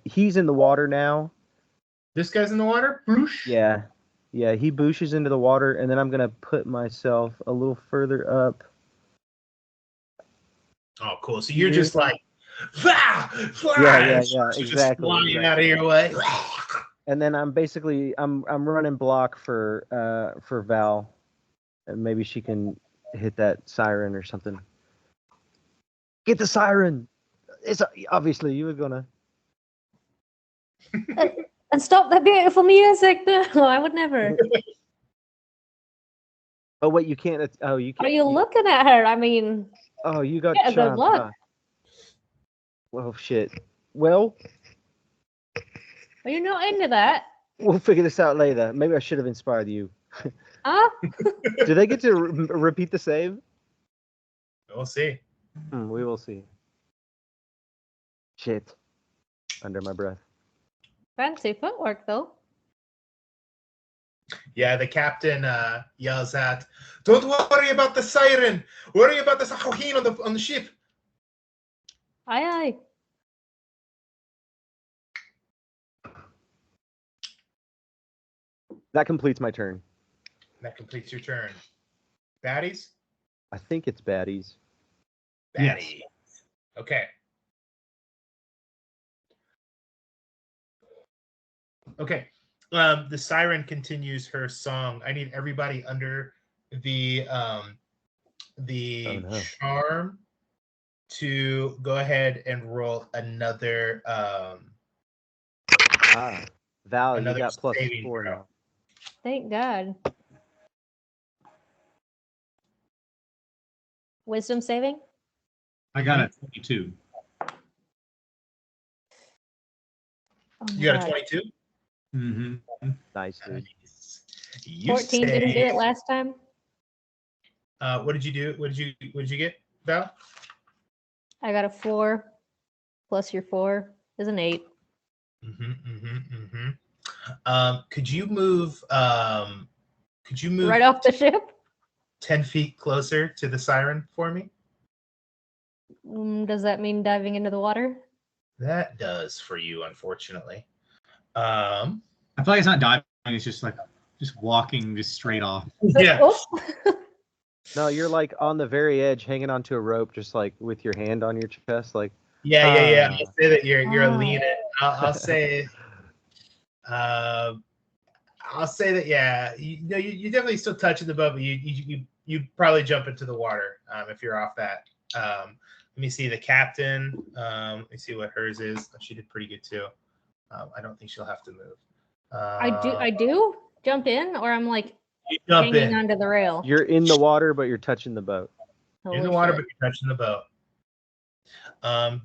S6: he's in the water now.
S7: This guy's in the water? Boosh?
S6: Yeah, he booshes into the water, and then I'm going to put myself a little further up.
S7: Oh, cool. So you're just like,
S6: yeah, exactly.
S7: Just flying out of your way.
S6: And then I'm running block for Val, and maybe she can hit that siren or something. Get the siren. It's obviously you were gonna.
S5: And stop that beautiful music! No, I would never.
S6: Oh wait, you can't. Oh, you can't.
S5: Are you looking at her? I mean.
S6: Oh, you got
S5: good luck.
S6: Well, shit. Well,
S5: Are you not into that?
S6: we'll figure this out later. Maybe I should have inspired you.
S5: Huh?
S6: Do they get to repeat the save?
S7: We'll see.
S6: We will see. Shit. Under my breath.
S5: Fancy footwork, though.
S7: Yeah, the captain yells out, "Don't worry about the siren. Worry about the Sahuagin on the ship."
S5: Aye, aye.
S6: That completes my turn.
S7: That completes your turn. Baddies?
S6: I think it's baddies.
S7: Baddies. Yes. Okay. Okay. The siren continues her song. I need everybody under the charm to go ahead and roll another
S6: Val,
S7: another
S6: you got plus
S7: saving
S6: 4
S7: throw.
S6: now.
S5: Thank God. Wisdom saving?
S3: I got a 22.
S5: Oh
S7: You got a
S5: God.
S7: 22?
S3: Mm-hmm.
S6: Nice, dude.
S7: You
S5: 14 didn't do it last time.
S7: What did you do? What did you get, Val?
S5: I got a 4 plus your 4 is an 8.
S7: Could you move
S5: Right off the ship?
S7: 10 feet closer to the siren for me?
S5: Does that mean diving into the water?
S7: That does for you, unfortunately.
S3: I feel like it's not diving. It's just like walking just straight off.
S7: Yeah.
S5: Oh.
S6: No, you're like on the very edge, hanging onto a rope, just like with your hand on your chest, like.
S7: Yeah. I'll say that you're leaning. I'll say. I'll say that you're definitely still touching the boat, but you probably jump into the water if you're off that. Let me see the captain. Let me see what hers is. She did pretty good too. I don't think she'll have to move.
S5: I do jump in, or I'm like
S7: You jump
S5: hanging
S7: in.
S5: onto the rail.
S6: You're in the water, but you're touching the boat.
S7: You're in the water, but you're touching the boat.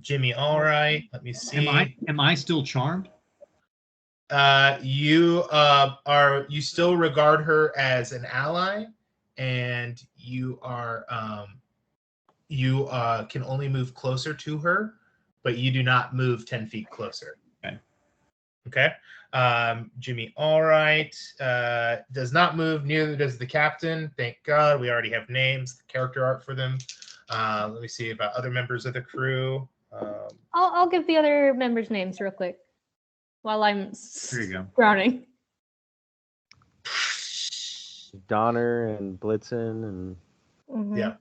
S7: Jimmy Allright. Let me see.
S3: Am I still charmed?
S7: You still regard her as an ally, and you are can only move closer to her, but you do not move 10 feet closer. Okay. Jimmy Allright does not move, neither does the captain. Thank God. We already have names, character art for them. Let me see about other members of the crew.
S5: I'll give the other members' names real quick while I'm
S3: There you go.
S5: drowning.
S6: Donner and Blitzen and
S5: Mhm.
S7: Yeah.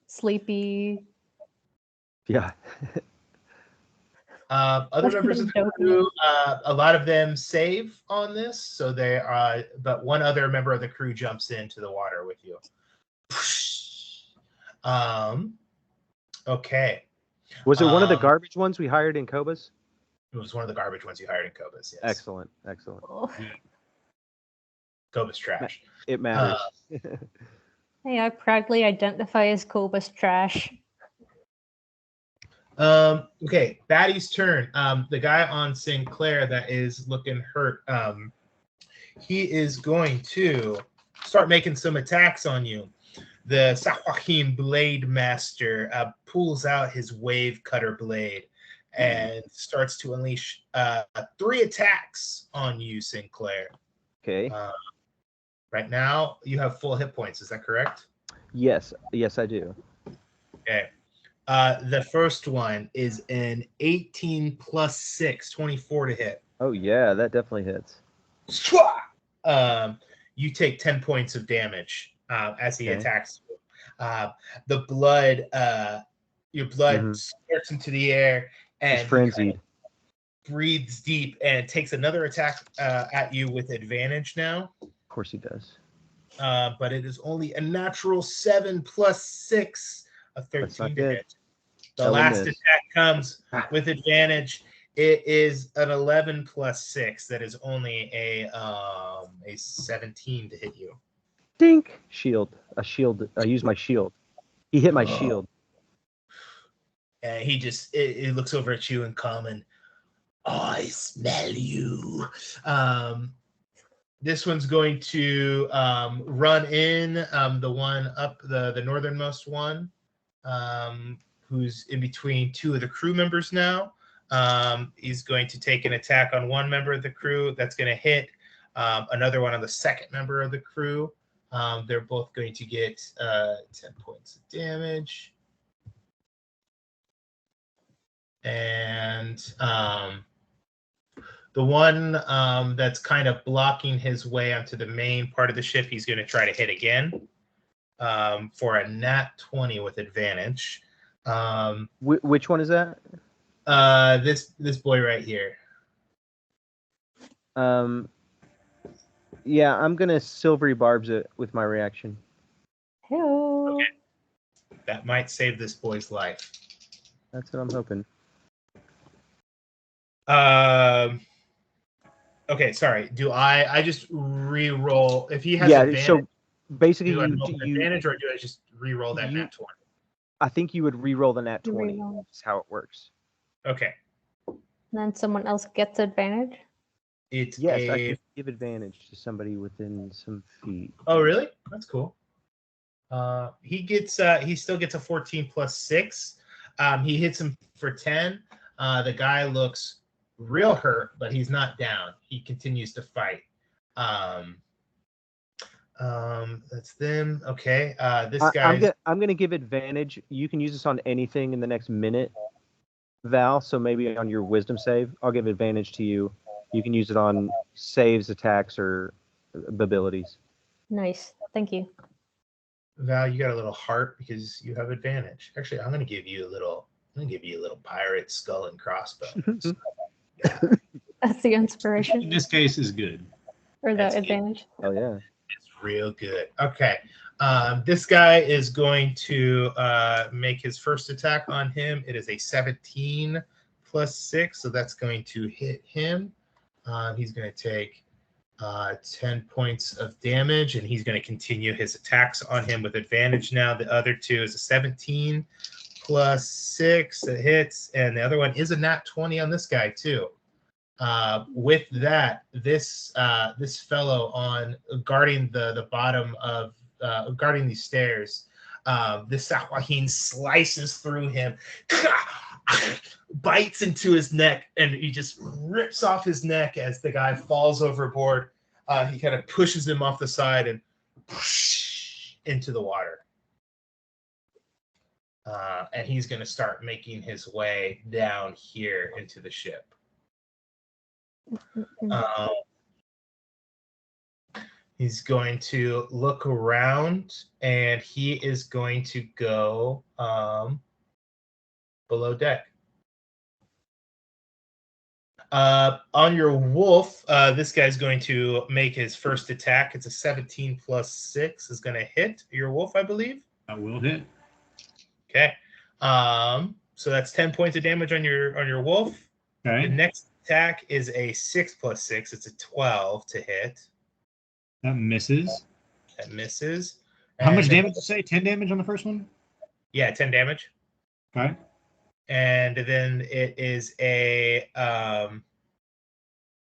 S5: Sleepy.
S6: yeah.
S7: Other members of the crew, a lot of them save on this, so they are. But one other member of the crew jumps into the water with you. Okay.
S6: Was it one of the garbage ones we hired in Cobas?
S7: It was one of the garbage ones you hired in Cobas. Yes.
S6: Excellent.
S7: Cobas trash.
S6: It matters.
S5: Hey, I proudly identify as Cobas trash.
S7: Okay, Batty's turn. The guy on Sinclair that is looking hurt. He is going to start making some attacks on you. The Sahuagin Blade Master pulls out his wave cutter blade and starts to unleash 3 attacks on you, Sinclair.
S6: Okay.
S7: Right now, you have full hit points. Is that correct?
S6: Yes, I do.
S7: Okay. The first one is an 18 plus 6, 24 to hit.
S6: Oh yeah, that definitely hits.
S7: You take 10 points of damage as he attacks you. The blood, your blood squirts into the air and
S6: he's frenzied.
S7: Breathes deep and takes another attack at you with advantage now.
S6: Of course he does.
S7: But it is only a natural 7 plus 6, a 13 to hit. The last attack comes with advantage. It is an 11 plus 6. That is only a 17 to hit you.
S6: Dink! Shield. A shield. I use my shield. He hit my shield.
S7: And he just it looks over at you in common. I smell you. This one's going to run in the one up the northernmost one, who's in between 2 of the crew members now. He's going to take an attack on one member of the crew. That's going to hit another one on the second member of the crew. They're both going to get 10 points of damage. And the one that's kind of blocking his way onto the main part of the ship, he's going to try to hit again for a nat 20 with advantage.
S6: Which one is that?
S7: This boy right here.
S6: Yeah, I'm gonna silvery barbs it with my reaction.
S5: Hello.
S7: Okay. That might save this boy's life.
S6: That's what I'm hoping.
S7: Okay, sorry. Do I just re-roll if he has advantage?
S6: So basically
S7: do I
S6: you
S7: advantage, or do I just re-roll that nat 20?
S6: I think you would re-roll the nat 20. That's how it works.
S7: Okay.
S5: And then someone else gets advantage?
S7: It's
S6: I could give advantage to somebody within some feet.
S7: Oh, really? That's cool. He still gets a 14 plus 6. He hits him for 10. The guy looks real hurt, but he's not down. He continues to fight. That's them. Okay. This guy.
S6: I'm gonna give advantage. You can use this on anything in the next minute, Val. So maybe on your wisdom save, I'll give advantage to you. You can use it on saves, attacks, or abilities.
S5: Nice. Thank you.
S7: Val, you got a little heart because you have advantage. Actually, I'm gonna give you a little pirate skull and crossbow.
S5: That's the inspiration.
S3: In this case is good.
S5: Or the
S7: That's
S5: advantage.
S6: Oh yeah.
S7: It's real good. Okay. This guy is going to make his first attack on him. It is a 17 plus 6, so that's going to hit him. He's going to take 10 points of damage, and he's going to continue his attacks on him with advantage now. The other two is a 17 plus 6 that hits, and the other one is a nat 20 on this guy too. With that, this fellow on guarding the bottom of guarding these stairs, this Sahuagin slices through him, bites into his neck, and he just rips off his neck as the guy falls overboard. He kind of pushes him off the side and into the water. And he's going to start making his way down here into the ship. He's going to look around, and he is going to go below deck. On your wolf, this guy's going to make his first attack. It's a 17 plus 6 is going to hit your wolf, I believe.
S3: That will hit.
S7: Okay. So that's 10 points of damage on your wolf.
S3: Okay.
S7: The next attack is a 6 plus 6. It's a 12 to hit.
S3: That misses.
S7: That misses.
S3: How much
S7: And
S3: damage did you say? 10 damage on the first one?
S7: Yeah, 10 damage.
S3: Okay.
S7: And then it is a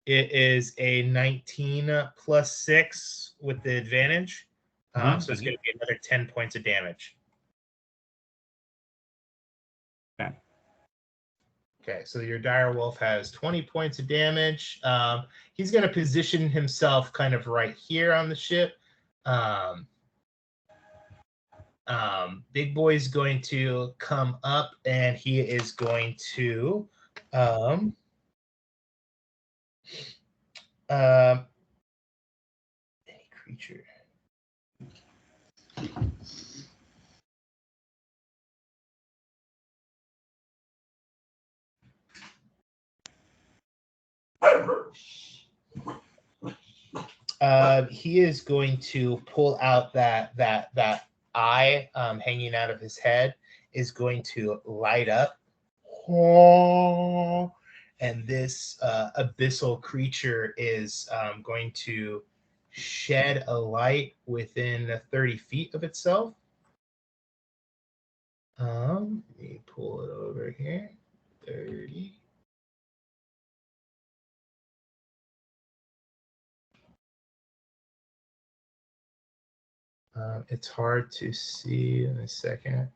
S7: 19 plus 6 with the advantage. So it's going to be another 10 points of damage.
S3: Okay.
S7: Okay, so your dire wolf has 20 points of damage. He's going to position himself kind of right here on the ship. Big Boy's going to come up and he is going to any creature. He is going to pull out that eye hanging out of his head is going to light up, and this abyssal creature is going to shed a light within 30 feet of itself. Let me pull it over here. 30. It's hard to see in a second.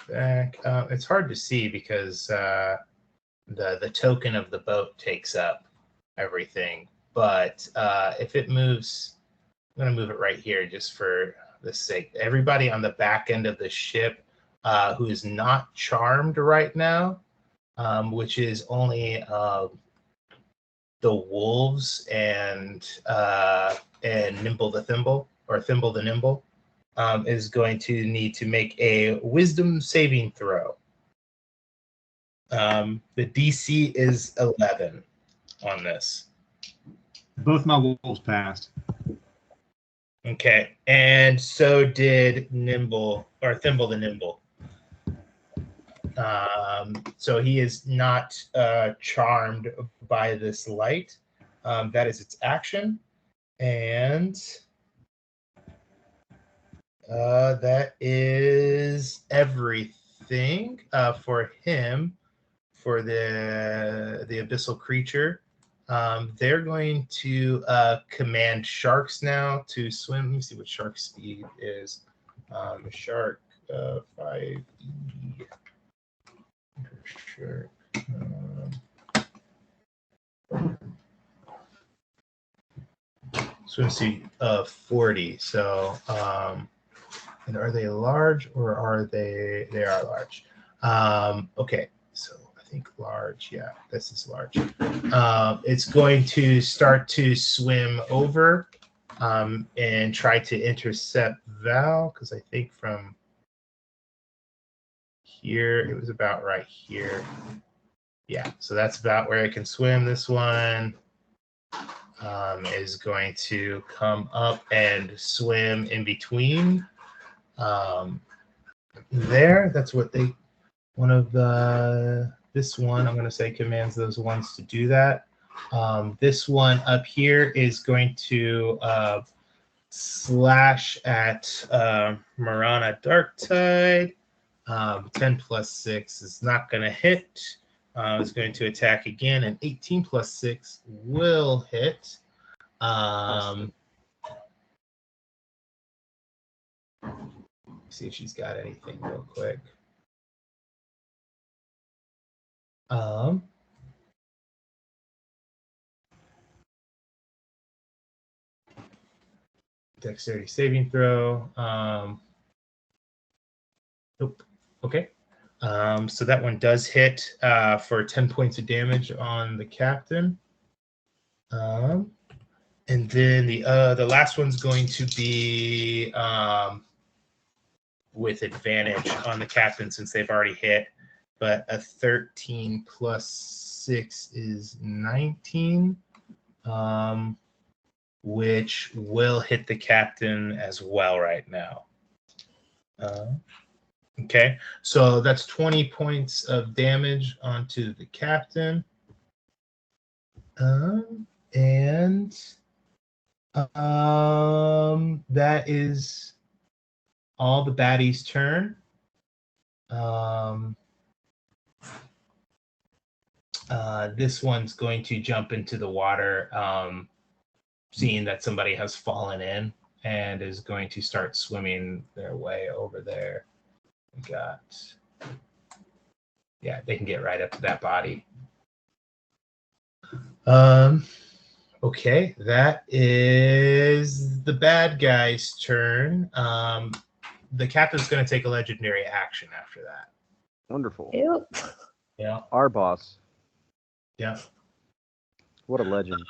S7: Back. It's hard to see because the token of the boat takes up everything. But if it moves, I'm going to move it right here just for the sake. Everybody on the back end of the ship who is not charmed right now, which is only the wolves and Nimble the Thimble, or Thimble the Nimble, is going to need to make a wisdom saving throw. The DC is 11 on this.
S3: Both my wolves passed.
S7: Okay, and so did Nimble, or Thimble the Nimble. So he is not charmed by this light. That is its action. And that is everything for him, for the abyssal creature. They're going to command sharks now to swim. Let me see what shark speed is. Shark 5e. Shark. Swim speed 40. So, and are they large or are they? They are large. Okay, so I think large. Yeah, this is large. It's going to start to swim over and try to intercept Val, because I think from here it was about right here. Yeah, so that's about where it can swim. This one is going to come up and swim in between there. That's what they, one of the, this one I'm going to say commands those ones to do that. This one up here is going to slash at Marana Darktide. 10 plus 6 is not going to hit. It's going to attack again, and 18 plus 6 will hit. See if she's got anything real quick. Dexterity saving throw. Nope. Okay. So that one does hit for 10 points of damage on the captain. And then the last one's going to be with advantage on the captain since they've already hit. but a 13 plus 6 is 19, which will hit the captain as well right now. Okay, so that's 20 points of damage onto the captain. And that is all the baddies' turn. This one's going to jump into the water, seeing that somebody has fallen in, and is going to start swimming their way over there. We got, yeah, they can get right up to that body. Okay, that is the bad guy's turn. The captain's going to take a legendary action after that.
S6: Wonderful.
S5: Ew.
S7: Yeah.
S6: Our boss.
S7: Yeah.
S6: What a legend.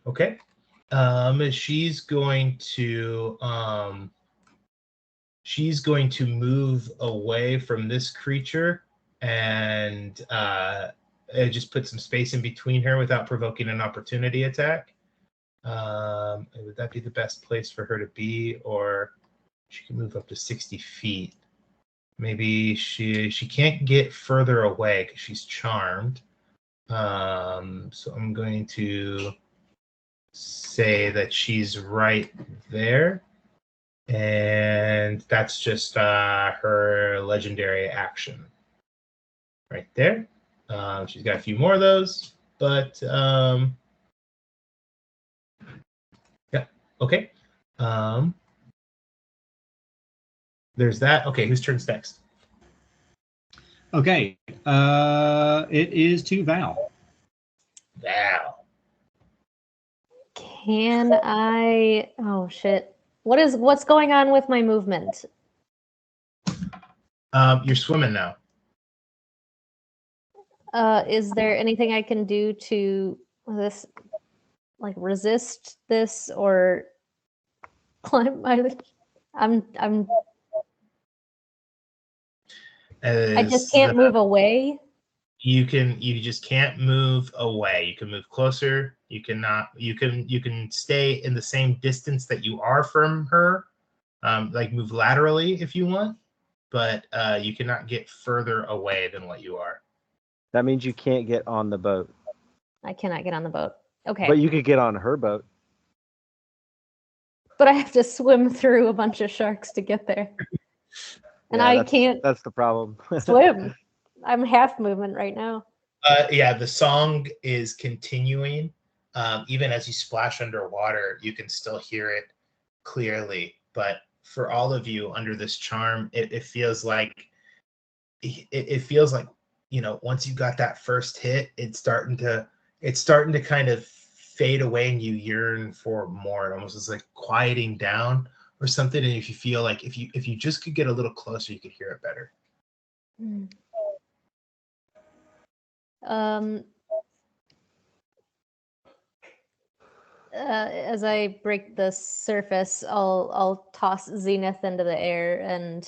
S7: Okay. She's going to move away from this creature and just put some space in between her without provoking an opportunity attack. Would that be the best place for her to be? Or she can move up to 60 feet. Maybe she can't get further away because she's charmed. So I'm going to say that she's right there. And that's just her legendary action right there. She's got a few more of those, but yeah, okay. There's that. Okay, whose turn's next?
S3: Okay, it is to Val.
S7: Val.
S5: Can I? Oh shit! What's going on with my movement?
S7: You're swimming now.
S5: Is there anything I can do to this, like resist this or climb? I just can't move away.
S7: You just can't move away. You can move closer. You can stay in the same distance that you are from her, like move laterally if you want, but you cannot get further away than what you are.
S6: That means you can't get on the boat.
S5: I cannot get on the boat. Okay.
S6: But you could get on her boat.
S5: But I have to swim through a bunch of sharks to get there. And
S6: Yeah,
S5: I can't
S6: That's the problem.
S5: swim. I'm half movement right now.
S7: Yeah, the song is continuing. Even as you splash underwater, you can still hear it clearly. But for all of you under this charm, it feels like once you got that first hit, it's starting to kind of fade away, and you yearn for more. It almost is like quieting down or something. And if you feel like if you just could get a little closer, you could hear it better.
S5: As I break the surface, I'll toss Zenith into the air, and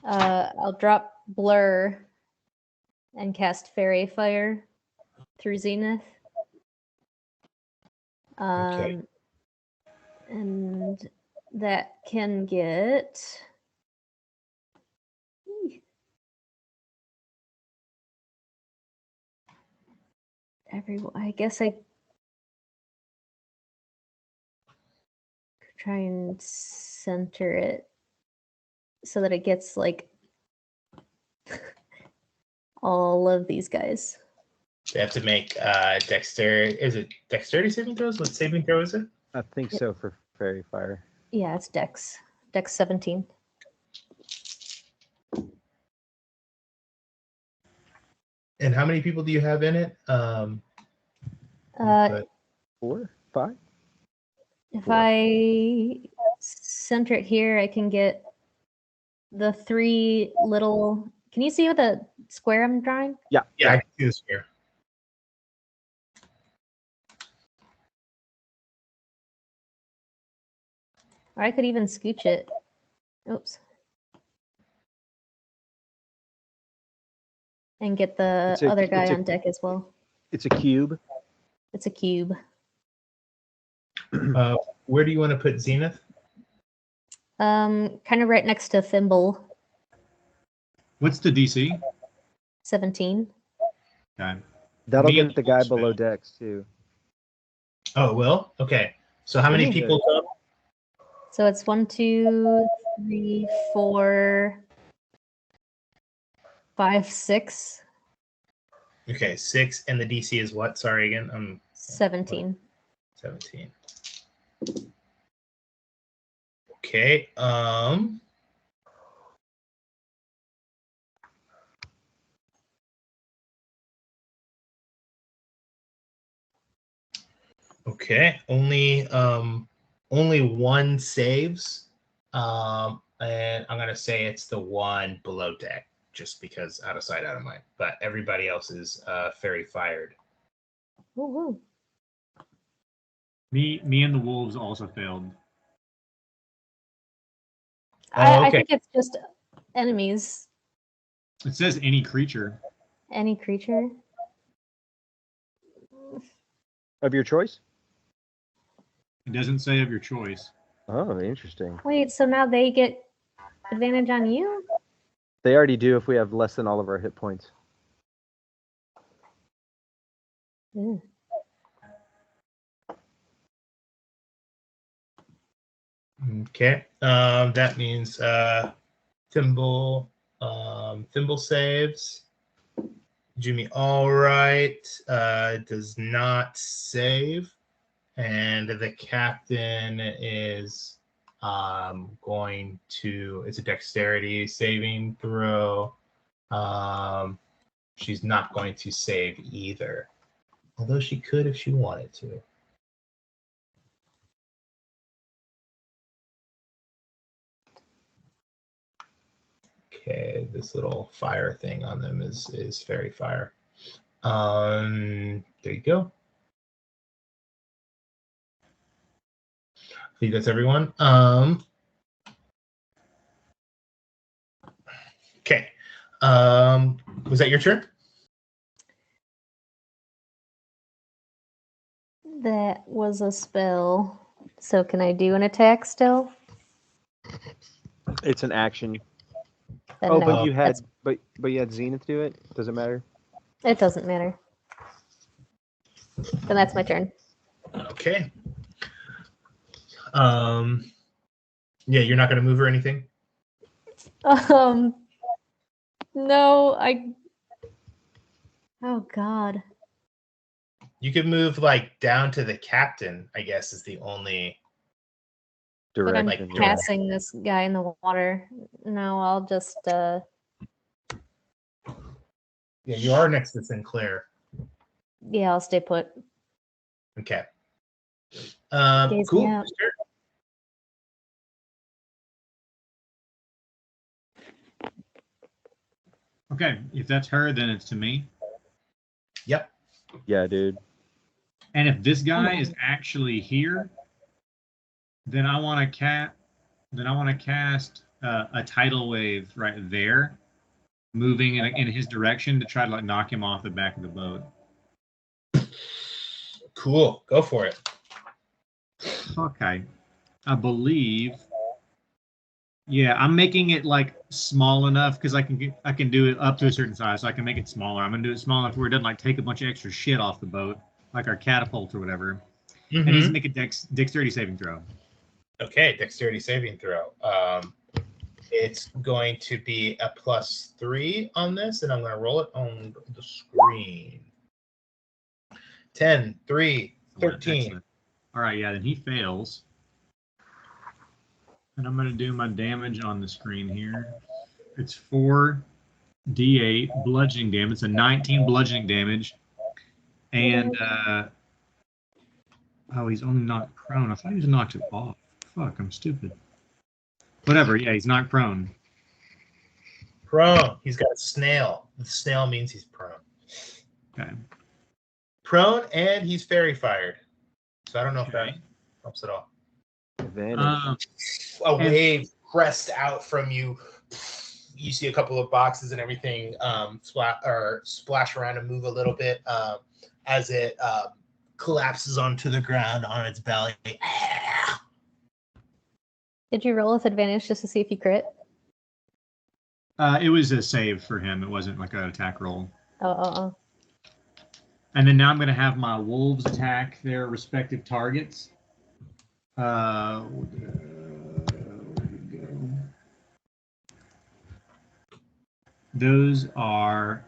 S5: I'll drop Blur and cast Fairy Fire through Zenith.
S7: Okay.
S5: And that can get everyone. I guess I could try and center it so that it gets like all of these guys.
S7: They have to make dexterity. Is it dexterity saving throws? What saving throw is it?
S6: I think so for Fairy Fire.
S5: Yeah, it's Dex. Dex 17.
S7: And how many people do you have in it?
S6: 4, 5.
S5: If I center it here, I can get the 3 little. Can you see what the square I'm drawing?
S6: Yeah.
S7: Yeah, I can see the square.
S5: Or I could even scooch it Oops. And get the
S6: It's a-
S5: other guy
S6: it's a-
S5: on deck as well.
S6: It's a cube.
S5: It's a cube.
S7: Where do you want to put Zenith?
S5: Kind of right next to Thimble.
S3: What's the DC?
S5: 17.
S3: Okay.
S6: That'll
S3: Me and
S6: get the guy
S3: Wolves
S6: below
S3: failed.
S6: decks too.
S7: Oh, it will? Okay. So how many
S5: Yeah.
S7: people come?
S5: So it's 1, 2, 3, 4, 5, 6,
S7: Okay, 6, and the DC is what? Sorry again.
S5: 17.
S7: 17. Okay. Okay. Only one saves. And I'm gonna say it's the one below deck, just because out of sight, out of mind. But everybody else is fairy fired.
S5: Woo-hoo.
S3: Me and the wolves also failed.
S5: I
S7: okay.
S5: think it's just enemies.
S3: It says any creature.
S5: Any creature.
S6: Of your choice?
S3: It doesn't say of your choice.
S6: Oh, interesting.
S5: Wait, so now they get advantage on you?
S6: They already do if we have less than all of our hit points.
S5: Ooh.
S7: Okay. That means Thimble saves. Jimmy Allright does not save. And the captain is going to, it's a dexterity saving throw. She's not going to save either. Although she could if she wanted to. Okay, this little fire thing on them is fairy fire. There you go. I think that's everyone. Okay. Was that your turn?
S5: That was a spell. So can I do an attack still?
S6: It's an action.
S5: Then
S6: Oh,
S5: no,
S6: but you had
S5: that's-
S6: but you had Zenith do it? Does it matter?
S5: it doesn't matter. Then that's my turn.
S7: Okay. Yeah, you're not gonna move or anything?
S5: No, oh God.
S7: You could move like down to the captain, I guess is the only.
S5: But I'm
S6: Direction. yeah.
S5: passing this guy in the water. No, I'll just
S7: Yeah, you are next to Sinclair.
S5: yeah, I'll stay put.
S7: Okay.
S5: Gaze me
S7: Cool.
S5: out.
S7: Sure.
S3: Okay, if that's her, then it's to me.
S7: Yep.
S6: Yeah, dude.
S3: And if this guy is actually here, then I want to cast a tidal wave right there, moving in his direction to try to like knock him off the back of the boat.
S7: Cool. Go for it.
S3: Okay, I believe. Yeah, I'm making it like small enough because I can do it up to a certain size, so I can make it smaller. I'm gonna do it small enough where it doesn't like take a bunch of extra shit off the boat, like our catapult or whatever. And he's make a dexterity saving throw.
S7: Okay, dexterity saving throw. It's going to be a +3 on this, and I'm going to roll it on the screen. 10, 3, 13.
S3: Excellent. All right, yeah, then he fails. And I'm going to do my damage on the screen here. It's 4d8 bludgeoning damage. It's a 19 bludgeoning damage. And, oh, he's only knocked prone. I thought he was knocked it off. Fuck, I'm stupid. Whatever, yeah, he's knocked prone.
S7: Prone. He's got a snail. The snail means he's prone.
S3: Okay.
S7: Prone, and he's fairy fired. So I don't know if that
S3: Okay.
S7: helps at all.
S6: Advantage.
S7: A wave crest out from you. You see a couple of boxes and everything splash around and move a little bit as it collapses onto the ground on its belly.
S5: Did you roll with advantage just to see if you crit?
S3: It was a save for him. It wasn't like an attack roll.
S5: Oh.
S3: And then now I'm going to have my wolves attack their respective targets. Where did it go? Those are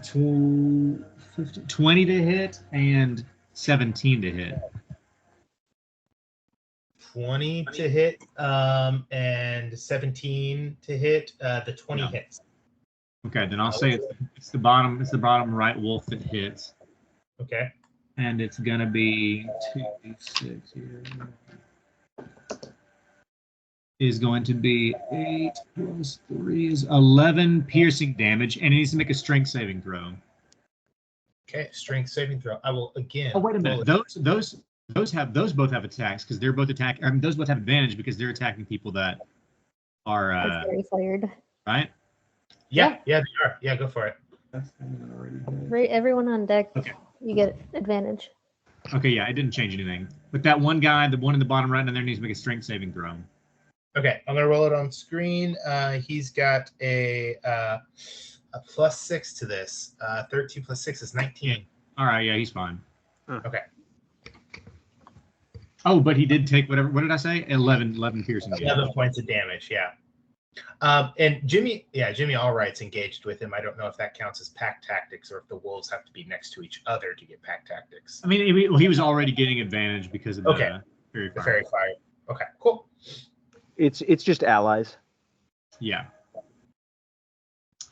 S3: 20 to hit and 17 to hit.
S7: 20 to hit and 17 to hit. The 20 hits.
S3: Okay, then I'll say it's the bottom right wolf that hits.
S7: Okay.
S3: And it's gonna be 2d6 here. Is going to be 8 plus 3 is 11 piercing damage, and it needs to make a strength saving throw.
S7: Okay, strength saving throw. I will again.
S3: Oh, wait a minute. Those both have attacks because they're both attacking. I mean, those both have advantage because they're attacking people that are
S5: very fired.
S3: Right.
S7: Yeah, they are. Yeah, go for it.
S5: Right, everyone on deck.
S3: Okay.
S5: You get advantage.
S3: Okay, yeah, it didn't change anything. But that one guy, the one in the bottom right, and there needs to make a strength saving throw.
S7: Okay, I'm gonna roll it on screen. He's got a +6 to this. 13 plus 6 is 19.
S3: All right, yeah, he's fine.
S7: Okay.
S3: Oh, but he did take whatever. What did I say? 11 piercing damage.
S7: 11 points of damage. Yeah. And Jimmy Allright's engaged with him. I don't know if that counts as pack tactics or if the wolves have to be next to each other to get pack tactics.
S3: I mean, he was already getting advantage because of the fairy fire.
S7: Okay, cool.
S6: It's just allies.
S3: Yeah.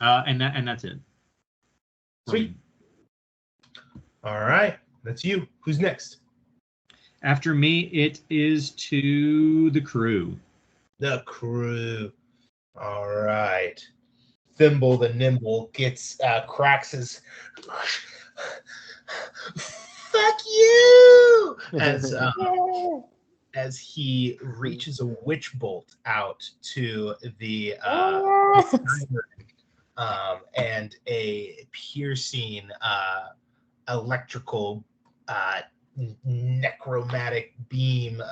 S3: And that's it.
S7: Sweet. All right, that's you. Who's next?
S3: After me, it is to the crew.
S7: The crew. All right. Thimble the Nimble cracks his fuck you as he reaches a witch bolt out to the and a piercing electrical necromantic beam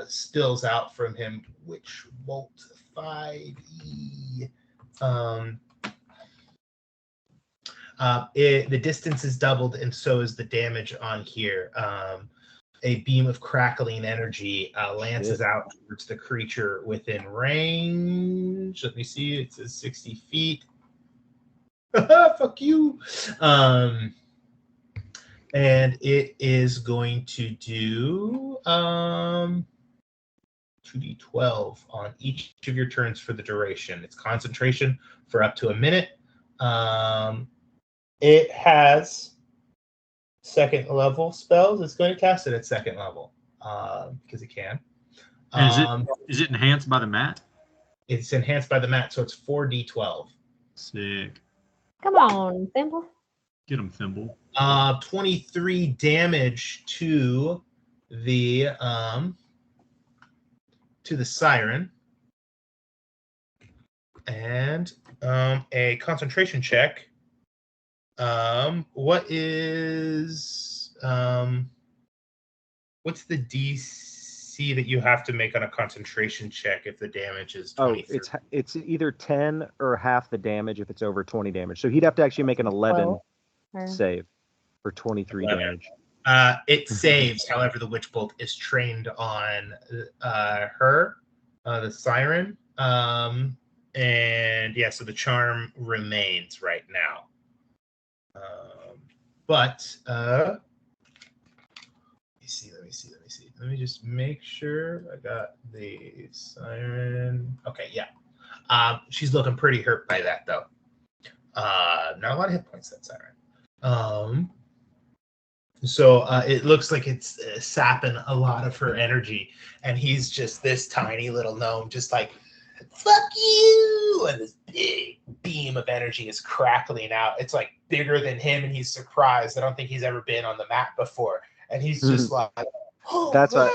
S7: spills out from him, which bolt 5e. The distance is doubled, and so is the damage on here. A beam of crackling energy lances out towards the creature within range. Let me see. It says 60 feet. Fuck you. And it is going to do 2d12 on each of your turns for the duration. It's concentration for up to a minute. It has second level spells. It's going to cast it at second level because it can.
S3: Is it enhanced by the mat?
S7: It's enhanced by the mat, so it's 4d12.
S3: Sick.
S5: Come on, Thimble.
S3: Get him, Thimble.
S7: 23 damage to the siren, and a concentration check. What's the DC that you have to make on a concentration check if the damage is 23?
S6: Oh, it's either 10 or half the damage if it's over 20 damage. So he'd have to actually make an 11 save for 23 damage.
S7: It saves. However, the witch bolt is trained on her, the siren, and yeah, so the charm remains right now. But let me see. Let me just make sure I got the siren. Okay, yeah. She's looking pretty hurt by that though. Not a lot of hit points, that siren. So it looks like it's sapping a lot of her energy, and he's just this tiny little gnome, just like, fuck you! And this big beam of energy is crackling out. It's like bigger than him, and he's surprised. I don't think he's ever been on the map before. And he's just like,
S6: That's why.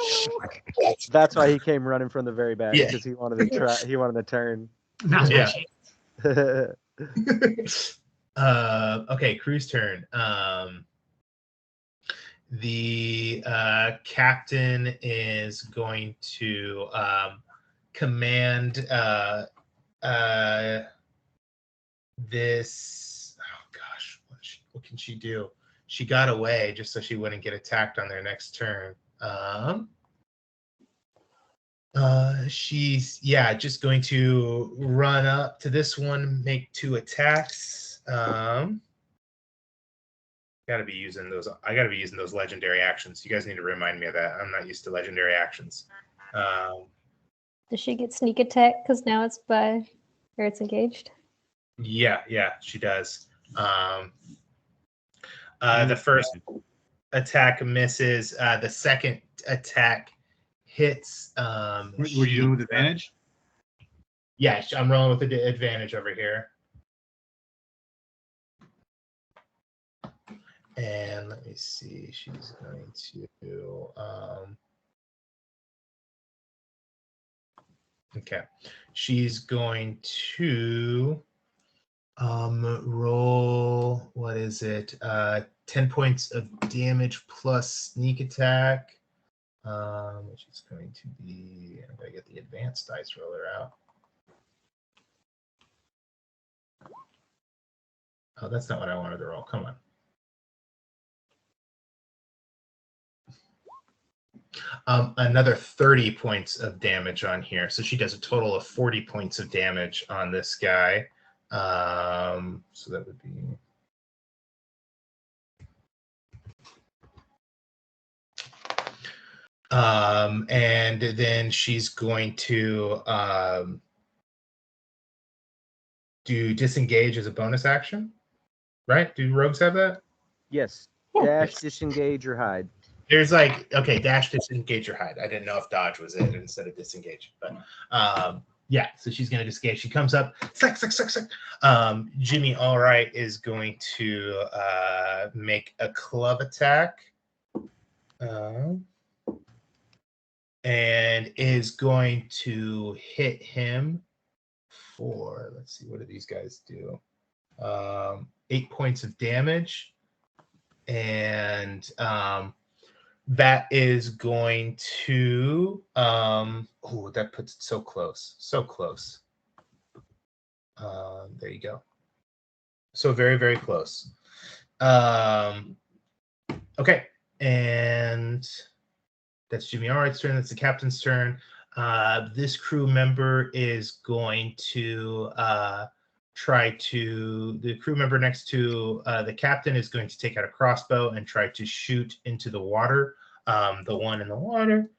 S6: That's why he came running from the very back
S7: Yeah.
S6: because he wanted to try. He wanted to turn.
S3: Now's my
S7: Yeah.
S3: chance.
S7: Okay, crew's turn. The captain is going to command this. Oh gosh, what can she do? She got away just so she wouldn't get attacked on their next turn. She's just going to run up to this one, make 2 attacks. Gotta be using those. I gotta be using those legendary actions. You guys need to remind me of that. I'm not used to legendary actions.
S5: Does she get sneak attack because now it's engaged?
S7: Yeah, she does. The first attack misses. The second attack hits.
S3: Were you doing with advantage?
S7: Yeah, I'm rolling with the advantage over here. And let me see. She's going to. Okay, she's going to roll. What is it? 10 points of damage plus sneak attack. Which is going to be. I gotta get the advanced dice roller out. Oh, that's not what I wanted to roll. Come on. Another 30 points of damage on here. So she does a total of 40 points of damage on this guy. So that would be. And then she's going to do disengage as a bonus action, right? Do rogues have that?
S6: Yes.
S5: Yeah.
S6: Dash, disengage, or hide.
S7: There's like, okay, dash, disengage, or hide. I didn't know if dodge was it instead of disengage, but so she's going to disengage. She comes up, Jimmy Allright is going to make a club attack and is going to hit him for, let's see, what do these guys do? 8 points of damage. And that is going to that puts it so close. There you go. So very, very close. Okay, and that's Jimmy Allright's turn. That's the captain's turn. This crew member is going to the crew member next to the captain is going to take out a crossbow and try to shoot into the water. The one in the water.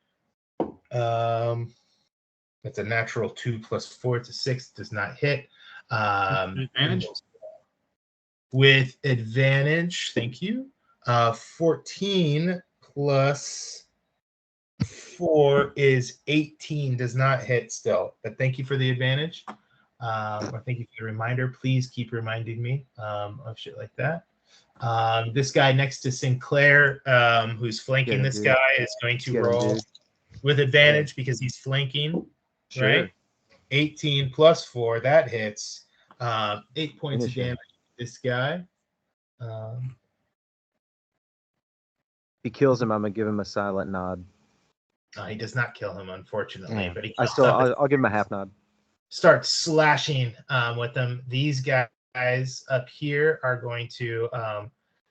S7: It's a natural 2 plus 4 to 6. Does not hit.
S3: Advantage?
S7: With advantage, thank you. 14 plus 4 is 18. Does not hit still. But thank you for the advantage. Or thank you for the reminder. Please keep reminding me of shit like that. This guy next to Sinclair, who's flanking this guy, is going to roll with advantage because he's flanking, right? 18 plus 4, that hits. 8 points of damage to this guy.
S6: If he kills him, I'm gonna give him a silent nod.
S7: He does not kill him, unfortunately, but he
S6: I'll give him a half nod.
S7: Starts slashing with them. These guys up here are going to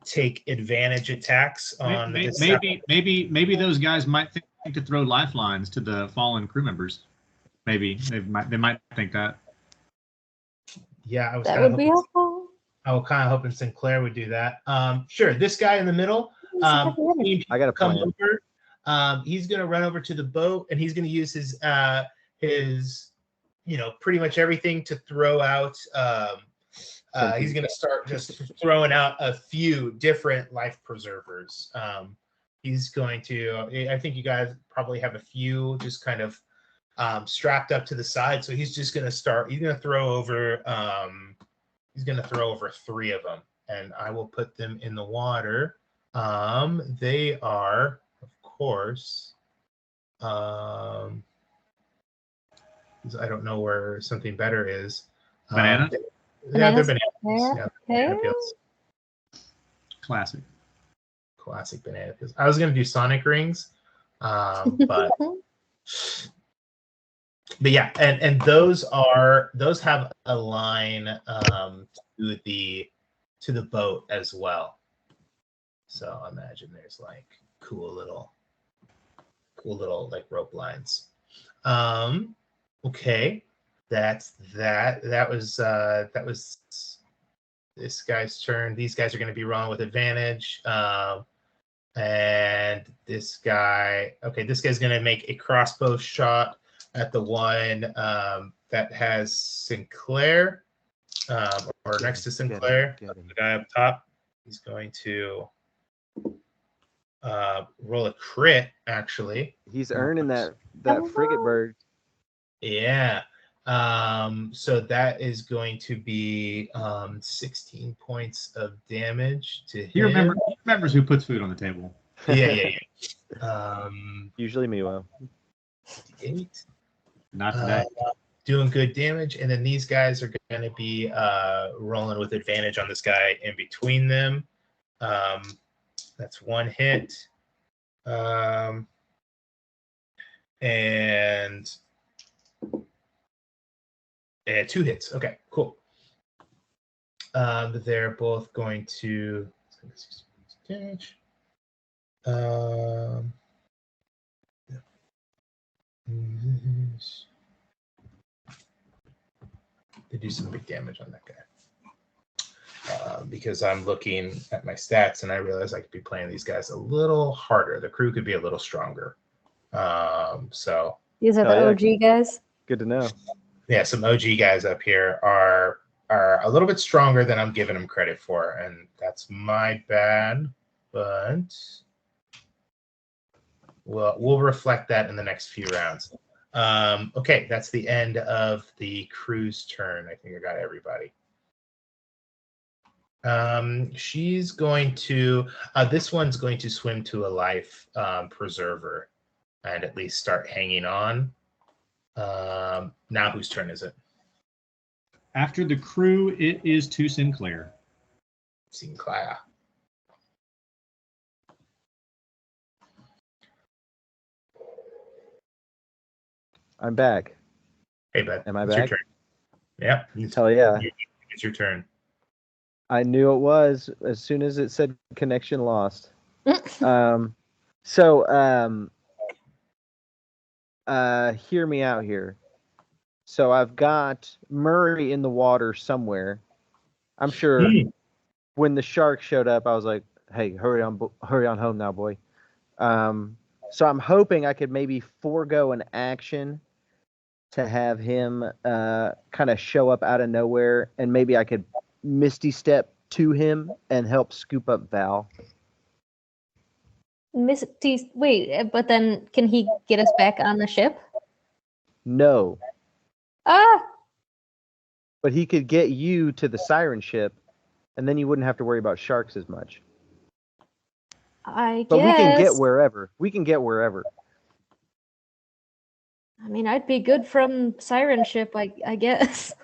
S7: take advantage attacks on
S3: maybe those guys might think to throw lifelines to the fallen crew members. Maybe they might think that.
S7: Yeah,
S5: That would be helpful.
S7: I was kind of hoping Sinclair would do that. Sure, this guy in the middle.
S6: I got a plan.
S7: Over. He's going to run over to the boat and he's going to use his pretty much everything to throw out. He's going to start just throwing out a few different life preservers. He's going to, I think you guys probably have a few just kind of strapped up to the side. So he's just going to start, he's going to throw over 3 of them and I will put them in the water. They are, of course, I don't know where something better is.
S3: Banana?
S7: Yeah, they're
S5: Bananas?
S7: bananas. Yeah, banana
S5: Okay.
S7: peels.
S3: Classic.
S7: Classic banana peels. I was gonna do Sonic rings, but yeah, and those have a line to the boat as well. So imagine there's like cool little like rope lines. Okay, that's that. That was this guy's turn. These guys are going to be rolling with advantage. And this guy's going to make a crossbow shot at the one that has Sinclair, or next to Sinclair, the guy up top. He's going to roll a crit, actually.
S6: He's earning that
S5: Oh,
S6: frigatebird.
S7: Yeah. So that is going to be 16 points of damage to him.
S3: He remembers who puts food on the table.
S7: Yeah.
S6: Usually Miwo.
S7: 8.
S3: Not today.
S7: Doing good damage, and then these guys are going to be rolling with advantage on this guy in between them. That's one hit. And 2 hits. Okay, cool. They're both going to damage. They do some big damage on that guy. Because I'm looking at my stats and I realize I could be playing these guys a little harder. The crew could be a little stronger. So
S5: these are the OG guys.
S6: Good to know.
S7: Yeah, some OG guys up here are a little bit stronger than I'm giving them credit for, and that's my bad. But we'll reflect that in the next few rounds. Okay, that's the end of the crew's turn. I think I got everybody. She's going to this one's going to swim to a life preserver and at least start hanging on. Now whose turn is it?
S3: After the crew, it is to Sinclair.
S7: Sinclair.
S6: I'm back.
S7: Hey, bud.
S6: Am I
S7: it's
S6: back?
S7: Your turn. Yeah.
S6: Hell yeah.
S7: It's your turn.
S6: I knew it was as soon as it said connection lost. Hear me out here. So I've got Murray in the water somewhere. I'm sure when the shark showed up, I was like, "Hey, hurry on home now, boy." So I'm hoping I could maybe forego an action to have him kind of show up out of nowhere, and maybe I could Misty Step to him and help scoop up Val.
S5: Misty, wait, but then can he get us back on the ship?
S6: No,
S5: Ah,
S6: but he could get you to the siren ship, and then you wouldn't have to worry about sharks as much.
S5: I
S6: But
S5: guess.
S6: we can get wherever.
S5: I mean, I'd be good from siren ship, I guess.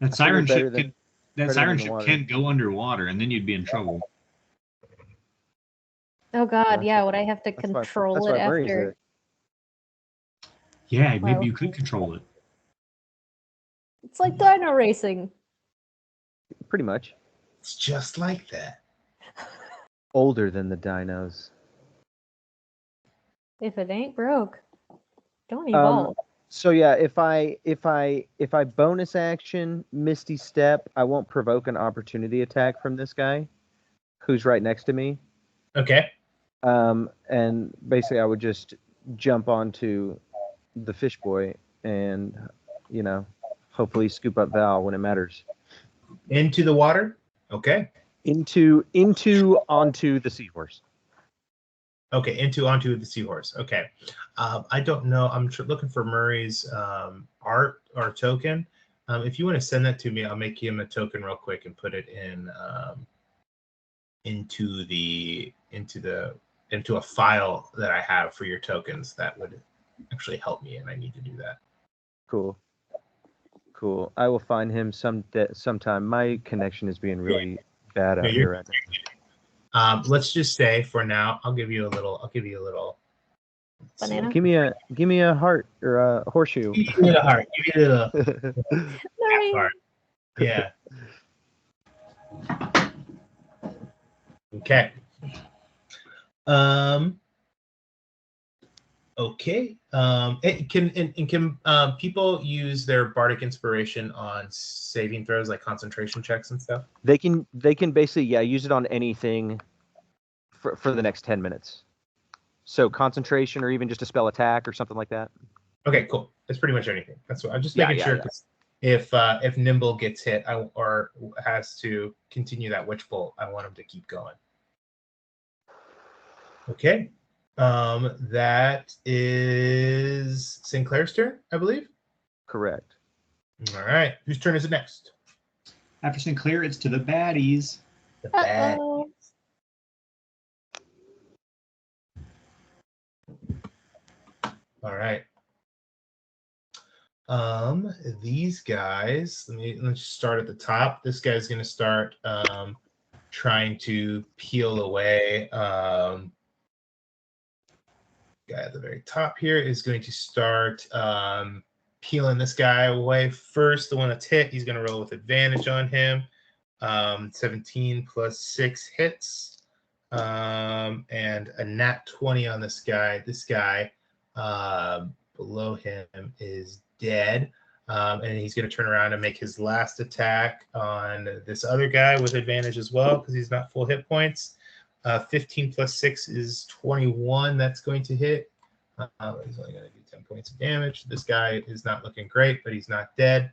S3: That siren ship
S6: than
S3: can go underwater, and then you'd be in trouble.
S5: Oh God,
S6: Gotcha.
S5: yeah. Would I have to
S6: That's
S5: control
S6: why
S5: it
S6: Murray's
S5: after?
S6: there.
S3: Yeah,
S5: Wow.
S3: maybe you could control it.
S5: It's like dino racing.
S6: Pretty much.
S7: It's just like that.
S6: Older than the dinos.
S5: If it ain't broke, don't evolve.
S6: So yeah, if I bonus action Misty Step, I won't provoke an opportunity attack from this guy, who's right next to me.
S7: Okay.
S6: And basically I would just jump onto the fish boy and, hopefully scoop up Val when it matters.
S7: Into the water? Okay.
S6: Onto the seahorse.
S7: Okay, onto the seahorse. Okay. I don't know. I'm looking for Murray's art or token. If you want to send that to me, I'll make him a token real quick and put it in into the into a file that I have for your tokens, that would actually help me, and I need to do that.
S6: Cool. I will find him sometime. My connection is being really bad out here right now.
S7: Let's just say for now, I'll give you a little.
S5: Banana.
S6: Give me a heart or a horseshoe.
S7: Give me the heart. Give me the
S5: No.
S7: heart. Yeah. Okay. Okay. Can people use their bardic inspiration on saving throws, like concentration checks and stuff?
S6: They can basically use it on anything for the next 10 minutes. So concentration, or even just a spell attack or something like that.
S7: Okay, cool. That's pretty much anything. That's what I'm just making sure. If Nimble gets hit, or has to continue that witch bolt, I want him to keep going. Okay. That is Sinclair's turn, I believe.
S6: Correct.
S7: All right. Whose turn is it next?
S3: After Sinclair, it's to the baddies.
S7: The bad.
S5: Uh-oh.
S7: All right. These guys, let's start at the top. This guy's going to start trying to peel away. Guy at the very top here is going to start peeling this guy away first. The one that's hit, he's going to roll with advantage on him. 17 plus 6 hits, and a nat 20 on this guy. This guy below him is dead, and he's going to turn around and make his last attack on this other guy with advantage as well, because he's not full hit points. 15 plus 6 is 21. That's going to hit. He's only going to do 10 points of damage. This guy is not looking great, but he's not dead.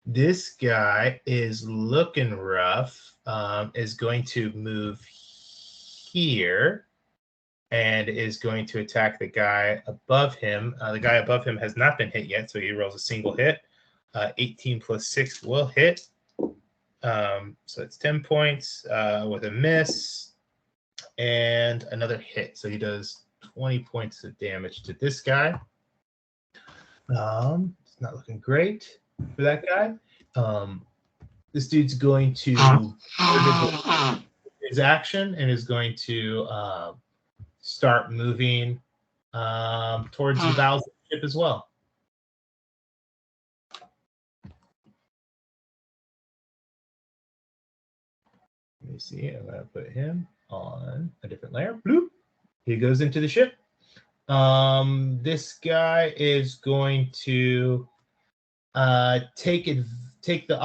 S7: This guy is looking rough. Is going to move here and is going to attack the guy above him. The guy above him has not been hit yet, so he rolls a single hit. 18 plus 6 will hit. So it's 10 points with a miss and another hit. So he does 20 points of damage to this guy. It's not looking great for that guy. This dude's going to his action and is going to start moving towards the bows of the ship as well. Let me see. I'm going to put him on a different layer. Bloop. He goes into the ship. This guy is going to take the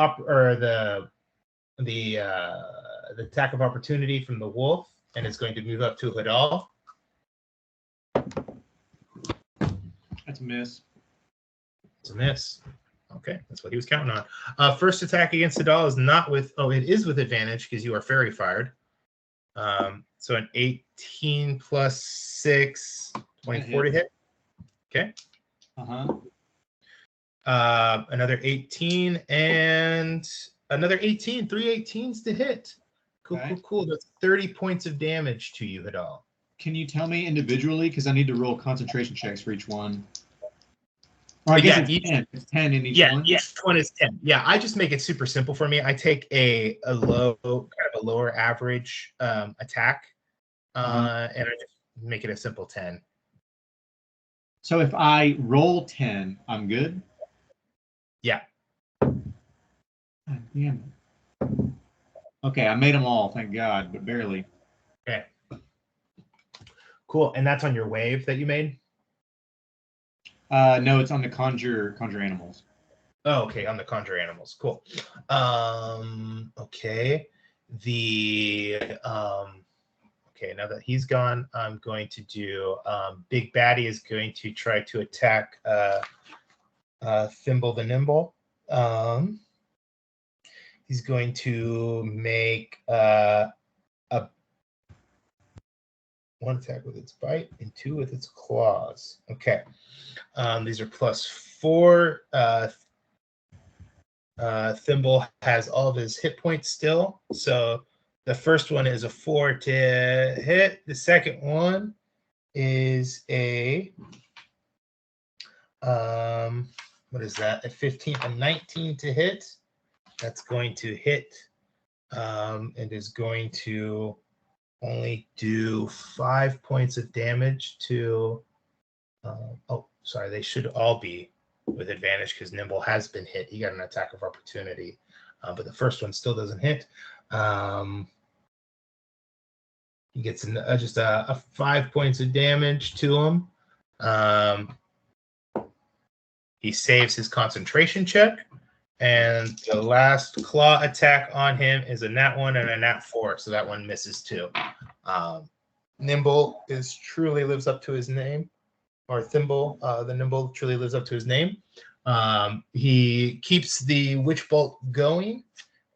S7: attack of opportunity from the wolf, and is going to move up to Hadal.
S3: That's a miss.
S7: It's a miss. Okay, that's what he was counting on. First attack against Hadal is not with. Oh, it is with advantage because you are fairy fired. So an 18 plus 6, 24 to hit. Okay. Another 18 and another 18. 3 18s to hit. Cool,
S3: Okay.
S7: cool. That's 30 points of damage to you, Hadal.
S3: Can you tell me individually? Because I need to roll concentration checks for each one. Or I guess
S7: Yeah,
S3: it's 10. It's 10 in each one.
S7: Yeah, each one is 10. Yeah, I just make it super simple for me. I take a lower average attack, and I just make it a simple 10.
S3: So if I roll 10, I'm good?
S7: Yeah.
S3: God damn it. Okay, I made them all, thank God, but barely.
S7: Okay. Cool. And that's on your wave that you made?
S3: No, it's on the conjure animals.
S7: Oh, okay, on the conjure animals. Cool. Okay. Okay, now that he's gone, I'm going to do Big Baddie is going to try to attack Thimble the Nimble. He's going to make one attack with its bite and 2 with its claws. Okay. These are +4. Thimble has all of his hit points still, so The first one is a 4 to hit. The second one is a what is that? A 15, a 19 to hit. That's going to hit. It is going to only do 5 points of damage to. Oh, sorry. They should all be with advantage because Nimble has been hit. He got an attack of opportunity, but the first one still doesn't hit. He gets just a 5 points of damage to him. He saves his concentration check. And the last claw attack on him is a nat 1 and a nat 4. So that one misses too. Nimble truly lives up to his name. Or Thimble, the Nimble truly lives up to his name. He keeps the witch bolt going.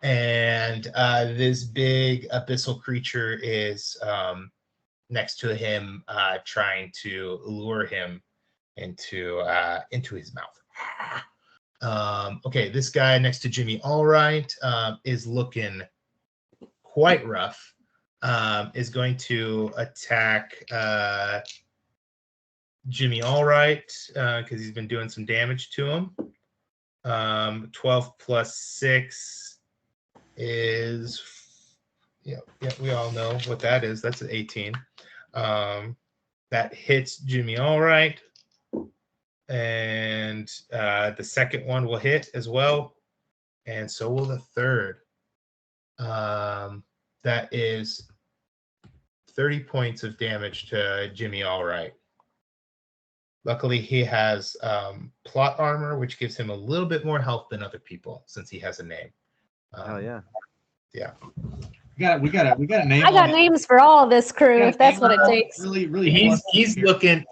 S7: And this big abyssal creature is next to him, trying to lure him into his mouth. Okay, this guy next to Jimmy Allright is looking quite rough. Is going to attack Jimmy Allright because he's been doing some damage to him. 12 plus 6 is yeah, we all know what that is. That's an 18. That hits Jimmy Allright. And the second one will hit as well. And so will the third. That is 30 points of damage to Jimmy Allright. Luckily, he has plot armor, which gives him a little bit more health than other people since he has a name.
S6: Oh yeah.
S7: Yeah.
S3: We got a name.
S5: I got names for all of this crew if that's what it takes.
S3: Really.
S7: He's looking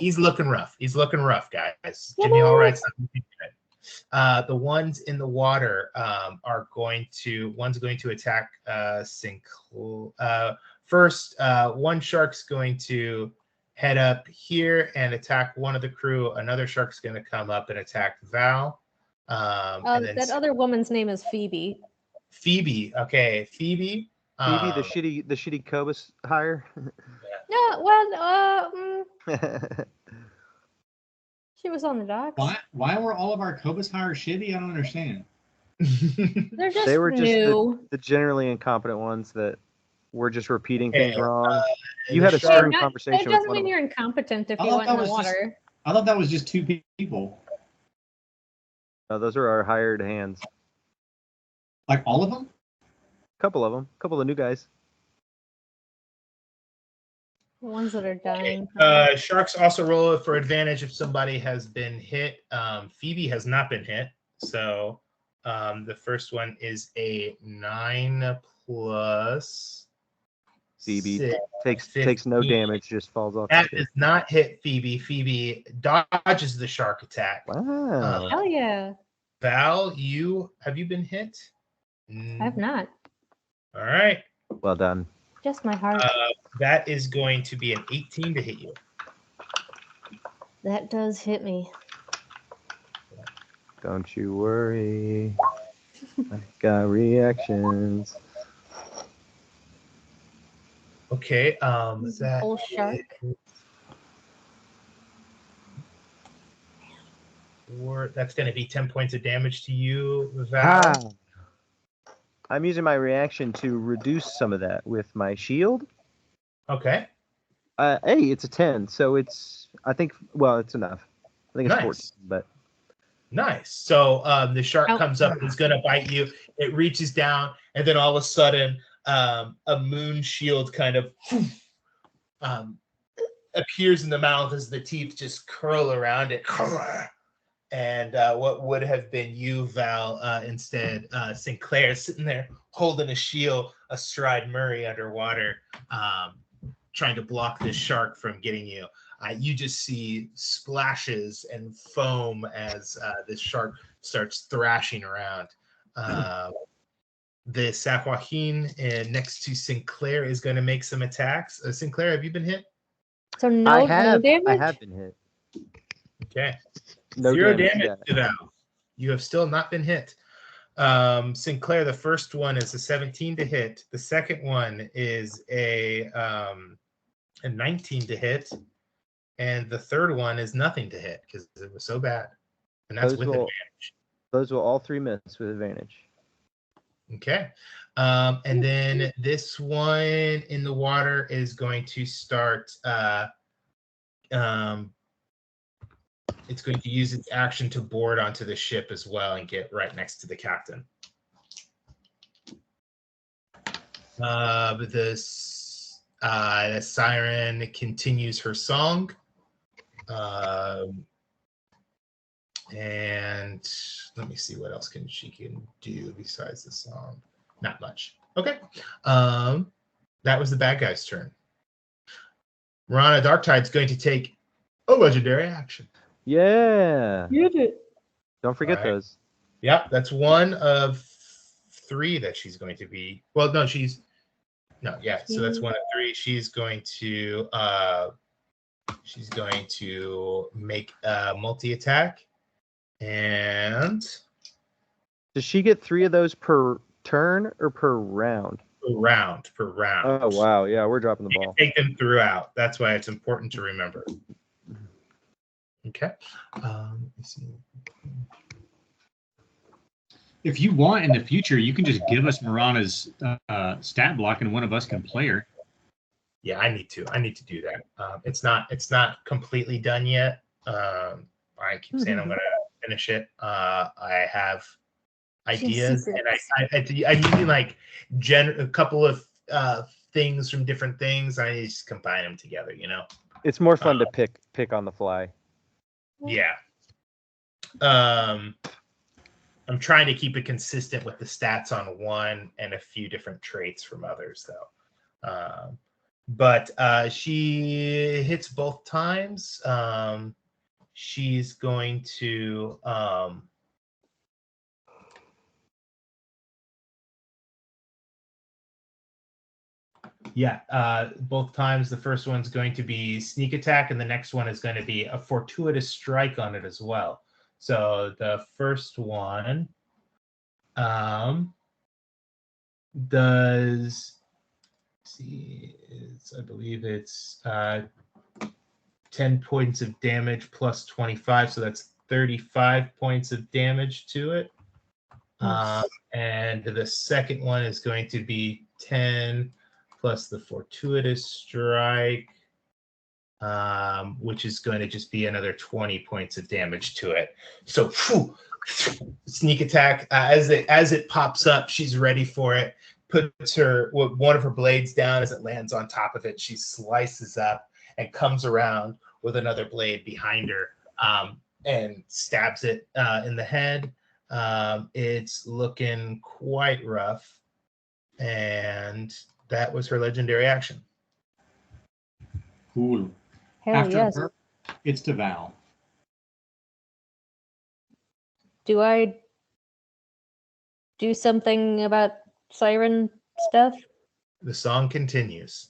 S7: rough. He's looking rough, guys. Jimmy Allright's not looking good. The ones in the water one's going to attack Sinclair. First, one shark's going to head up here and attack one of the crew. Another shark's going to come up and attack Val. And then
S5: that other woman's name is Phoebe.
S7: Phoebe. Okay, Phoebe.
S6: Phoebe, the shitty Cobas hire.
S5: Yeah, well, she was on the docks.
S3: Why were all of our Cobas hires shitty? I don't understand.
S5: They're just
S6: They were
S5: new.
S6: just the generally incompetent ones that were just repeating things wrong.
S7: You
S6: You had a stern
S5: It
S6: conversation with
S5: doesn't
S6: one
S5: mean
S6: of
S5: you're
S6: them.
S5: incompetent if
S3: I
S5: you
S3: thought
S5: went
S3: that
S5: in the
S3: was just-
S5: water.
S3: I thought that was just two people.
S6: Those are our hired hands.
S3: Like all of them?
S6: Couple of them. Couple of new guys.
S5: The ones that are dying.
S7: Sharks also roll for advantage if somebody has been hit. Phoebe has not been hit. So the first one is a 9 plus
S6: Phoebe
S7: 6,
S6: takes no
S7: 15.
S6: damage, just falls off.
S7: That
S6: the
S7: does not hit Phoebe. Phoebe dodges the shark attack.
S6: Wow.
S5: Hell yeah.
S7: Val, have you been hit?
S5: I have not.
S7: All right.
S6: Well done.
S5: Just my heart.
S7: That is going to be an 18 to hit you.
S5: That does hit me.
S6: Don't you worry. I got reactions.
S7: Okay.
S5: This is a whole shark.
S7: That's going to be 10 points of damage to you, Val.
S6: Ah. I'm using my reaction to reduce some of that with my shield.
S7: Okay.
S6: Hey, it's a 10, so it's it's enough. I think it's
S7: Nice.
S6: 14, but
S7: Nice. So the shark
S5: Oh.
S7: comes up and is going to bite you. It reaches down, and then all of a sudden, a moon shield kind of appears in the mouth as the teeth just curl around it. And what would have been you, Val, instead, Sinclair is sitting there holding a shield astride Murray underwater, trying to block this shark from getting you. You just see splashes and foam as this shark starts thrashing around. The Sahuagin next to Sinclair is going to make some attacks. Sinclair, have you been hit?
S5: So no
S6: I have
S5: damage?
S6: been hit.
S7: Okay.
S6: No
S7: 0
S6: damage
S7: damage
S6: yet.
S7: to Val. You have still not been hit. Sinclair, the first one is a 17 to hit. The second one is a 19 to hit. And the third one is nothing to hit because it was so bad. And that's with advantage.
S6: Those will all 3 miss with advantage.
S7: Okay. And then this one in the water is going to start. It's going to use its action to board onto the ship as well and get right next to the captain. The siren continues her song. And let me see what else she can do besides the song. Not much. Okay. That was the bad guy's turn. Marana Darktide's going to take a legendary action.
S6: Yeah.
S5: You did.
S6: Don't forget those.
S7: Yep, that's one of 3 that she's going to be. Well, no, so that's one of 3. She's going to make a multi-attack. And
S6: does she get 3 of those per turn or per round?
S7: Per round.
S6: Oh wow, yeah, we're dropping the ball.
S7: Take them throughout. That's why it's important to remember. Okay. Let me see.
S3: If you want in the future, you can just give us Marana's stat block, and one of us can play her.
S7: Yeah, I need to do that. It's not completely done yet. I keep saying I'm gonna finish it. I have ideas, and I'm using like a couple of things from different things. I just combine them together.
S6: It's more fun to pick on the fly.
S7: Yeah. I'm trying to keep it consistent with the stats on one and a few different traits from others, though. But she hits both times. She's going to both times. The first one's going to be sneak attack, and the next one is going to be a fortuitous strike on it as well. So the first one does, I believe it's 10 points of damage plus 25, so that's 35 points of damage to it. And the second one is going to be 10 plus the fortuitous strike, which is going to just be another 20 points of damage to it. So sneak attack, as it pops up, she's ready for it, puts one of her blades down. As it lands on top of it, she slices up and comes around with another blade behind her, and stabs it in the head. It's looking quite rough, and that was her legendary action.
S3: Cool.
S5: Hell
S3: After
S5: yes.
S3: her, it's to Val.
S5: Do I do something about siren stuff?
S7: The song continues.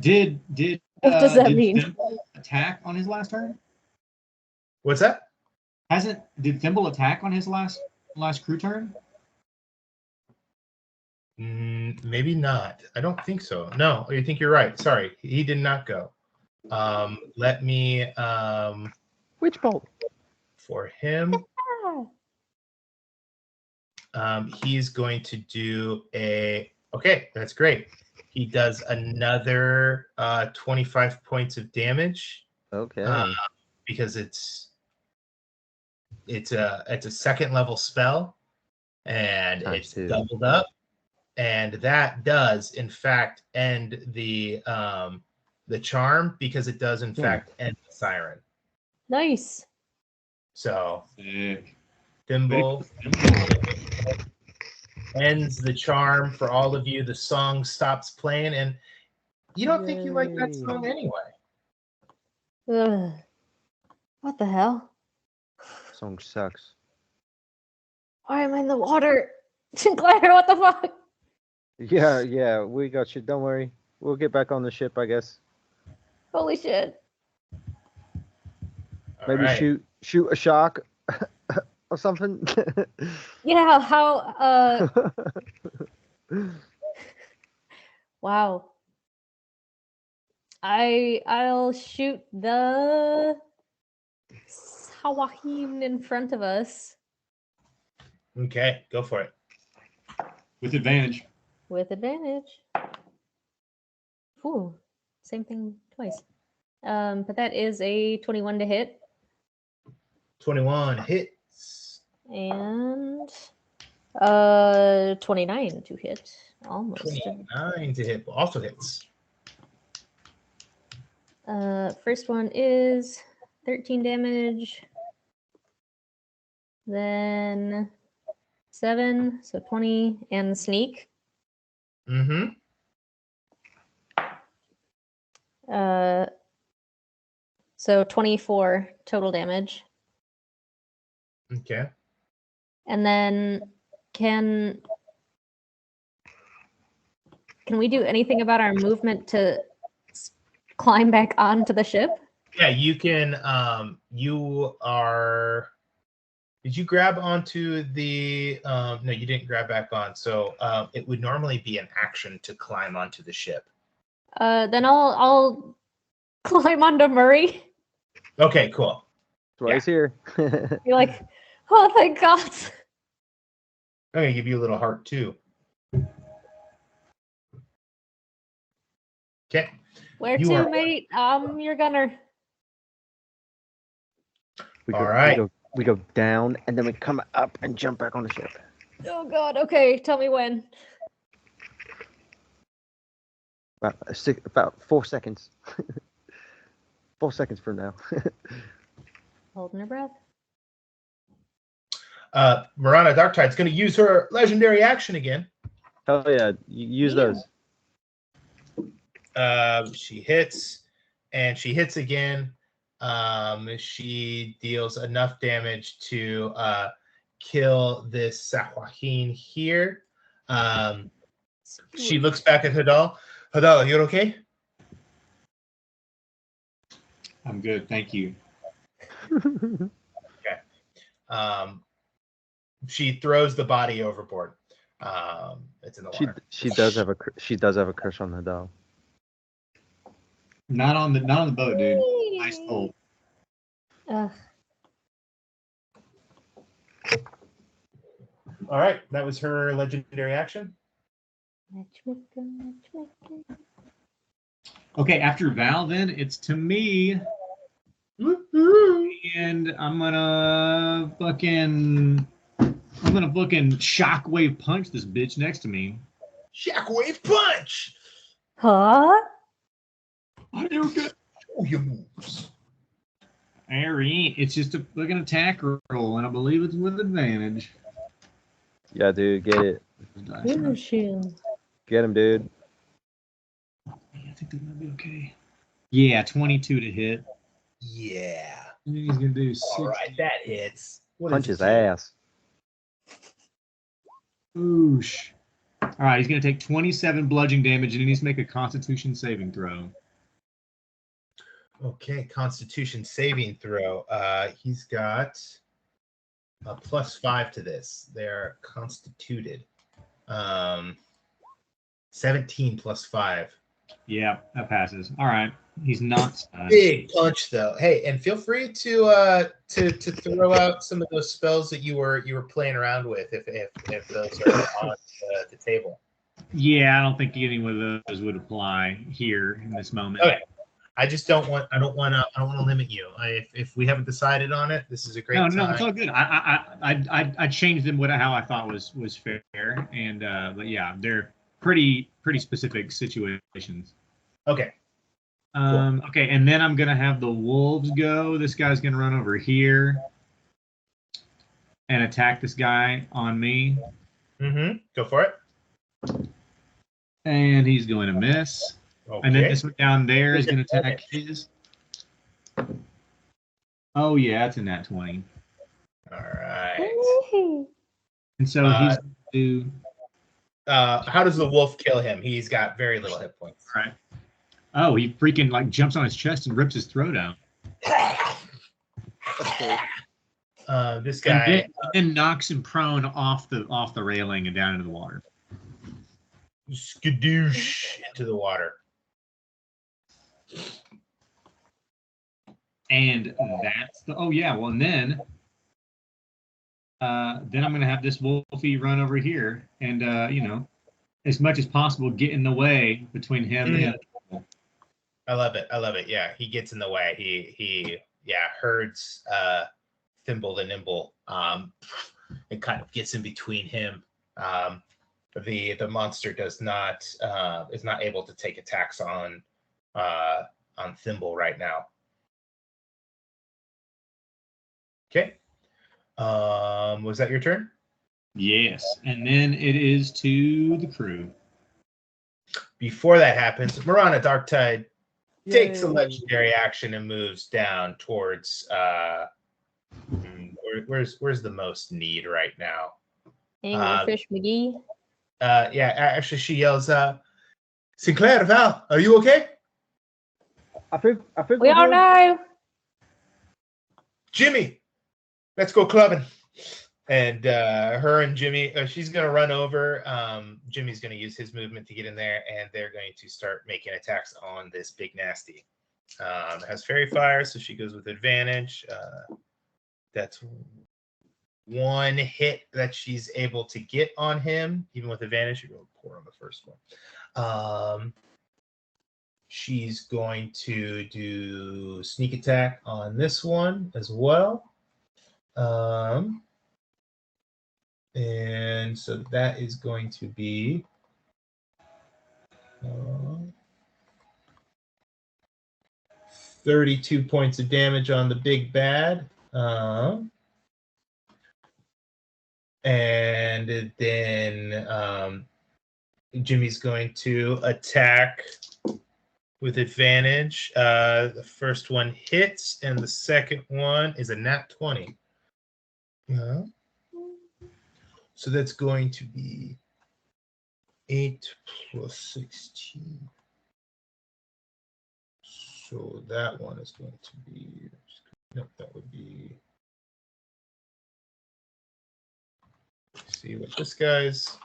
S3: Did
S5: What does that mean?
S3: Thimble attack on his last turn?
S7: What's that?
S3: Did Thimble attack on his last crew turn?
S7: Maybe not. I don't think so. No, I think you're right. Sorry, he did not go. Let me
S6: Witch bolt.
S7: for him. He's going to do okay, that's great. He does another 25 points of damage.
S6: Okay.
S7: Because it's a second level spell, and it's doubled up, and that does in fact end the charm, because it does in fact end the siren.
S5: Nice.
S7: So
S3: Sick.
S7: Thimble ends the charm for all of you. The song stops playing, and you don't think you like that song anyway.
S5: Ugh. What the hell?
S6: Song sucks.
S5: Why am I in the water? Sinclair, what the fuck?
S6: Yeah, we got you. Don't worry. We'll get back on the ship, I guess.
S5: Holy shit.
S6: Maybe
S7: All right.
S6: shoot a shock. or something?
S5: Yeah, how wow. I'll shoot the Sahuagin in front of us
S7: Okay, go for it.
S3: With advantage.
S5: with advantage. Ooh, same thing twice. But that is a 21 to hit
S7: 21 hits.
S5: and 29 to hit. Almost.
S7: 29 to hit. Also hits.
S5: First one is 13 damage. Then 7, so 20, and sneak.
S7: Mm-hmm.
S5: So 24 total damage.
S7: Okay.
S5: And then can we do anything about our movement to climb back onto the ship?
S7: Yeah, you can. You are. Did you grab onto the? No, you didn't grab back on. So it would normally be an action to climb onto the ship.
S5: Then I'll climb onto Murray.
S7: Okay, cool.
S6: That's why he's here.
S5: You're like, oh, thank God.
S7: I'm gonna give you a little heart too. Okay.
S5: Where
S7: You
S5: to,
S7: are-
S5: mate? Your gunner.
S7: All right.
S6: We go down and then we come up and jump back on the ship.
S5: Oh God. Okay, tell me when.
S6: About 4 seconds. 4 seconds from now.
S5: Holding her breath.
S7: Marana Darktide's gonna use her legendary action again.
S6: Hell yeah, you use
S5: Yeah.
S6: those.
S7: She hits, and she hits again. She deals enough damage to kill this Sahuagin here. She looks back at Hadal. Hadal, you're okay?
S3: I'm good, thank you.
S7: She throws the body overboard. It's in the water.
S6: She does have a crush on Hadal.
S3: Not on the boat, dude. Nice pull.
S5: Ugh.
S7: All right, that was her legendary action.
S5: Matchmaker.
S3: Okay, after Val, then it's to me, and I'm gonna fucking shockwave punch this bitch next to me.
S7: Shockwave punch.
S5: Huh?
S3: I do good.
S7: Oh, your moves.
S3: Alright, it's just a fucking attack roll, and I believe it's with advantage.
S6: Yeah, dude, get it.
S5: Finish him.
S6: Get him, dude.
S3: I think that might be okay. Yeah, 22 to hit.
S7: Yeah.
S3: He's gonna do 6.
S7: All right, that hits. What
S6: Punch
S7: does
S6: his
S7: it do?
S6: ass.
S3: Oosh. All right, he's gonna take 27 bludgeoning damage, and he needs to make a Constitution saving throw.
S7: Okay, Constitution saving throw. He's got a +5 to this. They're constituted. 17 +5.
S3: Yeah, that passes. All right, he's not stunned.
S7: Big punch though. Hey, and feel free to throw out some of those spells that you were playing around with if those are on the table.
S3: Yeah, I don't think any of those would apply here in this moment.
S7: Okay. I don't want to limit you. If we haven't decided on it, this is a great time.
S3: No, it's all good. I changed them how I thought was fair, and but yeah, they're pretty specific situations.
S7: Okay.
S3: Okay, and then I'm gonna have the wolves go. This guy's gonna run over here and attack this guy on me.
S7: Mm-hmm. Go for it.
S3: And he's going to miss.
S7: Okay.
S3: And then this one down there is going to attack his. Oh, yeah, it's in that 20.
S7: All right.
S3: And so he's going to do.
S7: How does the wolf kill him? He's got very little hit points.
S3: All right. Oh, he freaking jumps on his chest and rips his throat out.
S7: This guy
S3: and then knocks him prone off the railing and down into the water.
S7: skadoosh into the water.
S3: And that's the and then I'm gonna have this Wolfie run over here and as much as possible get in the way between him and
S7: I love it. Yeah, he gets in the way. He herds Thimble the Nimble. It kind of gets in between him. The monster is not able to take attacks on Thimble right now. Okay. Was that your turn?
S3: yes, and then it is to the crew.
S7: Before that happens, Marana Darktide takes a
S6: Yay.
S7: legendary action and moves down towards where's the most need right now?
S5: Anglerfish McGee.
S7: Actually she yells, Sinclair, Val, are you okay?
S6: I think
S5: We all know.
S7: Jimmy, let's go clubbing. And her and Jimmy, she's gonna run over. Jimmy's gonna use his movement to get in there, and they're going to start making attacks on this big nasty. It has fairy fire, so she goes with advantage. That's one hit that she's able to get on him, even with advantage. You're going poor on the first one. She's going to do sneak attack on this one as well. And so that is going to be 32 points of damage on the big bad. And then Jimmy's going to attack with advantage. The first one hits, and the second one is a nat 20. So that's going to be 8 plus 16. So that one is going to be, nope, that would be, let's see what this guy's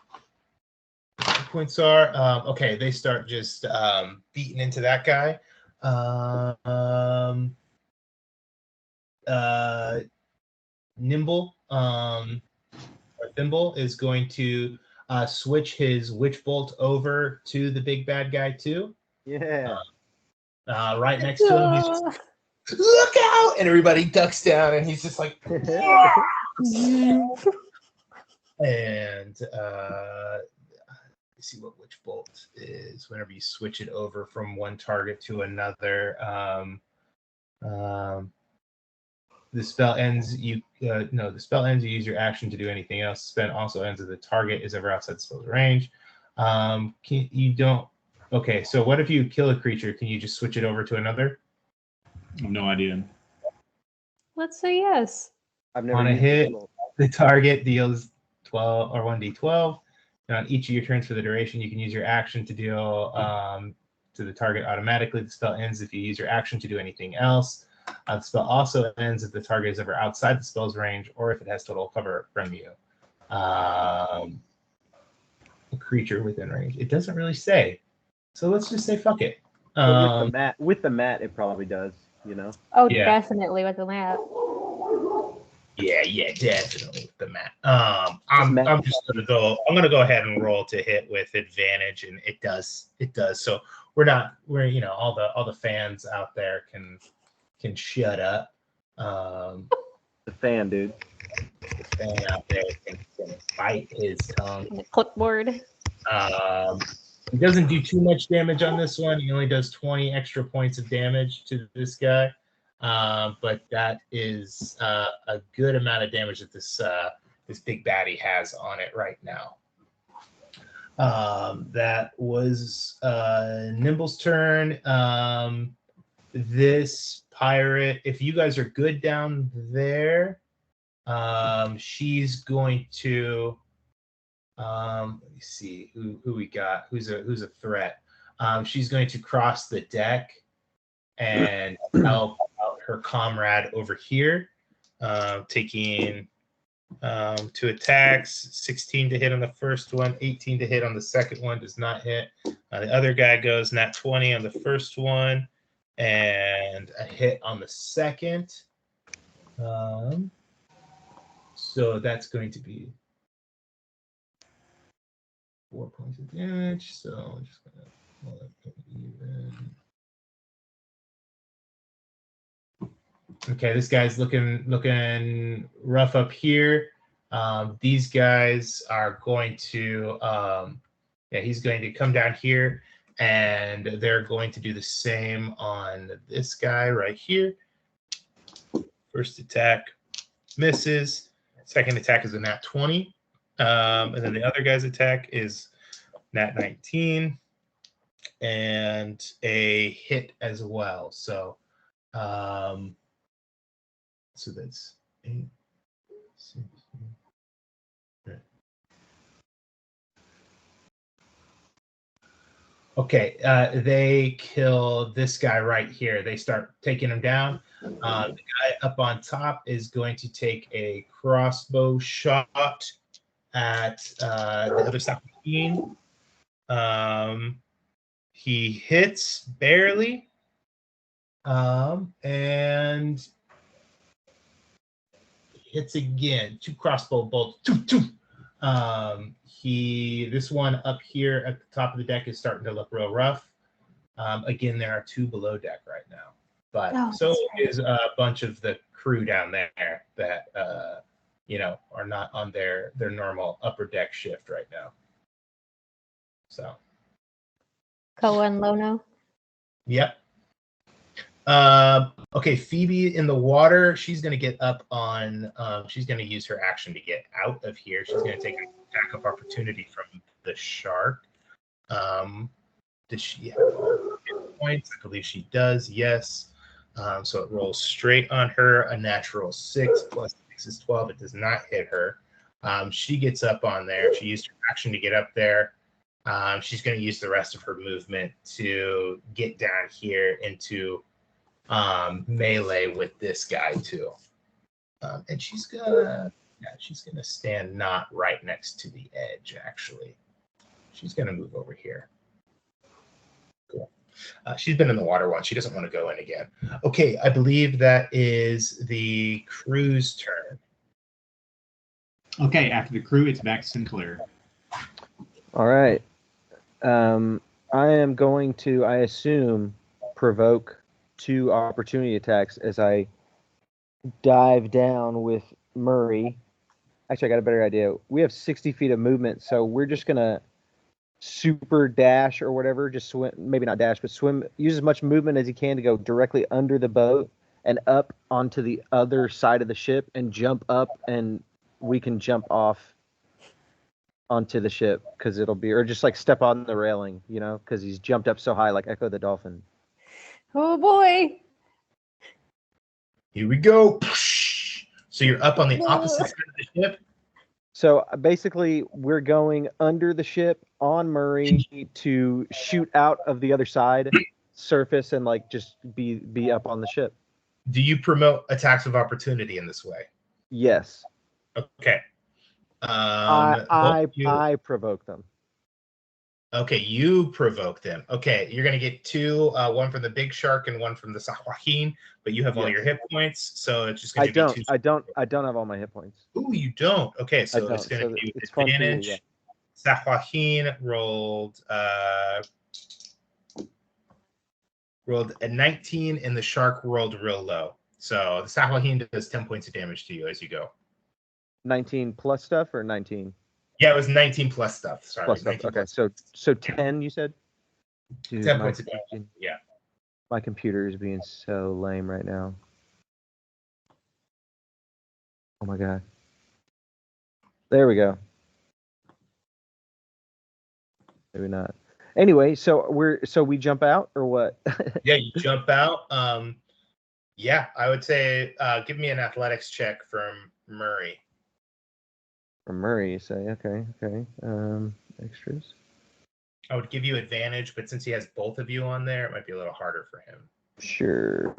S7: points are. Okay, they start just beating into that guy. Nimble, Thimble is going to switch his witch bolt over to the big bad guy too.
S6: Yeah.
S7: Right next to him, he's just, look out! And everybody ducks down, and he's just like, and see what witch bolt is. Whenever you switch it over from one target to another, the spell ends. The spell ends. You use your action to do anything else. The spell also ends if the target is ever outside the spell's range. You don't. Okay, so what if you kill a creature? Can you just switch it over to another?
S3: I have no idea.
S5: Let's say yes.
S6: I've never
S7: On a
S6: used
S7: hit,
S6: Thimble.
S7: the target deals 12 or 1d12. And on each of your turns for the duration, you can use your action to deal to the target automatically. The spell ends if you use your action to do anything else. The spell also ends if the target is ever outside the spell's range or if it has total cover from you. A creature within range. It doesn't really say. So let's just say fuck it.
S6: With the mat, it probably does.
S5: Oh,
S7: Yeah.
S5: definitely with the map.
S7: Yeah, definitely with the mat. I'm gonna go ahead and roll to hit with advantage, and it does. So we're all the fans out there can shut up.
S6: The fan, dude.
S7: The fan out there can bite his tongue.
S5: The clipboard.
S7: He doesn't do too much damage on this one. He only does 20 extra points of damage to this guy. But that is a good amount of damage that this big baddie has on it right now. That was Nimble's turn. This pirate, if you guys are good down there, she's going to let me see who we got. Who's a threat? She's going to cross the deck and help out her comrade over here. taking 2 attacks, 16 to hit on the first one, 18 to hit on the second one, does not hit. The other guy goes nat 20 on the first one, and a hit on the second. So that's going to be 4 points of damage. So I'm just gonna pull it even. Okay, this guy's looking rough up here. These guys are going to he's going to come down here, and they're going to do the same on this guy right here. First attack misses. Second attack is a nat 20. And then the other guy's attack is nat 19 and a hit as well. So so that's 8, 6. Okay, they kill this guy right here. They start taking him down. The guy up on top is going to take a crossbow shot at the other Sahuagin. He hits barely, and hits again. 2 crossbow bolts. This one up here at the top of the deck is starting to look real rough. Again, there are 2 below deck right now, but so is a bunch of the crew down there that are not on their normal upper deck shift right now. So
S5: Koa and Lono.
S7: Yep. Okay, Phoebe in the water. She's going to get up on. She's going to use her action to get out of here. She's going to take an attack of opportunity from the shark. Does she have hit points? I believe she does. Yes. So it rolls straight on her. A natural 6 plus 6 is 12. It does not hit her. She gets up on there. She used her action to get up there. She's going to use the rest of her movement to get down here into melee with this guy too. And she's gonna stand not right next to the edge. Actually, she's gonna move over here. Cool. She's been in the water once. She doesn't want to go in again. Okay, I believe that is the crew's turn.
S3: Okay, after the crew, it's back to Sinclair.
S6: All right. I am going to, I assume, provoke 2 opportunity attacks as I dive down with Murray. Actually, I got a better idea. We have 60 feet of movement, so we're just going to super dash or whatever, just swim, maybe not dash, but swim, use as much movement as you can to go directly under the boat and up onto the other side of the ship and jump up, and we can jump off onto the ship because it'll be, or just like step on the railing, because he's jumped up so high like Echo the Dolphin.
S5: Oh boy.
S7: Here we go. So you're up on the opposite side of the ship?
S6: So basically, we're going under the ship on Murray to shoot out of the other side, surface, and like just be up on the ship.
S7: Do you promote attacks of opportunity in this way?
S6: Yes.
S7: Okay.
S6: I provoke them.
S7: Okay, you provoke them. Okay, you're gonna get 2, one from the big shark and one from the Sahuagin, but you have all your hit points, so it's just gonna be 2.
S6: I don't have all my hit points.
S7: Ooh, you don't. Okay, so it's gonna be advantage. Sahuagin rolled a 19, and the shark rolled real low. So the Sahuagin does 10 points of damage to you as you go.
S6: 19 plus stuff or 19?
S7: Yeah, it was 19 plus stuff. Sorry.
S6: Plus stuff. Okay, so 10 you said? Dude,
S7: 10 points of damage. Yeah.
S6: My computer is being so lame right now. Oh my god. There we go. Maybe not. Anyway, so we jump out or what?
S7: Yeah, you jump out. Yeah, I would say give me an athletics check from Murray.
S6: From Murray, you say? Okay. Extras.
S7: I would give you advantage, but since he has both of you on there, it might be a little harder for him.
S6: Sure.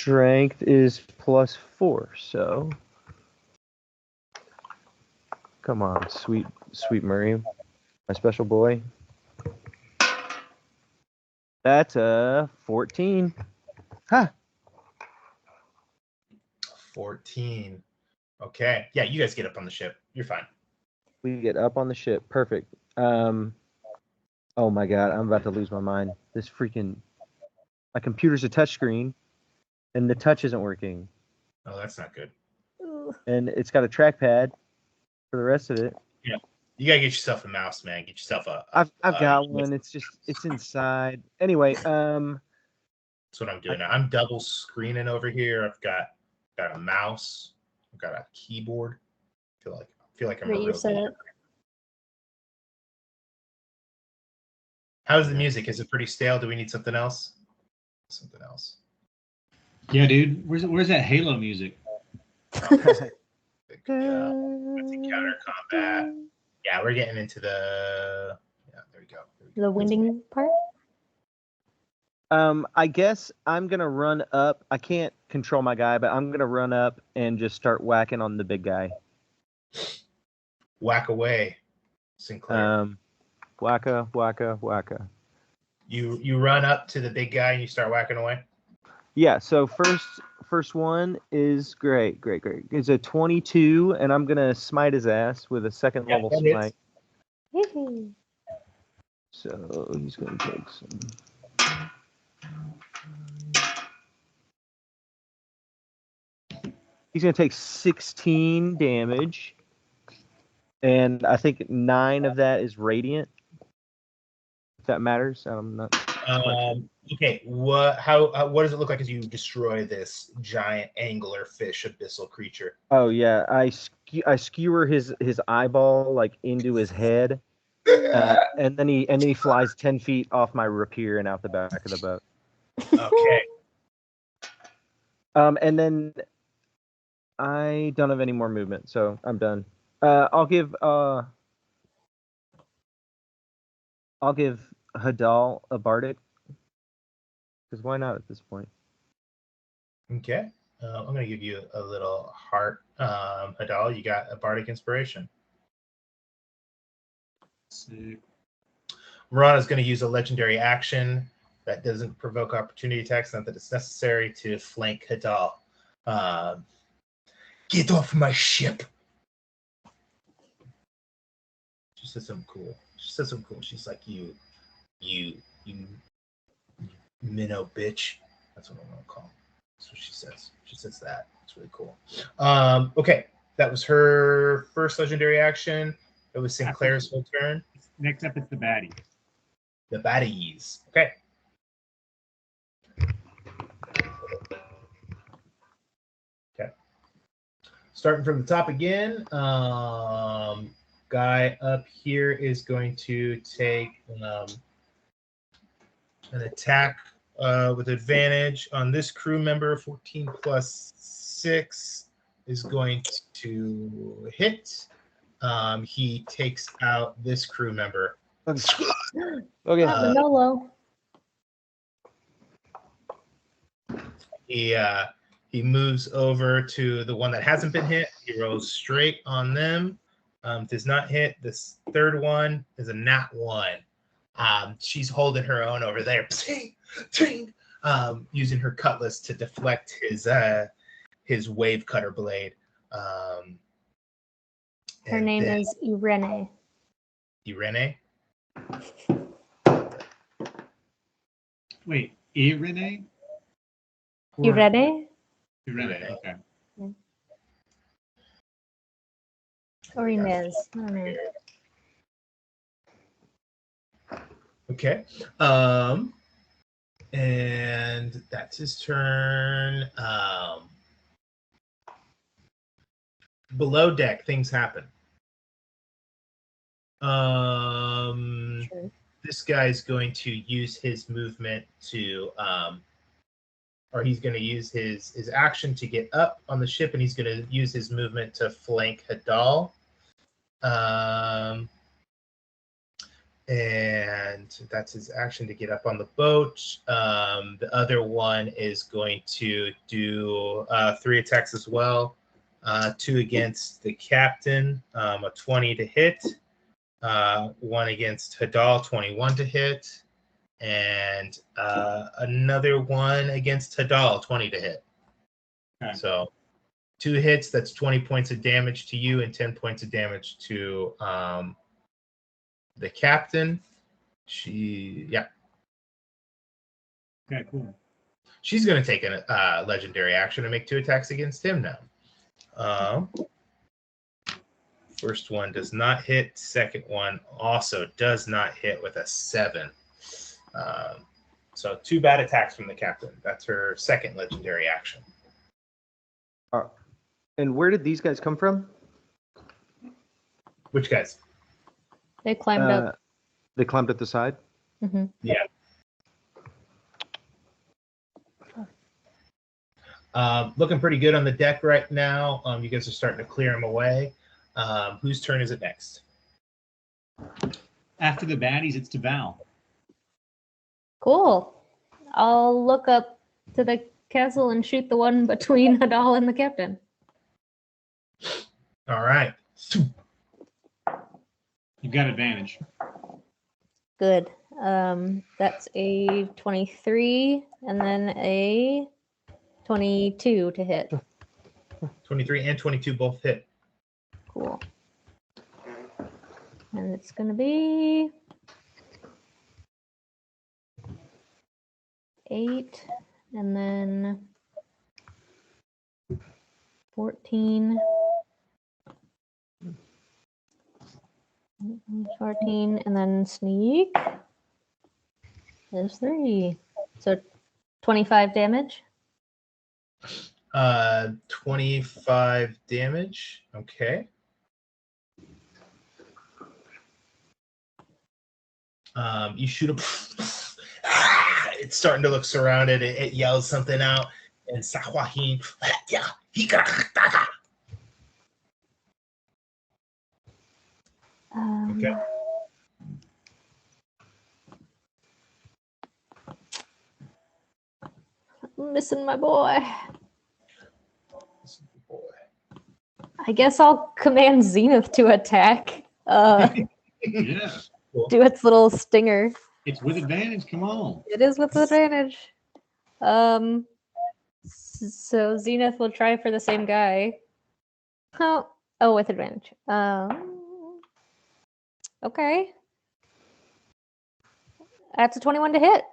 S6: strength is +4, so come on, sweet Murray, my special boy. That's a 14. Ha!
S7: 14. Okay. Yeah, you guys get up on the ship. You're fine.
S6: We get up on the ship. Perfect. Oh my god, I'm about to lose my mind. This freaking my computer's a touchscreen, and the touch isn't working.
S7: Oh, that's not good.
S6: And it's got a trackpad for the rest of it.
S7: Yeah. You gotta get yourself a mouse, man. Get yourself a.
S6: I've got one. It's inside. Anyway,
S7: That's what I'm doing now. I'm double screening over here. I've got a mouse. I've got a keyboard. I feel like I'm a real gamer. How's the music? Is it pretty stale? Do we need something else? Something else.
S3: Yeah, dude. Where's that Halo music?
S7: That's encounter combat. Yeah, we're getting into the. Yeah, there we go.
S5: The winding part.
S6: I guess I'm gonna run up. I can't control my guy, but I'm gonna run up and just start whacking on the big guy.
S7: Whack away, Sinclair.
S6: Whacka.
S7: You run up to the big guy and you start whacking away.
S6: Yeah. So first one is great. It's a 22, and I'm gonna smite his ass with a second level smite. So he's gonna take some. He's going to take 16 damage, and I think 9 of that is radiant. If that matters, I'm not.
S7: Okay, what does it look like as you destroy this giant angler fish abyssal creature?
S6: Oh yeah, I skewer his eyeball like into his head, and then he flies 10 feet off my rapier and out the back of the boat.
S7: Okay.
S6: And then I don't have any more movement, so I'm done. I'll give Hadal a bardic, because why not at this point?
S7: Okay. I'm going to give you a little heart. Hadal, you got a bardic inspiration.
S3: Sick.
S7: Marana's going to use a legendary action that doesn't provoke opportunity attacks, not that it's necessary, to flank Hadal. Get off my ship. She said something cool. She's like, you minnow bitch. That's what I'm going to call him. That's what she says. She says that. It's really cool. Okay. That was her first legendary action. It was Sinclair's whole turn.
S3: Next up, it's the baddie.
S7: The baddies. Okay. Starting from the top again, guy up here is going to take an attack with advantage on this crew member. 14 plus 6 is going to hit. He takes out this crew member.
S6: Okay.
S5: Manolo.
S7: He moves over to the one that hasn't been hit. He rolls straight on them. Does not hit. This third one is a nat 1. She's holding her own over there, using her cutlass to deflect his wave cutter blade.
S5: Her name is Irene.
S7: Irene?
S3: Wait, Irene?
S5: Irene?
S3: Irene, okay.
S5: Or Inez. I don't know.
S7: Okay. And that's his turn. Below deck, things happen.
S5: Sure.
S7: This guy's going to use his movement to or he's going to use his action to get up on the ship, and he's going to use his movement to flank Hadal. And that's his action to get up on the boat. The other one is going to do 3 attacks as well. 2 against the captain, a 20 to hit. 1 against Hadal, 21 to hit. And another one against Hadal, 20 to hit.
S3: Okay.
S7: So 2 hits, that's 20 points of damage to you and 10 points of damage to the captain.
S3: Okay, cool.
S7: She's going to take a legendary action and make 2 attacks against him now. First one does not hit. Second one also does not hit with a 7. So 2 bad attacks from the captain. That's her second legendary action.
S6: And where did these guys come from?
S7: Which guys?
S5: They climbed up.
S6: They climbed up the side?
S5: Hmm.
S7: Yeah. Looking pretty good on the deck right now. You guys are starting to clear them away. Whose turn is it next?
S3: After the baddies, it's to Val.
S5: Cool. I'll look up to the castle and shoot the one between Hadal and the captain.
S7: All right.
S3: You've got advantage.
S5: Good. That's a 23 and then a 22 to hit.
S7: 23 and 22 both hit.
S5: Cool. And it's going to be 8 and then 14. 14 and then sneak is 3. So 25 damage.
S7: 25 damage. Okay. You shoot him. It's starting to look surrounded. It yells something out. And Sahuagin. Okay.
S5: I'm missing my boy. I guess I'll command Zenith to attack.
S3: Yeah.
S5: Do its little stinger.
S3: It's with advantage. Come on.
S5: It is with advantage. So Zenith will try for the same guy. Oh, with advantage. Okay. That's a 21 to hit.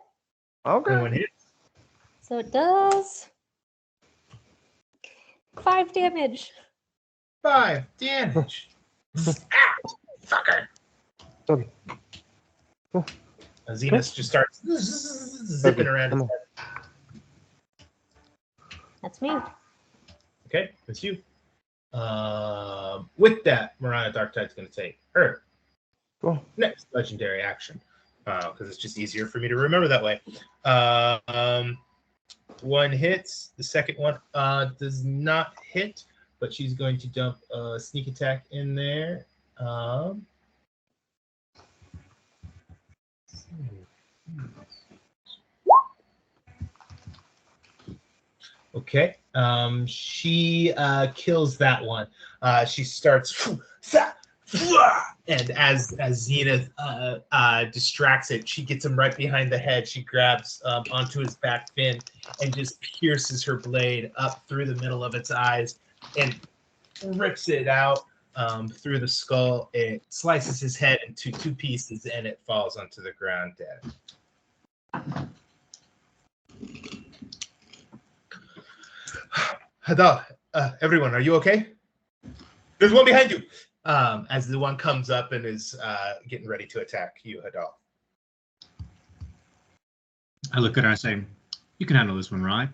S6: Okay.
S7: 21 hits.
S5: So it does 5 damage.
S7: 5 damage. Fucker.
S6: Okay. Cool.
S7: Zenith just starts zipping around his head.
S5: That's me.
S7: Okay, that's you. With that, Mariah Darktide's going to take her next legendary action because it's just easier for me to remember that way. 1 hits. The second one does not hit, but she's going to dump a sneak attack in there. Okay. She kills that one. She starts and as Zenith distracts it, she gets him right behind the head. She grabs onto his back fin and just pierces her blade up through the middle of its eyes and rips it out through the skull. It slices his head into 2 pieces and it falls onto the ground dead. Hadal, everyone, are you okay? There's one behind you. As the one comes up and is getting ready to attack you, Hadal.
S3: I look at her and I say, you can handle this one, right?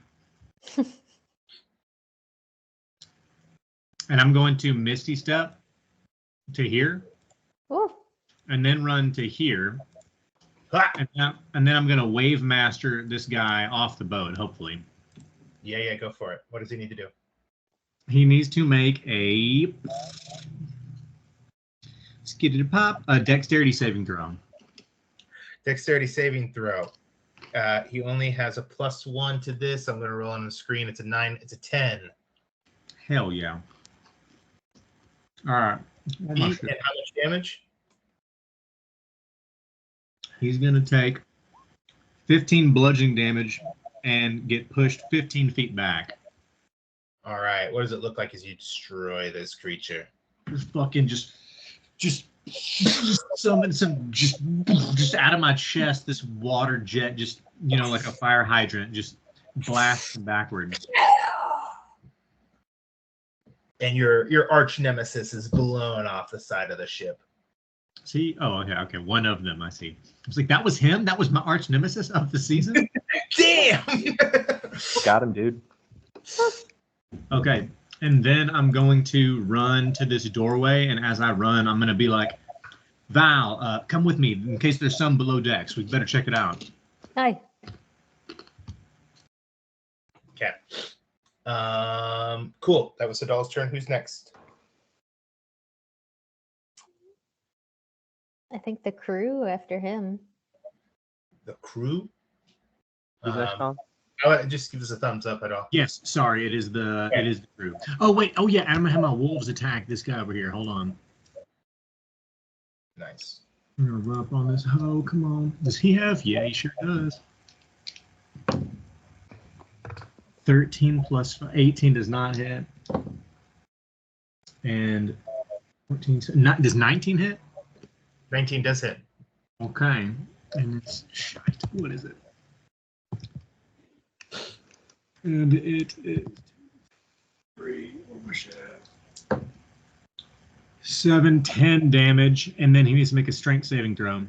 S3: And I'm going to Misty Step to here.
S5: Oh.
S3: And then run to here.
S7: Ah!
S3: And then I'm going to Wave Master this guy off the boat, hopefully.
S7: Yeah, go for it. What does he need to do?
S3: He needs to make a dexterity saving throw.
S7: Dexterity saving throw. He only has a +1 to this. I'm going to roll on the screen. It's a 9. It's a 10.
S3: Hell yeah. All right.
S7: And how much damage?
S3: He's going to take 15 bludgeoning damage and get pushed 15 feet back.
S7: All right. What does it look like as you destroy this creature?
S3: Just fucking just summon some just out of my chest, this water jet, just, you know, like a fire hydrant, just blast backwards.
S7: And your arch nemesis is blown off the side of the ship.
S3: See? Oh, okay. One of them, I see. I was like, that was him? That was my arch nemesis of the season?
S7: Damn!
S6: Got him, dude.
S3: Okay. And then I'm going to run to this doorway, and as I run, I'm going to be like, Val, come with me in case there's some below decks. We better check it out.
S5: Hi.
S7: Okay. Cool. That was Hadal's turn. Who's next?
S5: I think the crew after him.
S7: The crew?
S6: Who's next, Tom?
S7: Just give us a thumbs up at all.
S3: Yes, sorry, it is the crew. Oh wait, oh yeah, I'm gonna have my wolves attack this guy over here. Hold on.
S7: Nice.
S3: I'm gonna run up on this hoe. Come on. Does he have? Yeah, he sure does. 13 plus 5, 18 does not hit. And 14, does 19 hit?
S7: 19 does hit.
S3: Okay. And it's shite. What is it? And it is 3 overshare. 7, 10 damage, and then he needs to make a strength saving throw.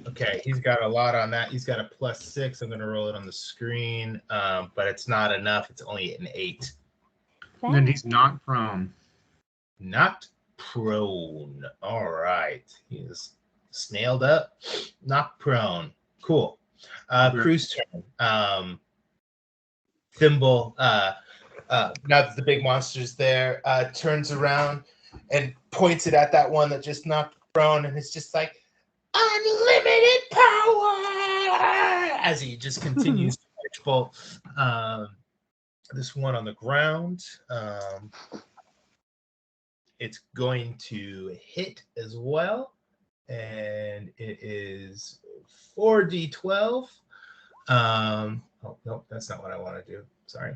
S7: Okay, he's got a lot on that. He's got a +6. I'm going to roll it on the screen, but it's not enough. It's only an 8.
S3: And then he's not prone.
S7: Not prone. All right. He's snailed up, not prone. Cool. Crew's turn. Thimble, now that the big monster's there, turns around and points it at that one that just knocked prone, and it's just like, unlimited power! As he just continues to pitch bolt this one on the ground. It's going to hit as well, and it is 4d12. Oh, no, that's not what I want to do. Sorry.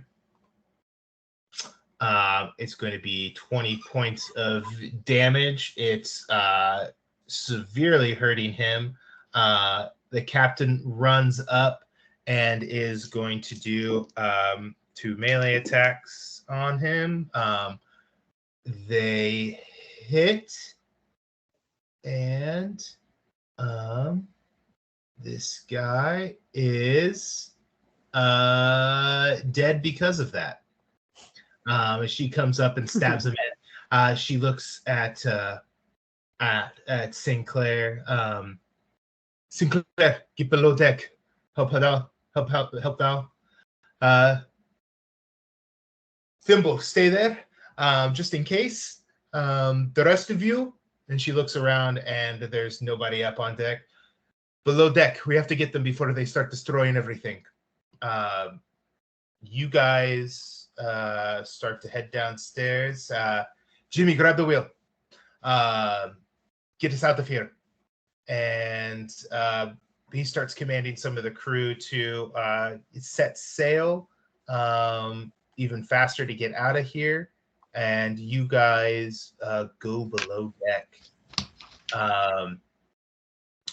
S7: It's going to be 20 points of damage. It's severely hurting him. The captain runs up and is going to do 2 melee attacks on him. They hit, and this guy is dead because of that. She comes up and stabs him in. She looks at Sinclair. Sinclair, get below deck. Help Hadal. Thimble, stay there. Just in case. The rest of you, and she looks around and there's nobody up on deck. Below deck, we have to get them before they start destroying everything. You guys start to head downstairs. Jimmy, grab the wheel. Get us out of here. And he starts commanding some of the crew to set sail even faster to get out of here. And you guys go below deck.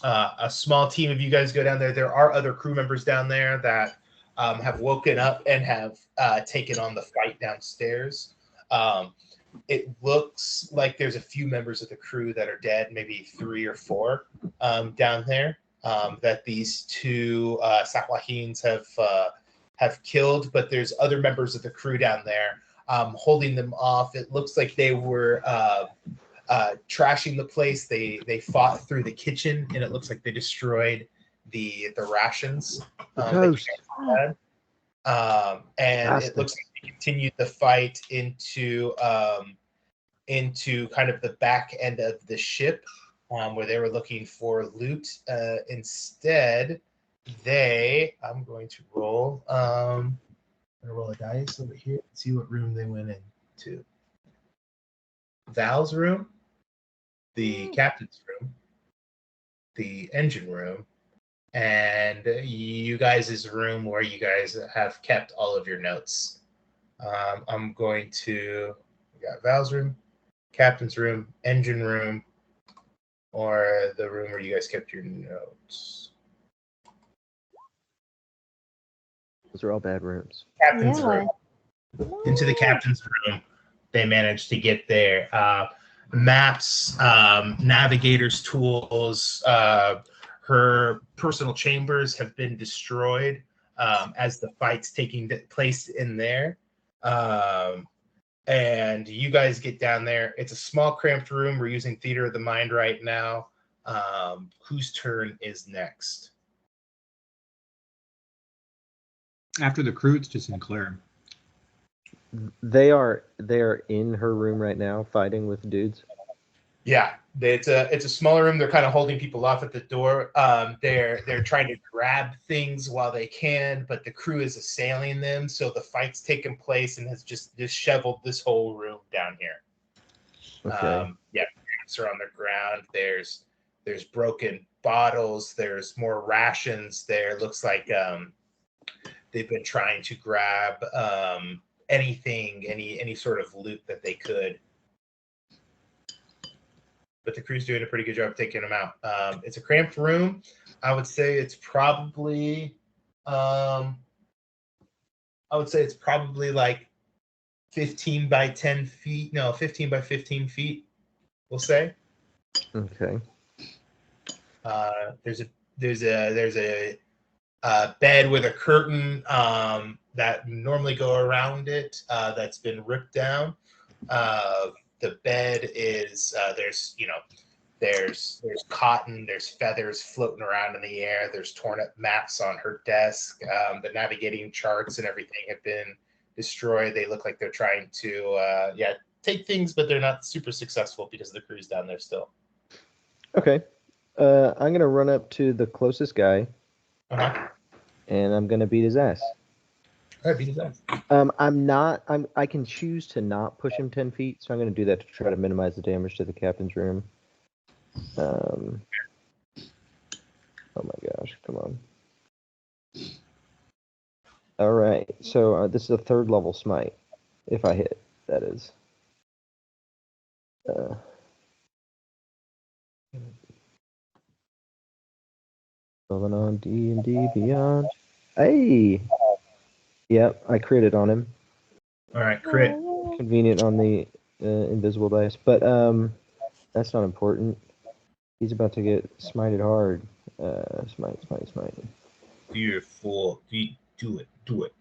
S7: A small team of you guys go down there. There are other crew members down there that have woken up and have taken on the fight downstairs. It looks like there's a few members of the crew that are dead, maybe 3 or 4 down there that these 2 Sahuagins have killed. But there's other members of the crew down there holding them off. It looks like they were trashing the place. They fought through the kitchen, and it looks like they destroyed the rations. And it looks like they continued the fight into kind of the back end of the ship. where they were looking for loot. Instead, I'm going to roll. I'm going to roll a dice over here. See what room they went into. Val's room, the captain's room, the engine room, and you guys' room where you guys have kept all of your notes. I'm going to, we got Val's room, captain's room, engine room, or the room where you guys kept your notes.
S6: Those are all bad rooms.
S7: Captain's
S5: Yeah.
S7: room. Into the captain's room, they managed to get there. Maps, navigator's tools, her personal chambers have been destroyed as the fight's taking place in there. And you guys get down there. It's a small, cramped room. We're using Theater of the Mind right now. Whose turn is next?
S3: After the crew, it's just Sinclair.
S6: They are in her room right now, fighting with dudes.
S7: Yeah, it's a smaller room. They're kind of holding people off at the door. They're trying to grab things while they can, but the crew is assailing them. So the fight's taken place and has just disheveled this whole room down here.
S6: Okay.
S7: Maps are on the ground. There's broken bottles. There's more rations. There looks like they've been trying to grab anything, any sort of loot that they could. But the crew's doing a pretty good job taking them out. It's a cramped room. I would say it's probably like 15 by 10 feet. No, 15 by 15 feet, we'll say.
S6: Okay.
S7: There's a bed with a curtain that normally go around it that's been ripped down. The bed is there's cotton, there's feathers floating around in the air, there's torn up maps on her desk. The navigating charts and everything have been destroyed. They look like they're trying to take things, but they're not super successful because the crew's down there still.
S6: Okay. I'm gonna run up to the closest guy, and I'm gonna beat his ass.
S7: All right, beat his ass.
S6: I can choose to not push him 10 feet, so I'm going to do that to try to minimize the damage to the captain's room. Oh my gosh, come on. All right, so this is a 3rd level smite, if I hit, that is. Going on D&D Beyond. Hey! Yep, I critted on him.
S7: All right, crit.
S6: Convenient on the invisible dice, but that's not important. He's about to get smited hard. Smite.
S7: Beautiful. Do it.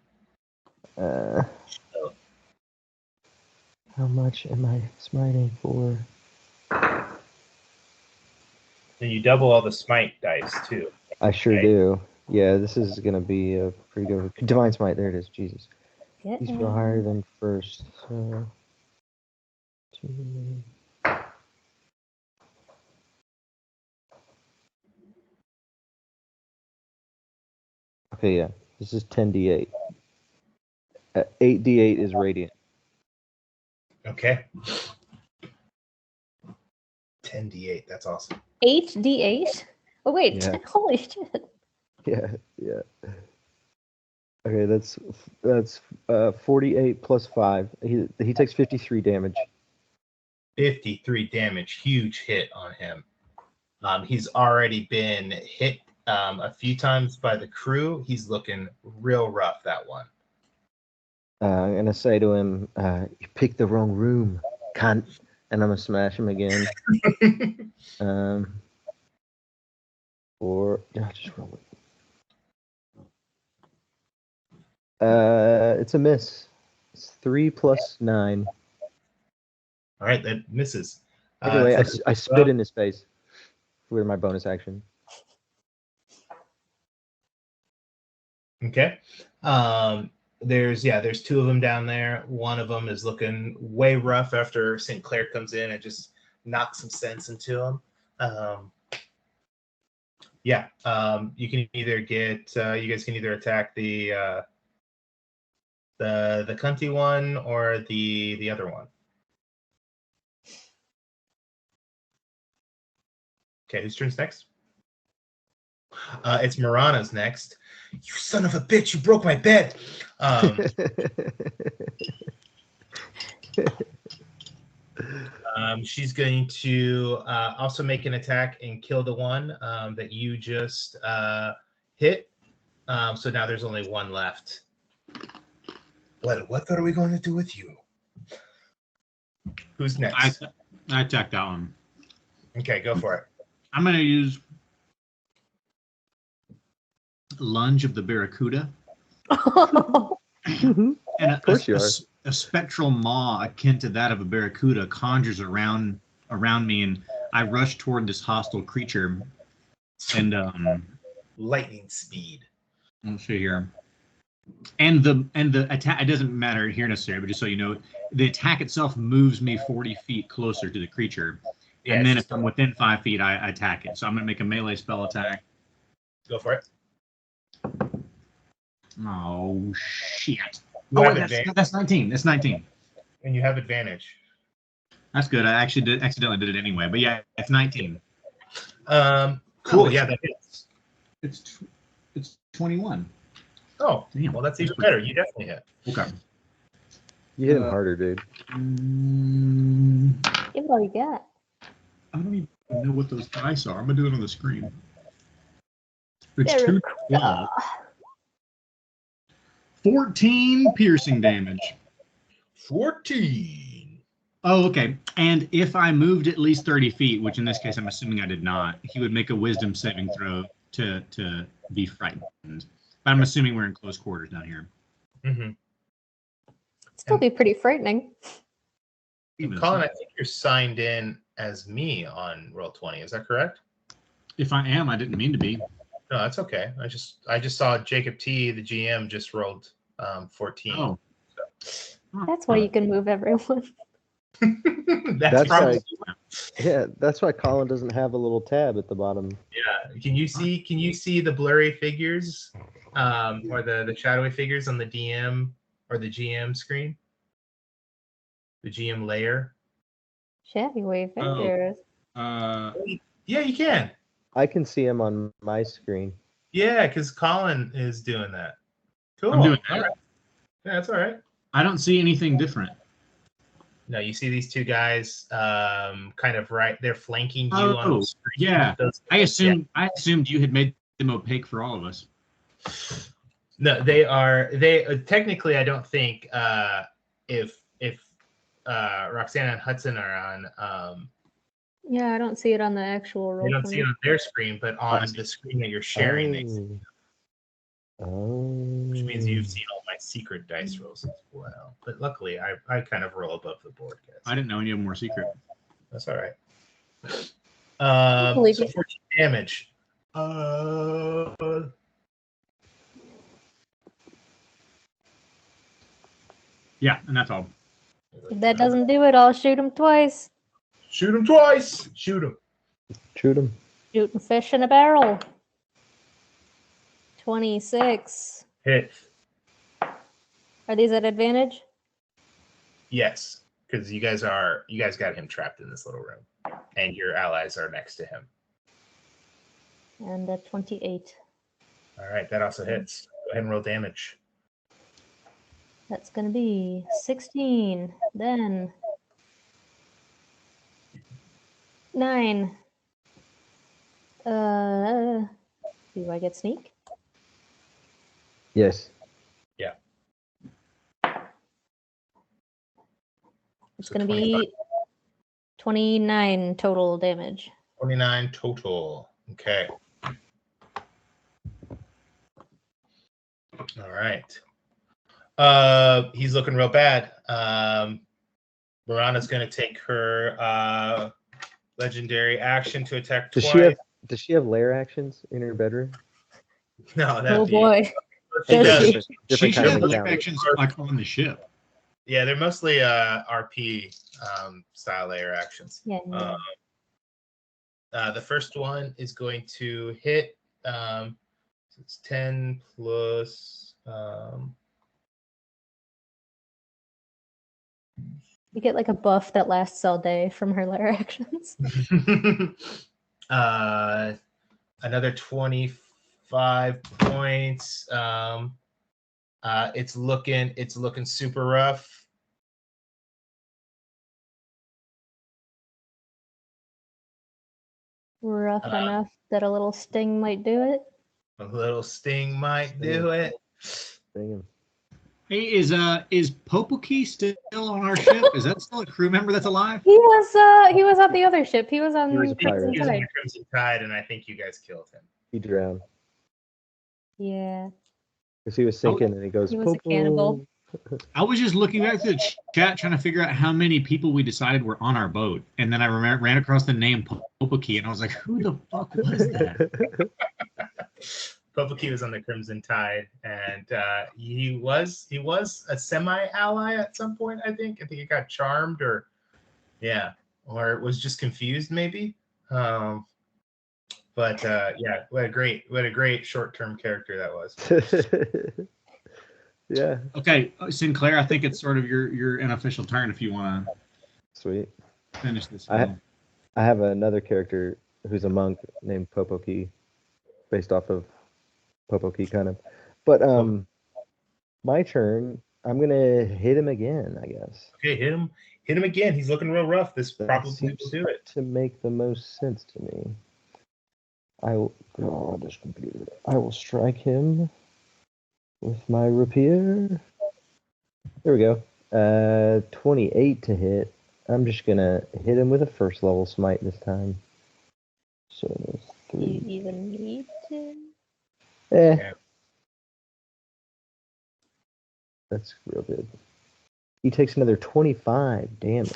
S6: How much am I smiting for?
S7: And you double all the smite dice too.
S6: I sure do. Yeah, this is gonna be a pretty good divine smite. There it is. Jesus, he's go higher than first. So, 2. Okay, yeah, this is 10d8. 8d8 is radiant.
S7: Okay. 10d8. That's awesome.
S5: 8d8? Oh wait,
S6: Yeah.
S5: holy shit.
S6: Yeah. Okay, that's 48 plus 5. He takes 53 damage.
S7: 53 damage. Huge hit on him. He's already been hit a few times by the crew. He's looking real rough, that one.
S6: I'm gonna say to him, "You picked the wrong room, cunt," and I'm gonna smash him again. Just roll it. It's a miss. It's 3 plus 9.
S7: All right, that misses.
S6: Anyway, I spit in his face with my bonus action.
S7: Okay. There's 2 of them down there. One of them is looking way rough after Sinclair comes in and just knocks some sense into him. Yeah. You can either get. You guys can either attack the cunty one or the other one. Okay, whose turn's next? It's Marana's next. You son of a bitch! You broke my bed. She's going to also make an attack and kill the one that you just hit. So now there's only one left. Well, what are we going to do with you? Who's next?
S3: I attacked that one.
S7: Okay, go for it.
S3: I'm going to use Lunge of the Barracuda. And
S6: Of course you are.
S3: a spectral maw akin to that of a barracuda conjures around me, and I rush toward this hostile creature. And
S7: Lightning speed.
S3: let's see here. And the attack, it doesn't matter here necessarily, but just so you know, the attack itself moves me 40 feet closer to the creature.
S7: Yeah,
S3: And then
S7: it's
S3: if I'm within 5 feet, I attack it. So I'm going to make a melee spell attack.
S7: Go for it.
S3: Oh, shit.
S7: You
S3: Oh,
S7: have
S3: wait,
S7: advantage.
S3: that's 19. That's 19.
S7: And you have advantage.
S3: That's good. I actually accidentally did it anyway. But yeah, it's 19.
S7: Cool. Yeah, that hits.
S3: It's 21.
S7: Oh,
S3: Damn.
S7: well, that's even better. You definitely hit.
S3: Okay.
S6: You hit him harder, dude.
S5: Give it all you got.
S3: I don't even know what those dice are. I'm going to do it on the screen. It's
S5: Barracuda.
S3: 2d12. 14 piercing damage.
S7: 14.
S3: Oh, okay. And if I moved at least 30 feet, which in this case I'm assuming I did not, he would make a wisdom saving throw to be frightened. But I'm assuming we're in close quarters down here.
S7: Mm-hmm.
S5: Still be pretty frightening.
S7: Colin, I think you're signed in as me on Roll20. Is that correct?
S3: If I am, I didn't mean to be.
S7: No, that's okay. I just saw Jacob T, the GM, just rolled 14.
S3: Oh.
S5: That's why you can move everyone.
S7: That's probably
S6: Yeah, that's why Colin doesn't have a little tab at the bottom.
S7: yeah. Can you see the blurry figures, or the shadowy figures on the DM or the GM screen? The GM layer.
S5: Shadowy
S3: Oh.
S5: figures.
S7: Yeah, you can.
S6: I can see him on my screen.
S7: Yeah, because Colin is doing that. Cool.
S3: I'm doing
S7: All
S3: that.
S7: right. Yeah, that's all right.
S3: I don't see anything different.
S7: No, you see these two guys, kind of right. They're flanking you on
S3: Oh,
S7: the screen.
S3: yeah.
S7: Those
S3: I
S7: guys, yeah.
S3: assumed you had made them opaque for all of us.
S7: No, they are. They technically, I don't think if Roxana and Hudson are on,
S5: Yeah, I don't see it on the actual roll.
S7: they don't see it on their screen, but on the screen that you're sharing, they see, which means you've seen all my secret dice rolls as well. But luckily, I kind of roll above the board, guys.
S3: I didn't know any of them were secret.
S7: That's all right.
S5: believe
S7: So
S5: you.
S7: 14 damage.
S3: Yeah, and that's all.
S5: If that doesn't do it, I'll shoot him twice.
S7: Shoot him twice. Shoot him.
S6: Shoot him.
S5: Shooting fish in a barrel. 26.
S7: Hit.
S5: Are these at advantage?
S7: Yes, because you guys got him trapped in this little room, and your allies are next to him.
S5: And a 28.
S7: All right, that also hits. Go ahead and roll damage.
S5: That's going to be 16. Then 9. Do I get sneak?
S6: Yes.
S7: Yeah.
S5: It's
S7: So
S5: going to be 29 total damage.
S7: 29 total. Okay. All right. He's looking real bad. Marana's going to take her legendary action to attack twice.
S6: Does she have lair actions in her bedroom?
S7: No, that'd
S5: Oh
S7: be,
S5: boy.
S7: She
S5: Does
S7: does.
S5: she?
S6: Different
S3: She should
S6: kind
S3: have
S6: of
S3: like
S6: encounter.
S3: actions like on the ship.
S7: Yeah, they're mostly RP style layer actions.
S5: Yeah.
S7: The first one is going to hit. So it's 10 plus.
S5: You get like a buff that lasts all day from her lair actions.
S7: Another 25 points. It's looking super rough.
S5: Rough enough that a little sting might do it.
S7: A little sting might do it.
S6: Sting him.
S3: Hey, is Popoki still on our ship? Is that still a crew member that's alive?
S5: He was on the other ship. He was on
S6: He was a
S5: Crimson
S6: pirate.
S7: He was on
S5: Tide.
S7: the Crimson Tide, and I think you guys killed him.
S6: He drowned
S5: Yeah.
S6: because he was sinking, and he goes,
S5: He was a
S6: "Popo."
S5: cannibal.
S3: I was just looking back to the chat trying to figure out how many people we decided were on our boat. And then I ran across the name Popoki, and I was like, who the fuck was that?
S7: Popoki was on the Crimson Tide, and he was a semi-ally at some point, I think. I think he got charmed or was just confused maybe. But what a great short-term character that was.
S6: Yeah.
S3: Okay, Sinclair, I think it's sort of your unofficial turn if you want to
S6: Sweet.
S3: finish this.
S6: I have another character who's a monk named Popoki, based off of Popoki kind of. But my turn, I'm gonna hit him again, I guess.
S7: Okay, hit him again. He's looking real rough. This
S6: That
S7: probably
S6: seems
S7: will do it.
S6: to make the most sense to me. I will strike him with my rapier. There we go. 28 to hit. I'm just gonna hit him with a first level smite this time. So
S5: Do you even need to?
S7: Yeah.
S6: That's real good. He takes another 25 damage.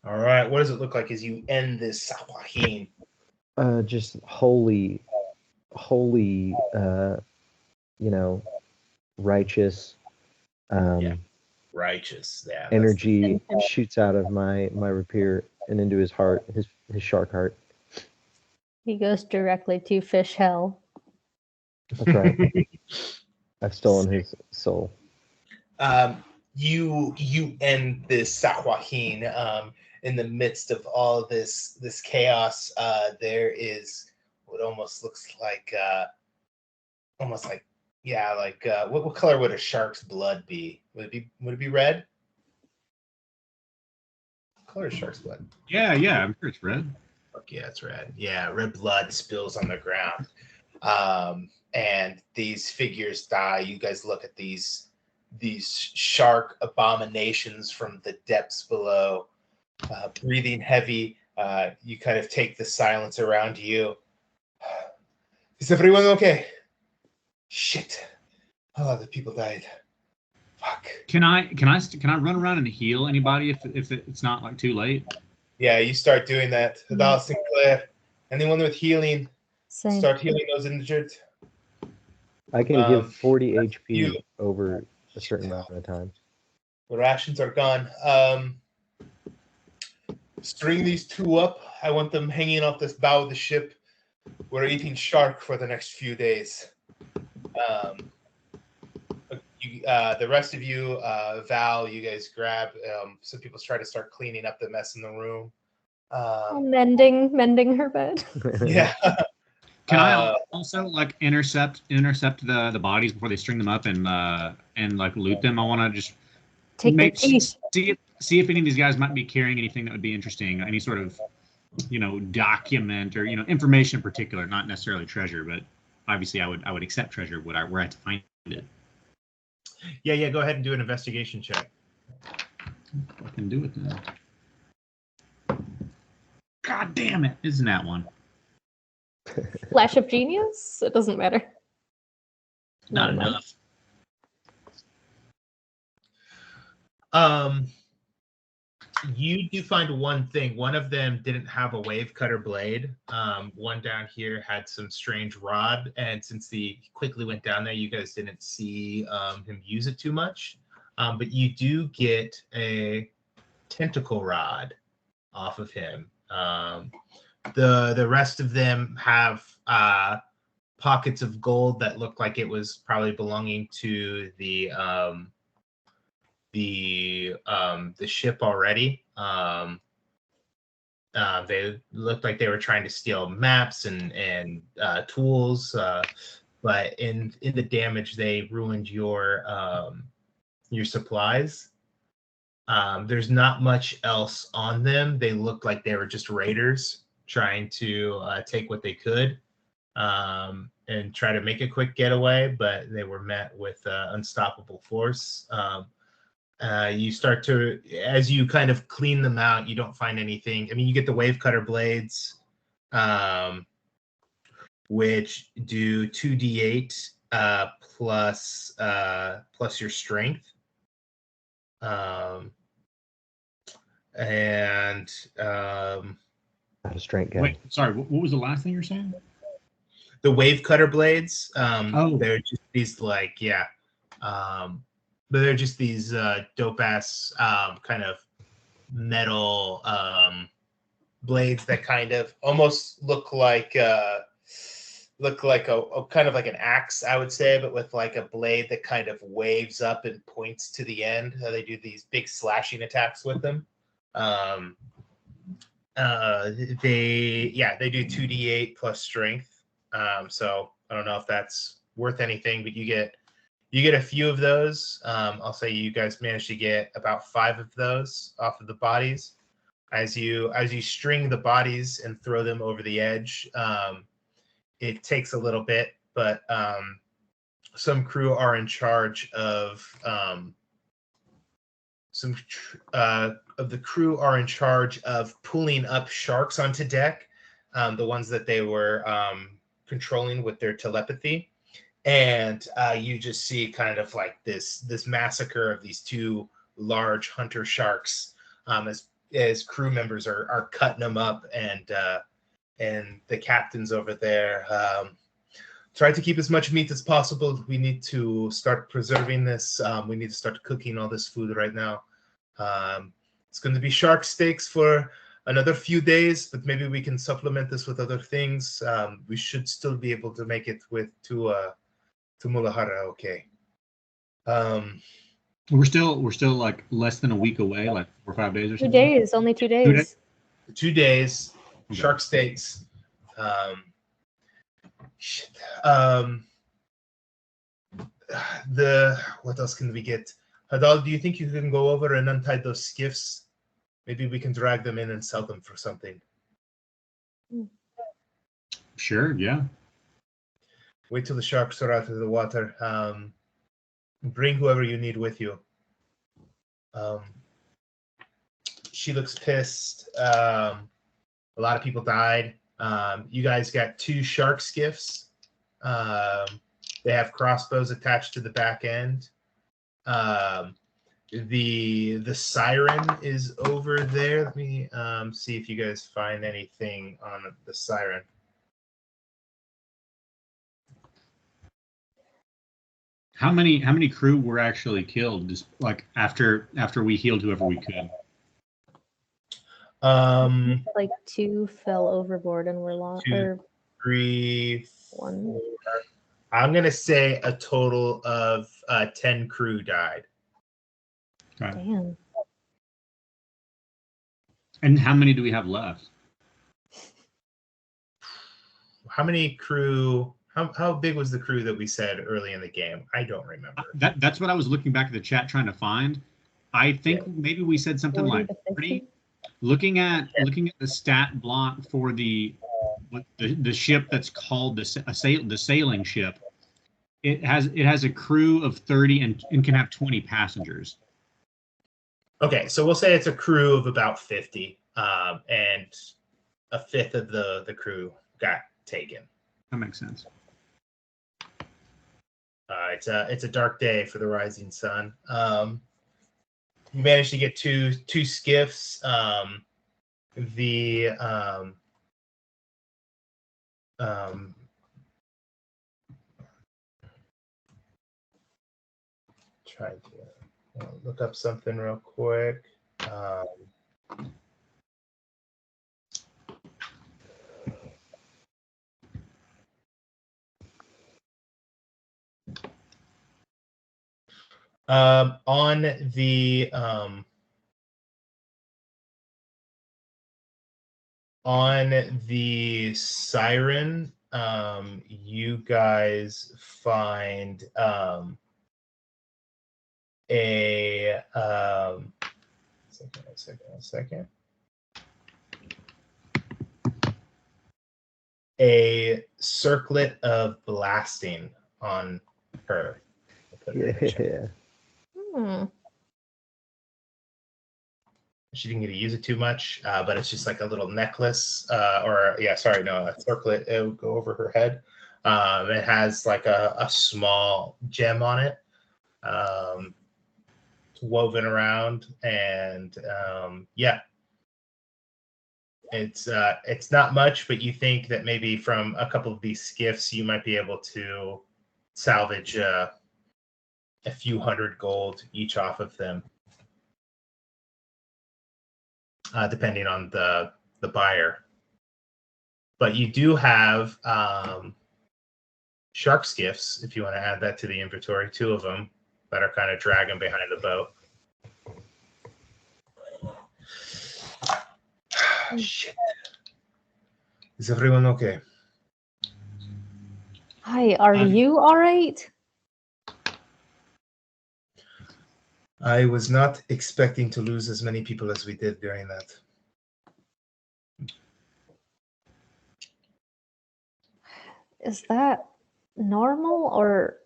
S7: All right. What does it look like as you end this Sahuagin?
S6: Just holy, righteous
S7: Righteous. Yeah.
S6: energy shoots out of my rapier and into his heart, his shark heart.
S5: He goes directly to fish hell.
S6: That's right. I've stolen his soul.
S7: You end this Sahuagin in the midst of all this chaos. There is what almost looks like what color would a shark's blood be? Would it be red? What color is shark's blood?
S3: Yeah, I'm sure it's red.
S7: Fuck yeah, it's red. Yeah, red blood spills on the ground. And these figures die. You guys look at these shark abominations from the depths below, breathing heavy. You kind of take the silence around you. Is everyone okay? Shit. A lot of people died. Fuck.
S3: Can I run around and heal anybody if it's not like too late?
S7: Yeah, you start doing that. Hadal, Sinclair, anyone with healing,
S5: Same.
S7: start healing those injured.
S6: I can give 40 HP
S7: you-
S6: over a certain amount of time.
S7: The rations are gone. String these two up. I want them hanging off this bow of the ship. We're eating shark for the next few days. The rest of you, Val, you guys grab. Some people try to start cleaning up the mess in the room.
S5: Mending her bed.
S7: Yeah.
S3: Can I also like intercept the bodies before they string them up and like loot them? I want to just
S5: Take their teeth.
S3: see if any of these guys might be carrying anything that would be interesting, any sort of document or information in particular, not necessarily treasure, but obviously I would accept treasure were I to find it.
S7: Yeah. Go ahead and do an investigation check.
S3: I can do it then. God damn it! Isn't that one?
S5: Flash of genius? It doesn't matter.
S3: Not enough.
S7: You do find one thing. One of them didn't have a wave cutter blade. One down here had some strange rod, and since he quickly went down there, you guys didn't see him use it too much. But you do get a tentacle rod off of him. The rest of them have pockets of gold that look like it was probably belonging to the ship already. They looked like they were trying to steal maps and tools, but in the damage, they ruined your supplies. There's not much else on them. They look like they were just raiders trying to take what they could and try to make a quick getaway, but they were met with unstoppable force. You start to, as you kind of clean them out, you don't find anything. I mean, you get the wave cutter blades, which do 2d8 plus your strength. And
S6: Not a strength guy.
S3: Wait, sorry. What was the last thing you're saying?
S7: the wave cutter blades,
S3: Oh.
S7: they're just these but they're just these dope ass kind of metal blades that kind of almost look like a kind of like an axe, I would say, but with like a blade that kind of waves up and points to the end. They do these big slashing attacks with them. They do 2d8 plus strength. So I don't know if that's worth anything, but you get a few of those. I'll say you guys managed to get about 5 of those off of the bodies. As you string the bodies and throw them over the edge, it takes a little bit, but some crew are in charge of the crew are in charge of pulling up sharks onto deck, the ones that they were controlling with their telepathy. And you just see kind of like this massacre of these 2 large hunter sharks as crew members are cutting them up, and the captains over there try to keep as much meat as possible. We need to start preserving this. We need to start cooking all this food right now. It's going to be shark steaks for another few days, but maybe we can supplement this with other things. We should still be able to make it to Mulajara, okay.
S3: We're still like less than a week away, like 4 or 5 days or
S5: 2
S3: something.
S5: days, only 2 days.
S7: 2 days,
S3: Okay.
S7: shark steaks. What else can we get? Hadal, do you think you can go over and untie those skiffs? Maybe we can drag them in and sell them for something.
S3: Sure, yeah.
S7: Wait till the sharks are out of the water. Bring whoever you need with you. She looks pissed. A lot of people died. You guys got 2 shark skiffs. They have crossbows attached to the back end. The siren is over there. Let me see if you guys find anything on the siren.
S3: How many crew were actually killed? Just like after we healed whoever we could.
S5: Like 2 fell overboard and were lost.
S7: 2, 3,
S5: 1.
S7: 4. I'm gonna say a total of 10 crew died.
S3: Okay.
S5: Damn.
S3: And how many do we have left?
S7: How many crew? How big was the crew that we said early in the game? I don't remember.
S3: That's what I was looking back at the chat trying to find. I think maybe we said something
S5: 40
S3: like
S5: to 50?
S3: 30. Looking at the stat block for the ship that's called the sailing ship, it has a crew of 30 and can have 20 passengers.
S7: Okay, so we'll say it's a crew of about 50, and a fifth of the crew got taken.
S3: That makes sense.
S7: It's a dark day for the rising sun. You managed to get two skiffs. Try to look up something real quick. On the siren, you guys find one second. A circlet of blasting on her.
S6: Yeah.
S7: She didn't get to use it too much, but it's just like a little necklace, a circlet. It would go over her head. It has like a small gem on it, woven around, and it's not much, but you think that maybe from a couple of these skiffs you might be able to salvage a few hundred gold each off of them. Depending on the buyer. But you do have shark skiffs, if you want to add that to the inventory, 2 of them that are kind of dragging behind the boat. Shit. Is everyone okay?
S5: Hi, are you all right?
S7: I was not expecting to lose as many people as we did during that.
S5: Is that normal, or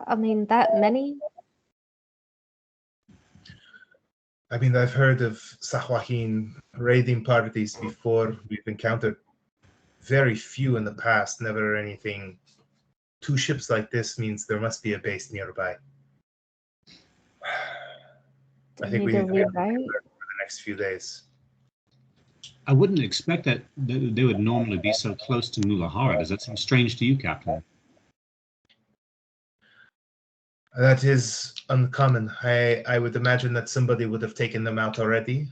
S5: I mean, that many?
S7: I mean, I've heard of Sahuagin raiding parties before. We've encountered very few in the past, never anything. 2 ships like this means there must be a base nearby. I think we need to be for the next few days.
S3: I wouldn't expect that they would normally be so close to Mulajara. Does that seem strange to you, Captain?
S7: That is uncommon. I would imagine that somebody would have taken them out already.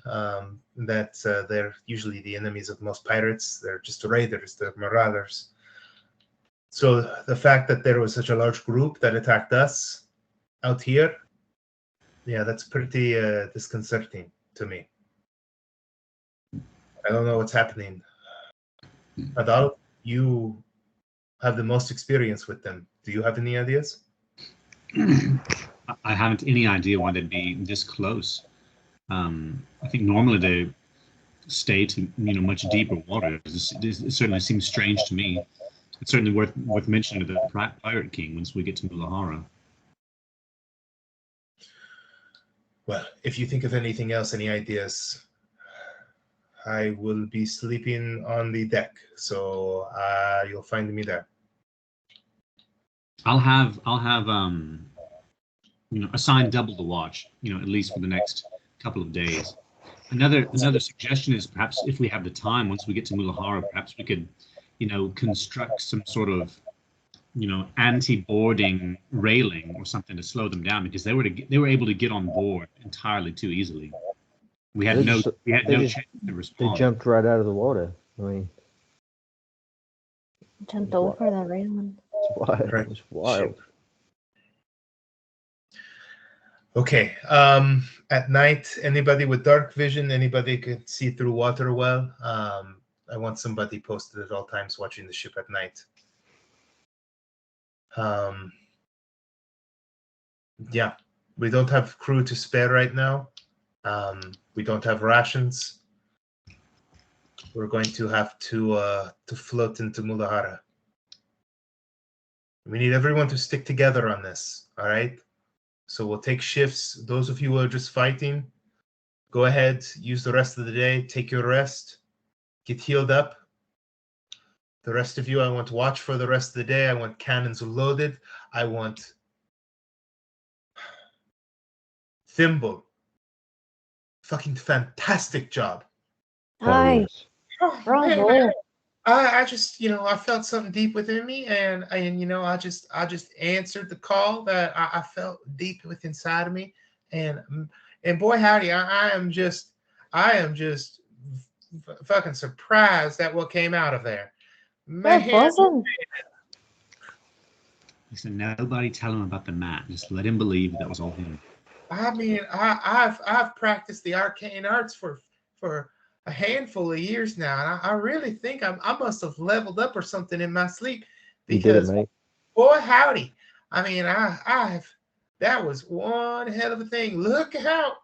S7: They're usually the enemies of most pirates. They're just raiders, they're marauders. So the fact that there was such a large group that attacked us out here, yeah, that's pretty disconcerting to me. I don't know what's happening. Hadal, you have the most experience with them. Do you have any ideas?
S3: I haven't any idea why they'd be this close. I think normally they stay to much deeper waters. It certainly seems strange to me. It's certainly worth mentioning to the Pirate King once we get to Mulajara.
S7: Well, if you think of anything else, any ideas, I will be sleeping on the deck, so you'll find me there.
S3: I'll have assigned double the watch, at least for the next couple of days. Another suggestion is perhaps if we have the time, once we get to Mulajara, perhaps we could, construct some sort of, anti-boarding railing or something to slow them down, because they were able to get on board entirely too easily. We had no chance to respond.
S6: They jumped right out of the water. I mean,
S5: jumped over the railing.
S6: It's wild. It was wild.
S7: Okay. At night, anybody with dark vision, anybody could see through water well. I want somebody posted at all times watching the ship at night. Yeah, we don't have crew to spare right now. We don't have rations. We're going to have to float into Mulajara. We need everyone to stick together on this, all right? So we'll take shifts. Those of you who are just fighting, go ahead, use the rest of the day, take your rest, get healed up. The rest of you, I want to watch for the rest of the day. I want cannons loaded. I want Thimble. Fucking fantastic job.
S5: Hi. Bravo.
S7: Man, I just, I felt something deep within me, and I just answered the call that I felt deep within inside of me, and boy howdy, I am just fucking surprised at what came out of there. Man,
S5: That wasn't.
S3: He said, nobody tell him about the mat. Just let him believe that was all him.
S7: I mean, I've practiced the arcane arts for a handful of years now, and I really think I must have leveled up or something in my sleep,
S6: You did it,
S7: because
S6: mate.
S7: boy howdy, I mean, that was one hell of a thing. Look out,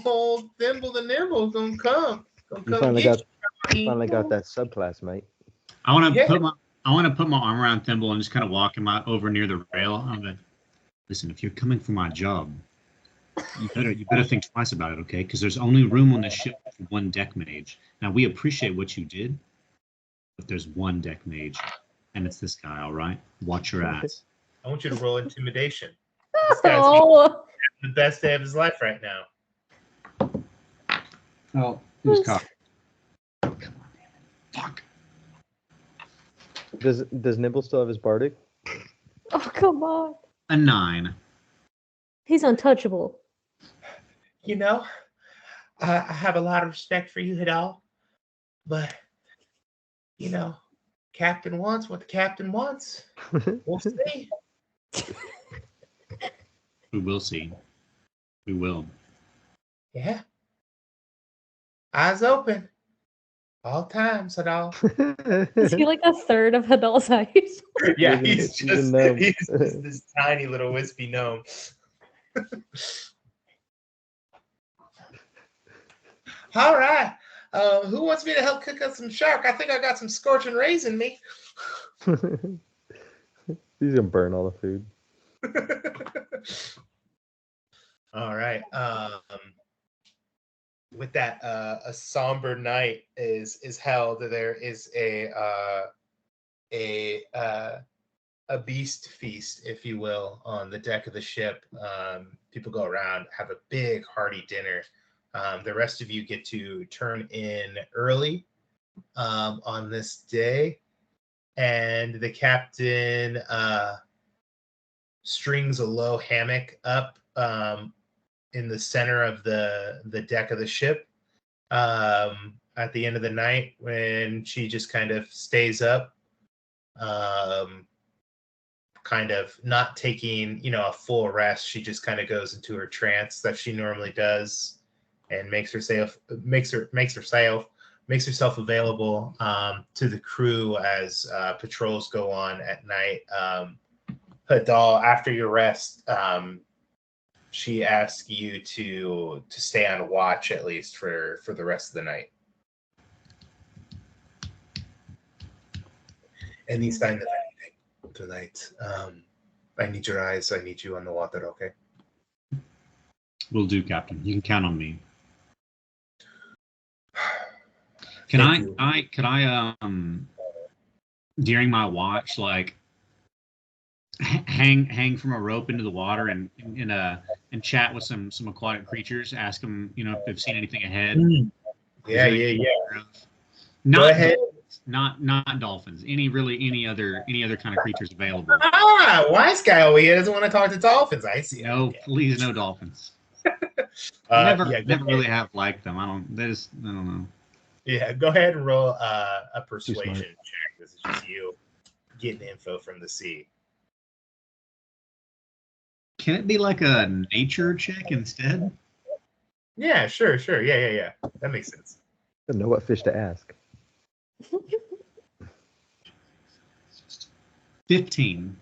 S7: old Thimble the Nimble gonna come
S6: You finally
S7: get
S6: finally got that subclass, mate.
S3: I want to
S7: Yeah.
S3: put my arm around Thimble and just kind of walk him over near the rail. I'm like, listen, if you're coming for my job, you better think twice about it, okay? Because there's only room on the ship for one deck mage. Now, we appreciate what you did, but there's one deck mage, and it's this guy, all right? Watch your ass.
S7: I want you to roll intimidation. This guy's
S5: Oh,
S7: having the best day of his life right now.
S3: Oh, who's cocked? Come on, damn it. Fuck.
S6: Does Nimble still have his bardic?
S5: oh, come on.
S3: A 9.
S5: He's untouchable.
S7: You know, I have a lot of respect for you, Hadal, but you know, captain wants what the captain wants. We'll see.
S3: We will see. We will.
S7: Yeah. Eyes open. All times, Hadal.
S5: Is he like a third of Hadal's height?
S7: Yeah,
S6: Even-
S7: he's
S6: even
S7: just
S6: gnome.
S7: he's just this tiny little wispy gnome. All right. Who wants me to help cook up some shark? I think I got some scorching rays in me.
S6: He's gonna burn all the food.
S7: All right. With that, a somber night is held. There is a beast feast, if you will, on the deck of the ship. People go around, have a big hearty dinner. The rest of you get to turn in early on this day, and the captain strings a low hammock up in the center of the deck of the ship at the end of the night, when she just kind of stays up, kind of not taking a full rest. She just kind of goes into her trance that she normally does, and makes herself available to the crew as patrols go on at night. Hadal, after your rest, she asks you to stay on watch at least for the rest of the night. Anytime tonight, I need your eyes. I need you on the water. Okay.
S3: Will do, Captain. You can count on me.
S7: Thank
S3: Can I during my watch, like, hang from a rope into the water and chat with some aquatic creatures, ask them, if they've seen anything ahead.
S7: Yeah.
S3: Not
S7: Go ahead.
S3: not dolphins. Any other kind of creatures available.
S7: Wise guy over here doesn't want to talk to dolphins. I see.
S3: No,
S7: Yeah.
S3: please, no dolphins.
S7: Go
S3: Never
S7: ahead.
S3: really have liked them. I don't know.
S7: Yeah, go ahead and roll a persuasion
S6: smart.
S7: check. This is just you getting info from the sea.
S3: Can it be like a nature check instead?
S7: Yeah, sure. Yeah. That makes sense.
S6: Don't know what fish to ask.
S3: 15.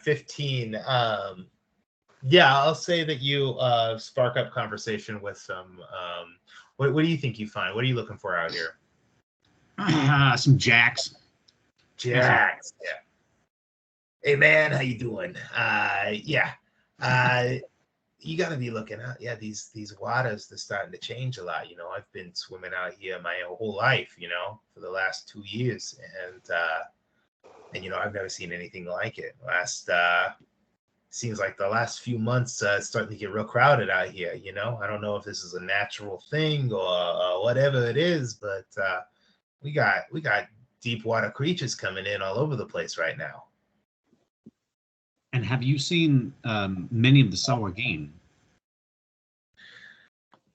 S7: 15. I'll say that you spark up conversation with some. What do you think you find? What are you looking for out here?
S3: Some jacks.
S7: Jax. Yeah. Hey man, how you doing? You gotta be looking out. Yeah, these waters, they're starting to change a lot. I've been swimming out here my whole life, for the last 2 years, and I've never seen anything like it. Seems like the last few months it's starting to get real crowded out here. I don't know if this is a natural thing or whatever it is, but we got deep water creatures coming in all over the place right now.
S3: And have you seen many of the Sahuagin?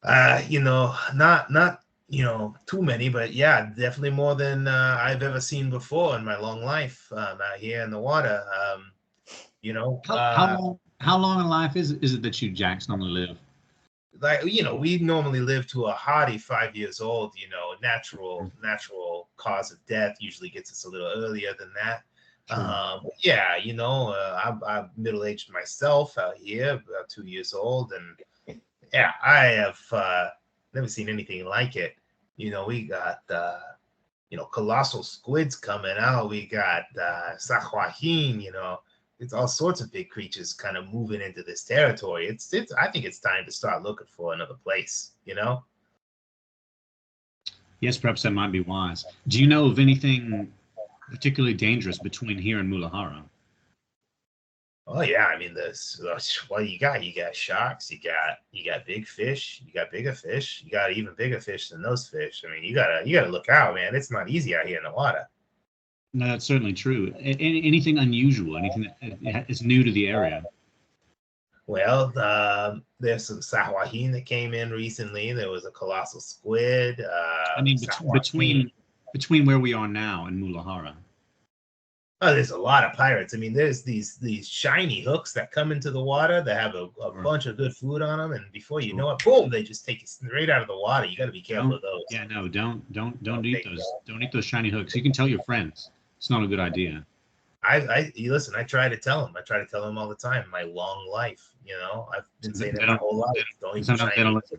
S7: Not
S4: too many, but yeah, definitely more than I've ever seen before in my long life out here in the water.
S3: How long in life is it that you Jacks normally live?
S4: Like we normally live to a hearty 5 years old. Natural cause of death usually gets us a little earlier than that. Yeah, I'm middle-aged myself out here, about 2 years old, and yeah, I have never seen anything like it. We got colossal squids coming out. We got Sahuagin, it's all sorts of big creatures kind of moving into this territory. It's I think it's time to start looking for another place,
S3: Yes, perhaps that might be wise. Do you know of anything particularly dangerous between here and Mulajara?
S4: Oh yeah, I mean you got sharks, you got big fish, you got bigger fish, you got even bigger fish than those fish. I mean, you gotta look out, man. It's not easy out here in the water.
S3: No, that's certainly true. Anything unusual? Anything that is new to the area?
S4: Well, there's some Sahuagin that came in recently. There was a colossal squid.
S3: I mean, between where we are now and Mulajara.
S4: Oh, there's a lot of pirates. I mean, there's these shiny hooks that come into the water that have a bunch of good food on them, and before you know it, boom, they just take you straight out of the water. You got to be careful of those.
S3: Yeah, no, don't eat those. Don't eat those shiny hooks. You can tell your friends. It's not a good idea.
S4: You listen. I try to tell them. I try to tell them all the time. My long life, I've been saying it my whole life. Don't eat shiny hooks.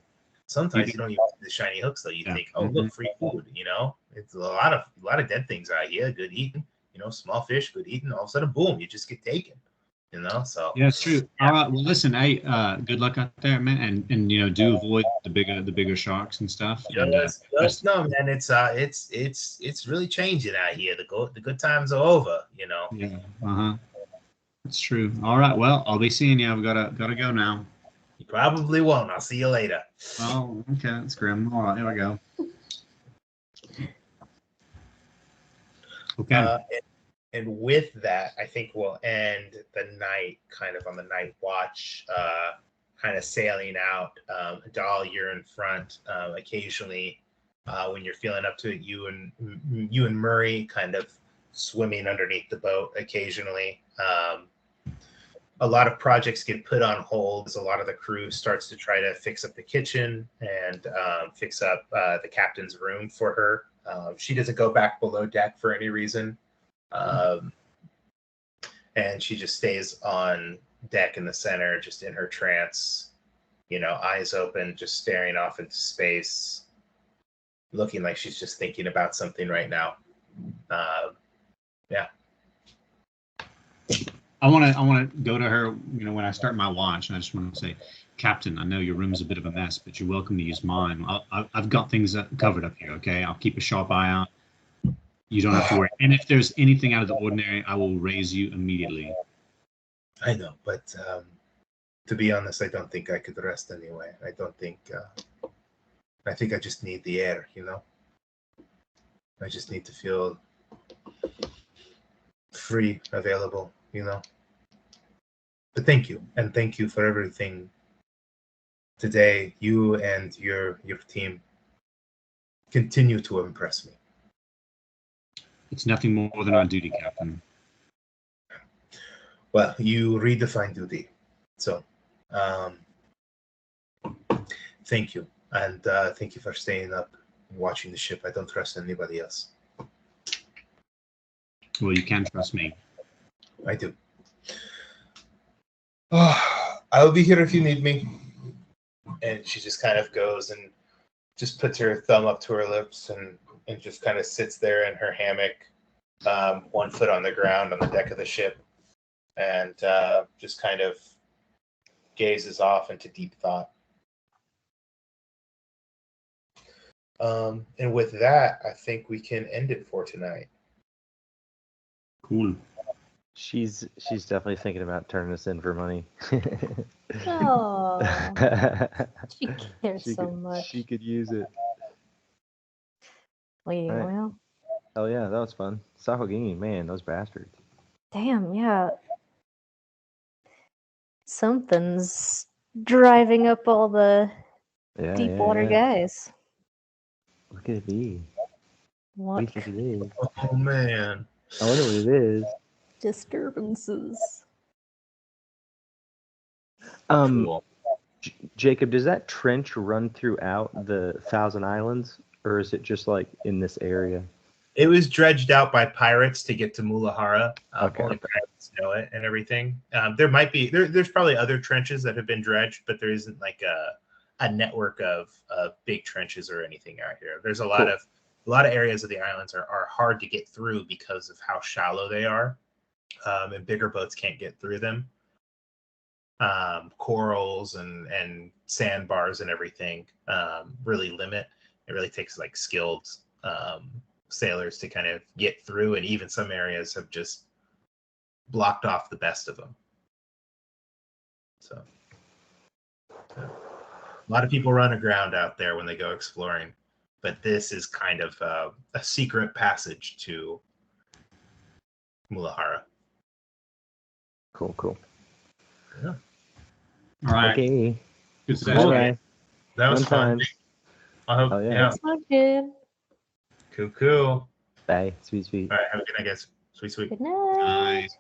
S4: Sometimes you don't even eat the shiny hooks, though. You think, oh, look, free food. It's a lot of dead things out here. Good eating. Small fish, good eating. All of a sudden, boom, you just get taken. So
S3: yeah, it's true. All right, well, listen, hey, good luck out there, man, and do avoid the bigger sharks and stuff.
S4: No, man, it's really changing out here. The good times are over.
S3: Yeah, it's true. All right, well, I'll be seeing you. I've gotta go now.
S4: You probably won't. I'll see you later.
S3: Oh, okay, that's grim. All right, here we go. Okay.
S4: And with that, I think we'll end the night kind of on the night watch, kind of sailing out. Hadal, you're in front. Occasionally, when you're feeling up to it, you and Murray kind of swimming underneath the boat occasionally. A lot of projects get put on hold as a lot of the crew starts to try to fix up the kitchen and fix up the captain's room for her. She doesn't go back below deck for any reason. And she just stays on deck in the center, just in her trance, eyes open, just staring off into space, looking like she's just thinking about something right now. Yeah.
S3: I want to go to her, when I start my watch, and I just want to say, Captain, I know your room's a bit of a mess, but you're welcome to use mine. I've got things covered up here, okay? I'll keep a sharp eye out. You don't have to worry. And if there's anything out of the ordinary, I will raise you immediately.
S4: I know, but to be honest, I don't think I could rest anyway. I don't think. I think I just need the air, I just need to feel free, available, But thank you, and thank you for everything today. You and your team continue to impress me.
S3: It's nothing more than our duty, Captain.
S4: Well, you redefine duty. So, thank you. And thank you for staying up and watching the ship. I don't trust anybody else.
S3: Well, you can trust me.
S4: I do. I'll be here if you need me. And she just kind of goes and just puts her thumb up to her lips and just kind of sits there in her hammock, one foot on the ground on the deck of the ship, and just kind of gazes off into deep thought. And with that, I think we can end it for tonight.
S3: Cool.
S6: She's definitely thinking about turning us in for money.
S5: Oh, she cares so much.
S6: She could use it.
S5: Wait,
S6: Right.
S5: well,
S6: Oh yeah, that was fun. Sahuagin, man, those bastards.
S5: damn, yeah. Something's driving up all the deep water guys.
S6: What could it be? What do you
S5: What
S6: think it is?
S7: Oh man.
S6: I wonder what it is.
S5: disturbances?
S7: Cool.
S6: Jacob, does that trench run throughout the Thousand Islands, or is it just like in this area?
S7: It was dredged out by pirates to get to Mulajara.
S6: Okay.
S7: Only pirates know it and everything. There might be there's probably other trenches that have been dredged, but there isn't like a network of big trenches or anything out here. There's a lot of areas of the islands are hard to get through because of how shallow they are, and bigger boats can't get through them. Corals and sandbars and everything really limit. It really takes like skilled sailors to kind of get through, and even some areas have just blocked off the best of them. So a lot of people run aground out there when they go exploring, but this is kind of a secret passage to Mulajara.
S6: Cool.
S7: Yeah.
S3: All right.
S6: Okay.
S3: Good
S7: Cool.
S3: session.
S6: All right.
S7: That was
S6: Fun
S7: fun.
S6: times.
S7: I hope.
S6: Oh, yeah.
S7: Yeah.
S5: It's not good.
S7: Cool.
S6: Bye. Sweet.
S7: All right. Have a good night, guys. Sweet.
S5: Good night.
S3: Nice.